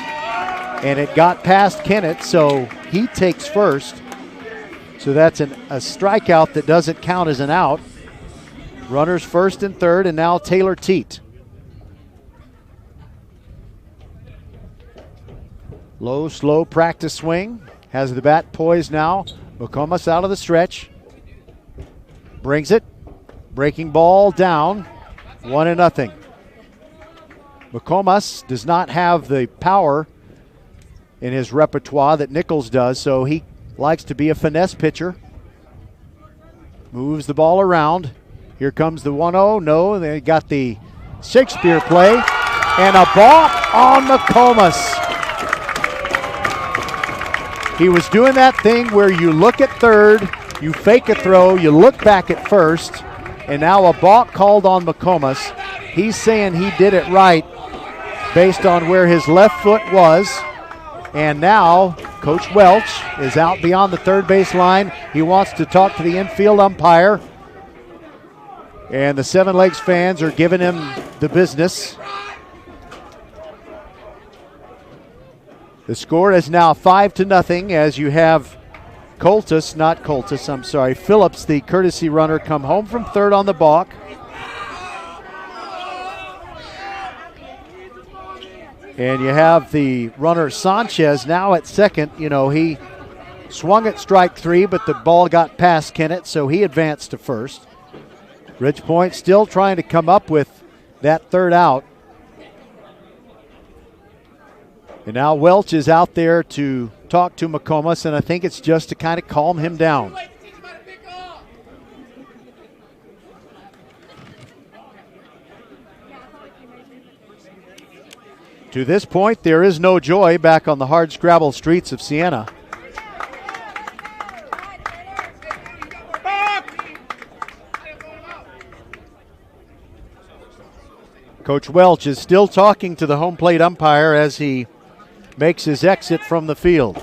and it got past Kennett, so he takes first. So that's a strikeout that doesn't count as an out. Runners first and third, and now Taylor Teat. Low, slow practice swing. Has the bat poised now. McComas out of the stretch. Brings it. Breaking ball down. 1-0. McComas does not have the power in his repertoire that Nichols does, so he likes to be a finesse pitcher. Moves the ball around. Here comes the 1-0. No, they got the Shakespeare play. And a balk on McComas. He was doing that thing where you look at third, you fake a throw, you look back at first, and now a balk called on McComas. He's saying he did it right based on where his left foot was. And now Coach Welch is out beyond the third base line. He wants to talk to the infield umpire. And the Seven Lakes fans are giving him the business. The score is now 5-0 as you have Phillips, the courtesy runner, come home from third on the balk. And you have the runner Sanchez now at second. You know, he swung at strike 3, but the ball got past Kennett, so he advanced to first. Ridgepoint still trying to come up with that third out. And now Welch is out there to talk to McComas, and I think it's just to kind of calm him down. To this point, there is no joy back on the hard-scrabble streets of Siena. Coach Welch is still talking to the home plate umpire as he makes his exit from the field.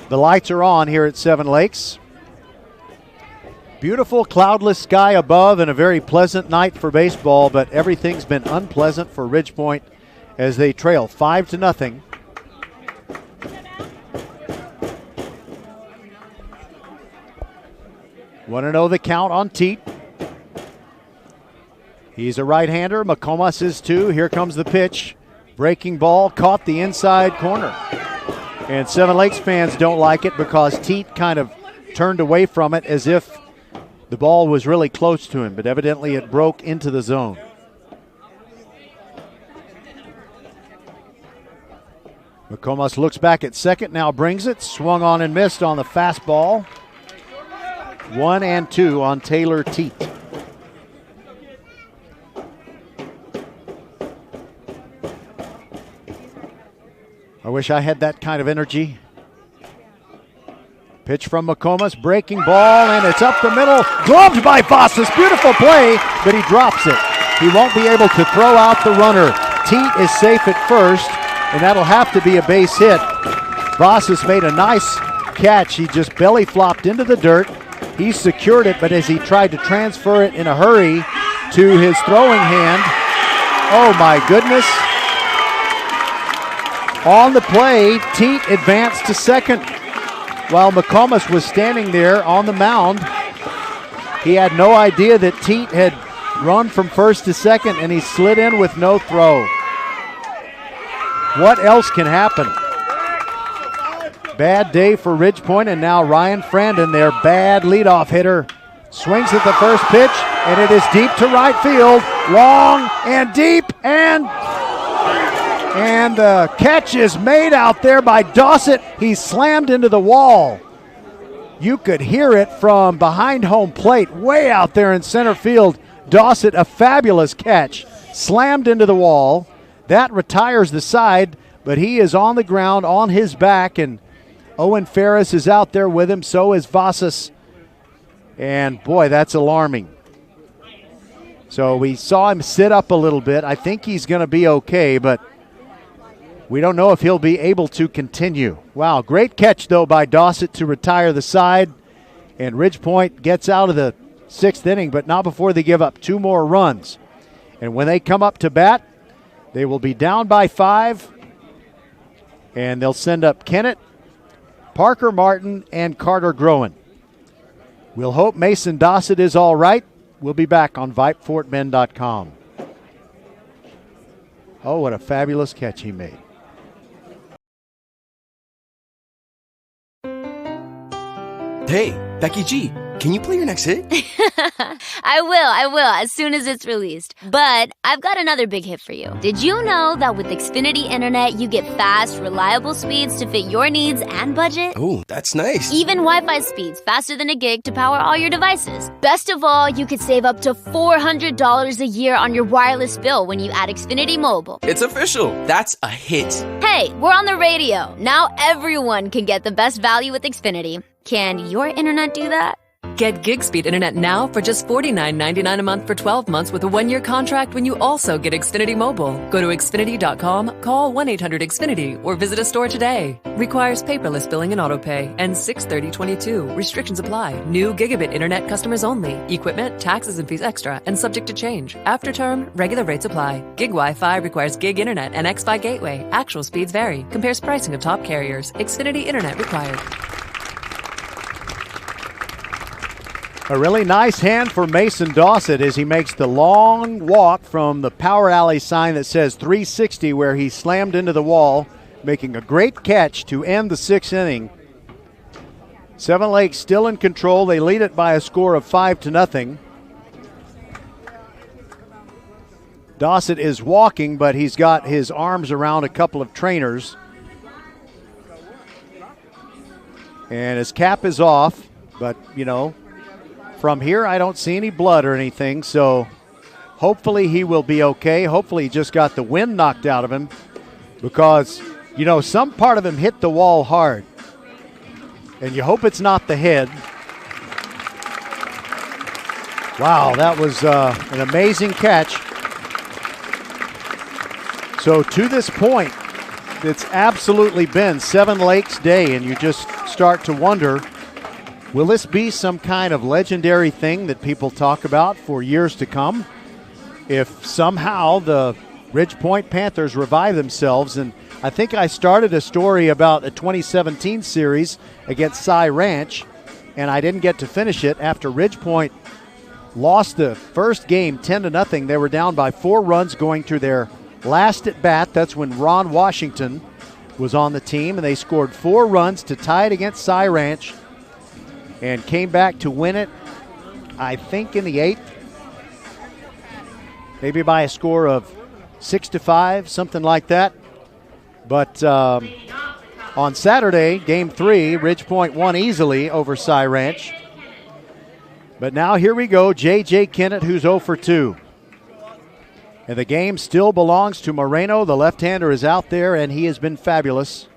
The lights are on here at Seven Lakes. Beautiful cloudless sky above and a very pleasant night for baseball, but everything's been unpleasant for Ridgepoint as they trail 5-0. Want to know the count on Teat. He's a right-hander. McComas is too. Here comes the pitch. Breaking ball caught the inside corner. And Seven Lakes fans don't like it because Teat kind of turned away from it as if the ball was really close to him, but evidently it broke into the zone. McComas looks back at second, now brings it. Swung on and missed on the fastball. 1-2 on Taylor Teat. I wish I had that kind of energy. Pitch from McComas, breaking ball, and it's up the middle. Gloved by Fossas, beautiful play, but he drops it. He won't be able to throw out the runner. Teat is safe at first, and that'll have to be a base hit. Vasas made a nice catch. He just belly flopped into the dirt. He secured it, but as he tried to transfer it in a hurry to his throwing hand, oh my goodness. On the play, Teat advanced to second while McComas was standing there on the mound. He had no idea that Teat had run from first to second, and he slid in with no throw. What else can happen? Bad day for Ridgepoint, and now Ryan Frandon, their bad leadoff hitter, swings at the first pitch, and it is deep to right field. Long and deep, and the catch is made out there by Dossett. He slammed into the wall. You could hear it from behind home plate, way out there in center field. Dossett, a fabulous catch, slammed into the wall. That retires the side, but he is on the ground on his back, and Owen Ferris is out there with him. So is Vasas. And boy, that's alarming. So we saw him sit up a little bit. I think he's going to be okay, but we don't know if he'll be able to continue. Wow, great catch, though, by Dossett to retire the side. And Ridgepoint gets out of the sixth inning, but not before they give up 2 more runs. And when they come up to bat, they will be down by 5. And they'll send up Kennett, Parker Martin, and Carter Groen. We'll hope Mason Dossett is all right. We'll be back on VypeFortBend.com. Oh, what a fabulous catch he made. Hey, Becky G, can you play your next hit? I will, as soon as it's released. But I've got another big hit for you. Did you know that with Xfinity Internet, you get fast, reliable speeds to fit your needs and budget? Oh, that's nice. Even Wi-Fi speeds faster than a gig to power all your devices. Best of all, you could save up to $400 a year on your wireless bill when you add Xfinity Mobile. It's official. That's a hit. Hey, we're on the radio. Now everyone can get the best value with Xfinity. Can your internet do that? Get gig speed internet now for just $49.99 a month for 12 months with a 1-year contract when you also get Xfinity Mobile. Go to Xfinity.com, call 1-800-XFINITY, or visit a store today. Requires paperless billing and autopay. And 6/30/22. Restrictions apply. New gigabit internet customers only. Equipment, taxes, and fees extra, and subject to change. After term, regular rates apply. Gig Wi-Fi requires gig internet and X-Fi gateway. Actual speeds vary. Compares pricing of top carriers. Xfinity Internet required. A really nice hand for Mason Dossett as he makes the long walk from the power alley sign that says 360, where he slammed into the wall, making a great catch to end the 6th inning. Seven Lakes still in control. They lead it by a score of 5-0. Dossett is walking, but he's got his arms around a couple of trainers. And his cap is off, but, you know, from here, I don't see any blood or anything, so hopefully he will be okay. Hopefully he just got the wind knocked out of him because, you know, some part of him hit the wall hard. And you hope it's not the head. Wow, that was an amazing catch. So to this point, it's absolutely been Seven Lakes Day, and you just start to wonder, will this be some kind of legendary thing that people talk about for years to come? If somehow the Ridgepoint Panthers revive themselves, and I think I started a story about a 2017 series against Cy Ranch, and I didn't get to finish it after Ridgepoint lost the first game 10-0. They were down by 4 runs going to their last at bat. That's when Ron Washington was on the team, and they scored 4 runs to tie it against Cy Ranch and came back to win it, I think, in the 8th. Maybe by a score of 6-5, something like that. But on Saturday, Game 3, Ridgepoint won easily over Cy Ranch. But now here we go, J.J. Kennett, who's 0 for 2. And the game still belongs to Moreno. The left-hander is out there, and he has been fabulous.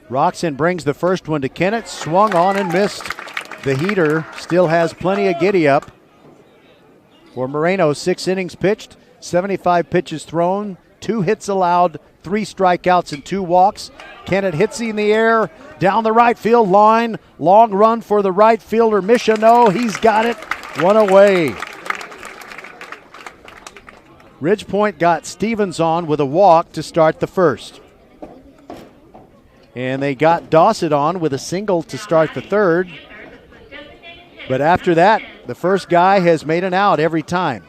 Roxon brings the first one to Kennett. Swung on and missed. The heater still has plenty of giddy up. For Moreno, 6 innings pitched, 75 pitches thrown, 2 hits allowed, 3 strikeouts and 2 walks. Kennett hits in the air, down the right field line. Long run for the right fielder, Michonneau. He's got it, 1 away. Ridgepoint got Stevens on with a walk to start the first. And they got Dawson on with a single to start the third. But after that, the first guy has made an out every time.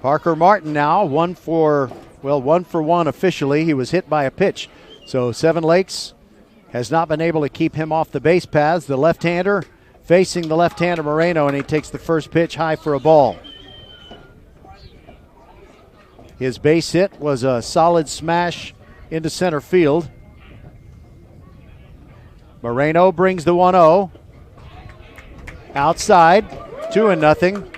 Parker Martin now, 1 for 1 officially. He was hit by a pitch. So Seven Lakes has not been able to keep him off the base paths. The left-hander facing the left-hander Moreno, and he takes the first pitch high for a ball. His base hit was a solid smash into center field. Moreno brings the 1-0. Outside, 2-0.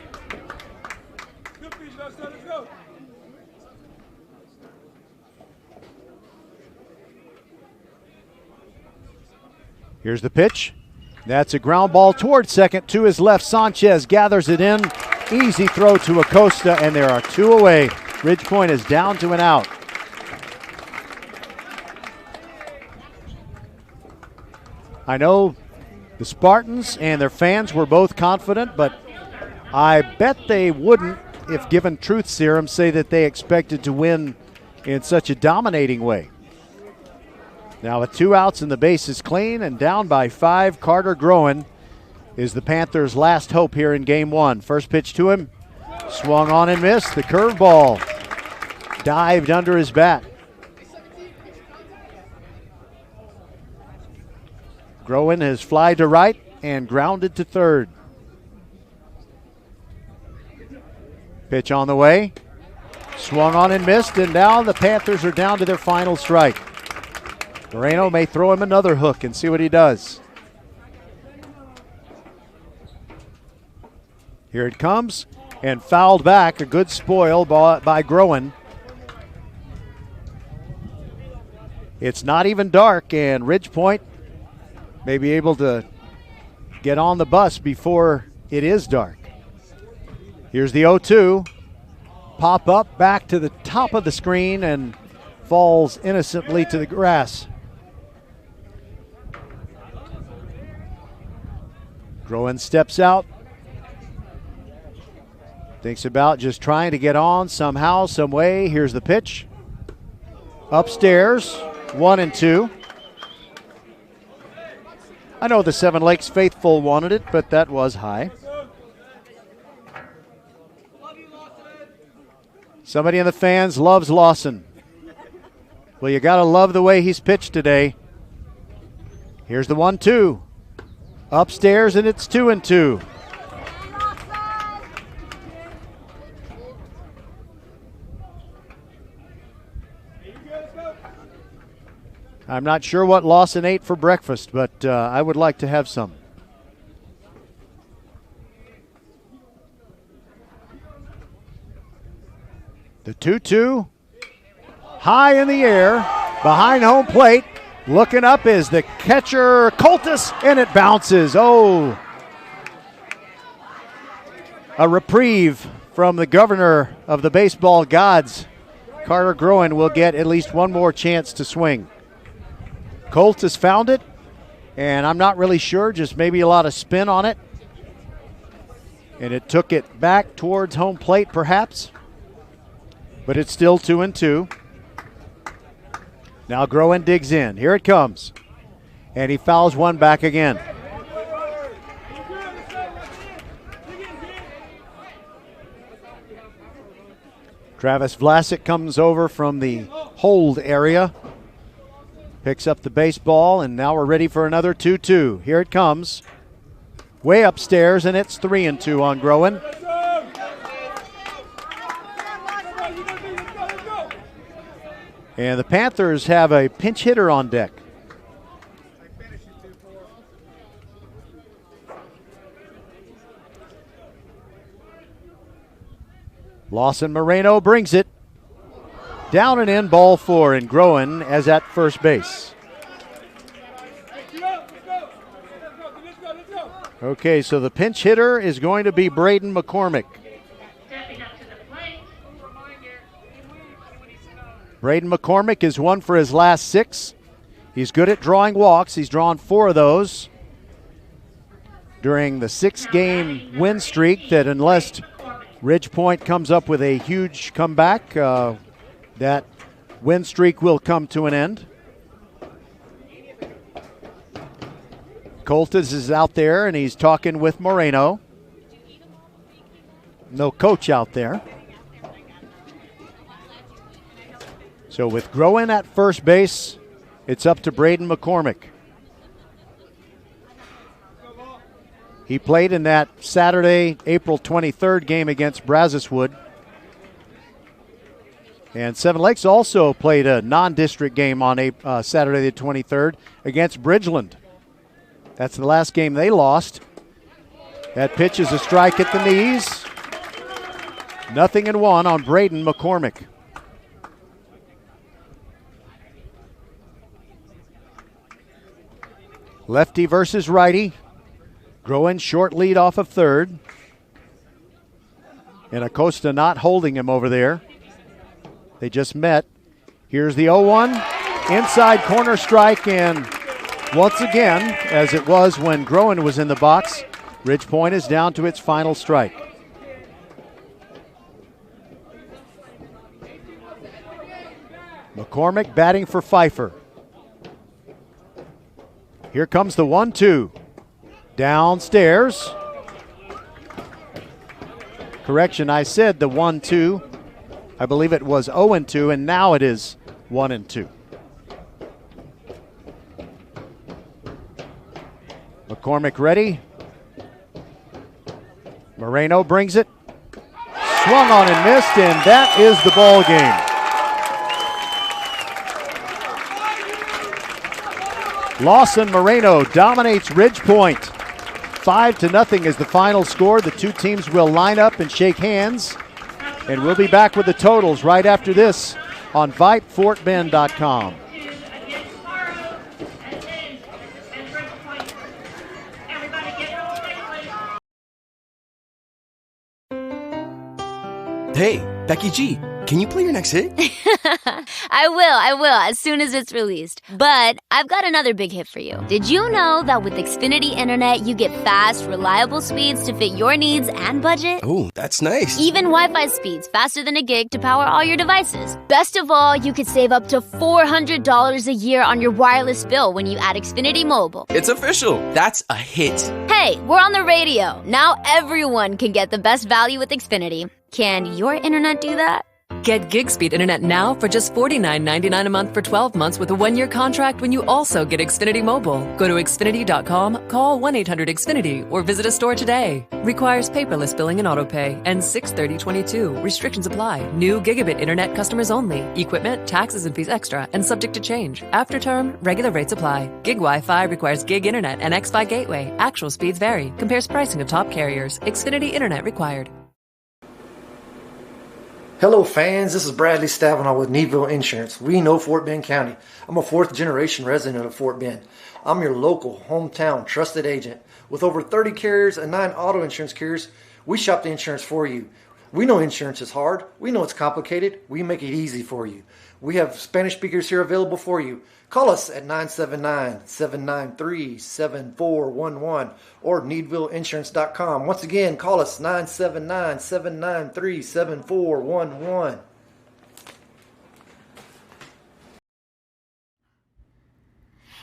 Here's the pitch. That's a ground ball toward second to his left. Sanchez gathers it in. Easy throw to Acosta, and there are 2 away. Ridgepoint is down to an out. I know the Spartans and their fans were both confident, but I bet they wouldn't, if given truth serum, say that they expected to win in such a dominating way. Now with 2 outs and the base is clean and down by 5, Carter Groen is the Panthers' last hope here in game 1. First pitch to him, swung on and missed. The curveball dived under his bat. Groen has flied to right and grounded to third. Pitch on the way, swung on and missed, and now the Panthers are down to their final strike. Moreno may throw him another hook and see what he does. Here it comes, and fouled back. A good spoil by Groen. It's not even dark, and Ridgepoint may be able to get on the bus before it is dark. Here's the 0-2. Pop up back to the top of the screen and falls innocently to the grass. Groen steps out. Thinks about just trying to get on somehow, some way. Here's the pitch. Upstairs, 1-2. I know the Seven Lakes faithful wanted it, but that was high. Somebody in the fans loves Lawson. Well, you got to love the way he's pitched today. Here's the 1-2. Upstairs, and it's 2-2. I'm not sure what Lawson ate for breakfast, but I would like to have some. The 2-2, high in the air, behind home plate. Looking up is the catcher, Coltis, and it bounces. Oh, a reprieve from the governor of the baseball gods. Carter Groen will get at least one more chance to swing. Coltis found it, and I'm not really sure, just maybe a lot of spin on it. And it took it back towards home plate, perhaps. But it's still 2-2. Now Groen digs in. Here it comes. And he fouls one back again. Travis Vlasic comes over from the hold area. Picks up the baseball, and now we're ready for another 2-2. Here it comes. Way upstairs, and it's 3-2 on Groen. And the Panthers have a pinch hitter on deck. Lawson Moreno brings it. Down and in, ball 4, and Groen as at first base. Okay, so the pinch hitter is going to be Braden McCormick. Braden McCormick is 1 for his last 6. He's good at drawing walks. He's drawn 4 of those during the 6-game win streak that, unless Ridge Point comes up with a huge comeback, that win streak will come to an end. Coltis is out there, and he's talking with Moreno. No coach out there. So with Groen at first base, it's up to Braden McCormick. He played in that Saturday, April 23rd game against Brazoswood. And Seven Lakes also played a non-district game on Saturday the 23rd against Bridgeland. That's the last game they lost. That pitch is a strike at the knees. 0-1 on Braden McCormick. Lefty versus righty. Groen short lead off of third. And Acosta not holding him over there. They just met. Here's the 0-1. Inside corner strike, and once again, as it was when Groen was in the box, Ridge Point is down to its final strike. McCormick batting for Pfeiffer. Here comes the 1-2. Downstairs. Correction, I said the 1-2. I believe it was 0-2, and now it is 1-2. McCormick ready. Moreno brings it. Swung on and missed, and that is the ball game. Lawson Moreno dominates Ridge Point. 5-0 is the final score. The two teams will line up and shake hands. And we'll be back with the totals right after this on VypeFortBend.com. Hey, Becky G, can you play your next hit? I will, as soon as it's released. But I've got another big hit for you. Did you know that with Xfinity Internet, you get fast, reliable speeds to fit your needs and budget? Oh, that's nice. Even Wi-Fi speeds faster than a gig to power all your devices. Best of all, you could save up to $400 a year on your wireless bill when you add Xfinity Mobile. It's official. That's a hit. Hey, we're on the radio. Now everyone can get the best value with Xfinity. Can your internet do that? Get gig speed internet now for just $49.99 a month for 12 months with a 1-year contract when you also get Xfinity Mobile. Go to Xfinity.com, call 1-800-XFINITY, or visit a store today. Requires paperless billing and autopay. Ends 6/30/22. Restrictions apply. New gigabit internet customers only. Equipment, taxes and fees extra and subject to change. After term, regular rates apply. Gig Wi-Fi requires gig internet and X-Fi gateway. Actual speeds vary. Compares pricing of top carriers. Xfinity Internet required. Hello fans, this is Bradley Stavanaugh with Needville Insurance. We know Fort Bend County. I'm a 4th generation resident of Fort Bend. I'm your local, hometown, trusted agent. With over 30 carriers and 9 auto insurance carriers, we shop the insurance for you. We know insurance is hard. We know it's complicated. We make it easy for you. We have Spanish speakers here available for you. Call us at 979-793-7411 or needvilleinsurance.com. Once again, call us 979-793-7411.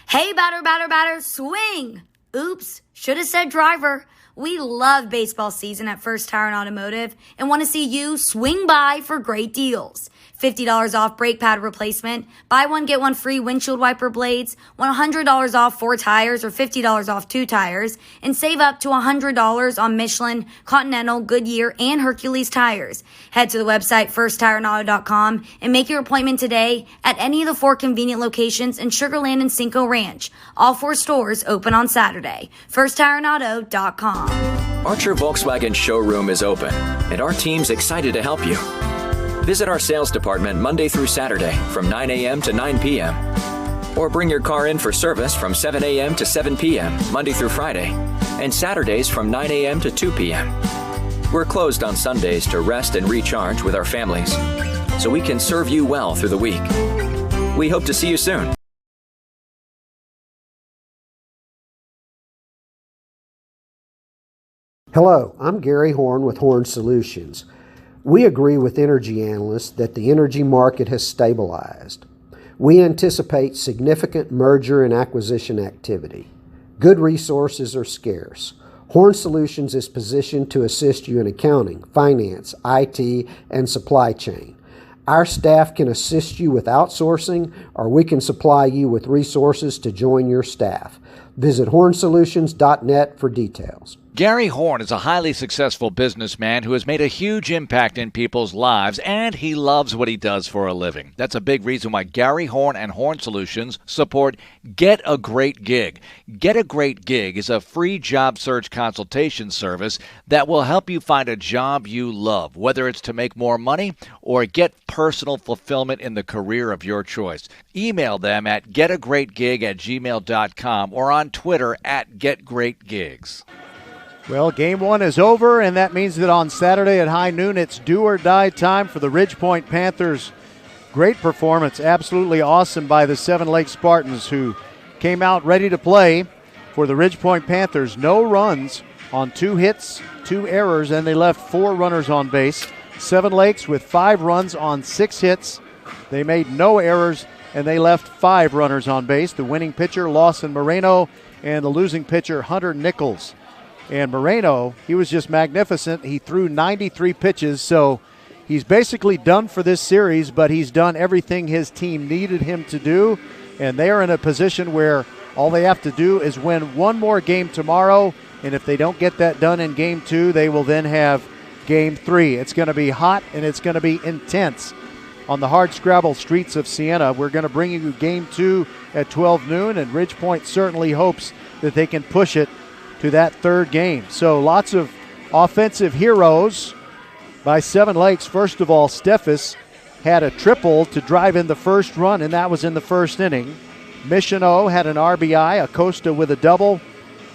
Hey, batter, swing! Oops, should have said driver. We love baseball season at First Tire and Automotive and want to see you swing by for great deals. $50 off brake pad replacement, buy one, get one free windshield wiper blades, $100 off 4 tires or $50 off 2 tires, and save up to $100 on Michelin, Continental, Goodyear, and Hercules tires. Head to the website firsttireandauto.com and make your appointment today at any of the 4 convenient locations in Sugar Land and Cinco Ranch. All 4 stores open on Saturday. firsttireandauto.com. Archer Volkswagen showroom is open, and our team's excited to help you. Visit our sales department Monday through Saturday from 9 a.m. to 9 p.m. Or bring your car in for service from 7 a.m. to 7 p.m., Monday through Friday, and Saturdays from 9 a.m. to 2 p.m. We're closed on Sundays to rest and recharge with our families, so we can serve you well through the week. We hope to see you soon. Hello, I'm Gary Horn with Horn Solutions. We agree with energy analysts that the energy market has stabilized. We anticipate significant merger and acquisition activity. Good resources are scarce. Horn Solutions is positioned to assist you in accounting, finance, IT, and supply chain. Our staff can assist you with outsourcing, or we can supply you with resources to join your staff. Visit hornsolutions.net for details. Gary Horn is a highly successful businessman who has made a huge impact in people's lives, and he loves what he does for a living. That's a big reason why Gary Horn and Horn Solutions support Get a Great Gig. Get a Great Gig is a free job search consultation service that will help you find a job you love, whether it's to make more money or get personal fulfillment in the career of your choice. Email them at getagreatgig@gmail.com or on Twitter at getgreatgigs. Well, game one is over, and that means that on Saturday at high noon, it's do or die time for the Ridgepoint Panthers. Great performance, absolutely awesome by the Seven Lakes Spartans, who came out ready to play for the Ridgepoint Panthers. No runs on 2 hits, 2 errors, and they left 4 runners on base. Seven Lakes with 5 runs on 6 hits. They made no errors, and they left 5 runners on base. The winning pitcher, Lawson Moreno, and the losing pitcher, Hunter Nichols. And Moreno, he was just magnificent. He threw 93 pitches, so he's basically done for this series, but he's done everything his team needed him to do, and they are in a position where all they have to do is win one more game tomorrow, and if they don't get that done in Game 2, they will then have Game 3. It's going to be hot, and it's going to be intense on the hard-scrabble streets of Siena. We're going to bring you Game 2 at 12 noon, and Ridgepoint certainly hopes that they can push it to that 3rd game. So lots of offensive heroes by Seven Lakes. First of all, Steffes had a triple to drive in the first run, and that was in the first inning. Michonneau had an RBI, Acosta with a double,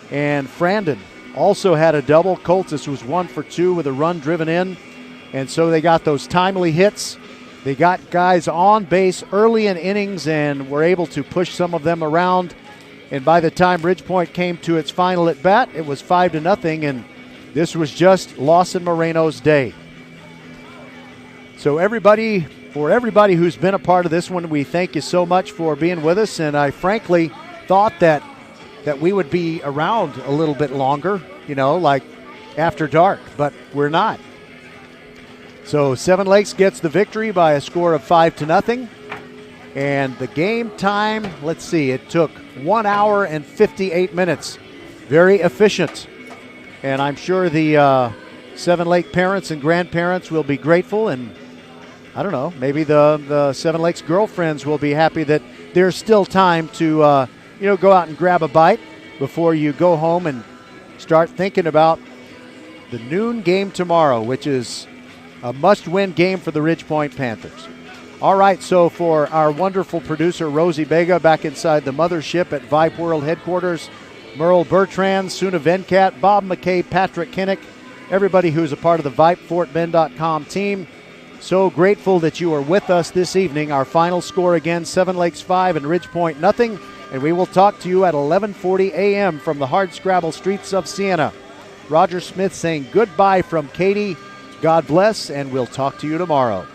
and Frandon also had a double. Coltis was 1 for 2 with a run driven in, and so they got those timely hits. They got guys on base early in innings and were able to push some of them around. And by the time Ridgepoint came to its final at bat, it was 5-0, and this was just Lawson Moreno's day. So for everybody who's been a part of this one, we thank you so much for being with us. And I frankly thought that we would be around a little bit longer, like after dark, but we're not. So Seven Lakes gets the victory by a score of 5-0. And the game time, let's see, it took 1 hour and 58 minutes. Very efficient. And I'm sure the Seven Lake parents and grandparents will be grateful. And I don't know, maybe the Seven Lakes girlfriends will be happy that there's still time to, go out and grab a bite before you go home and start thinking about the noon game tomorrow, which is a must-win game for the Ridgepoint Panthers. All right, so for our wonderful producer, Rosie Vega, back inside the mothership at Vype World Headquarters, Merle Bertrand, Suna Venkat, Bob McKay, Patrick Kinnick, everybody who's a part of the VypeFortBend.com team. So grateful that you are with us this evening. Our final score again, Seven Lakes 5 and Ridgepoint 0. And we will talk to you at 11:40 a.m. from the hard-scrabble streets of Siena. Roger Smith saying goodbye from Katie. God bless, and we'll talk to you tomorrow.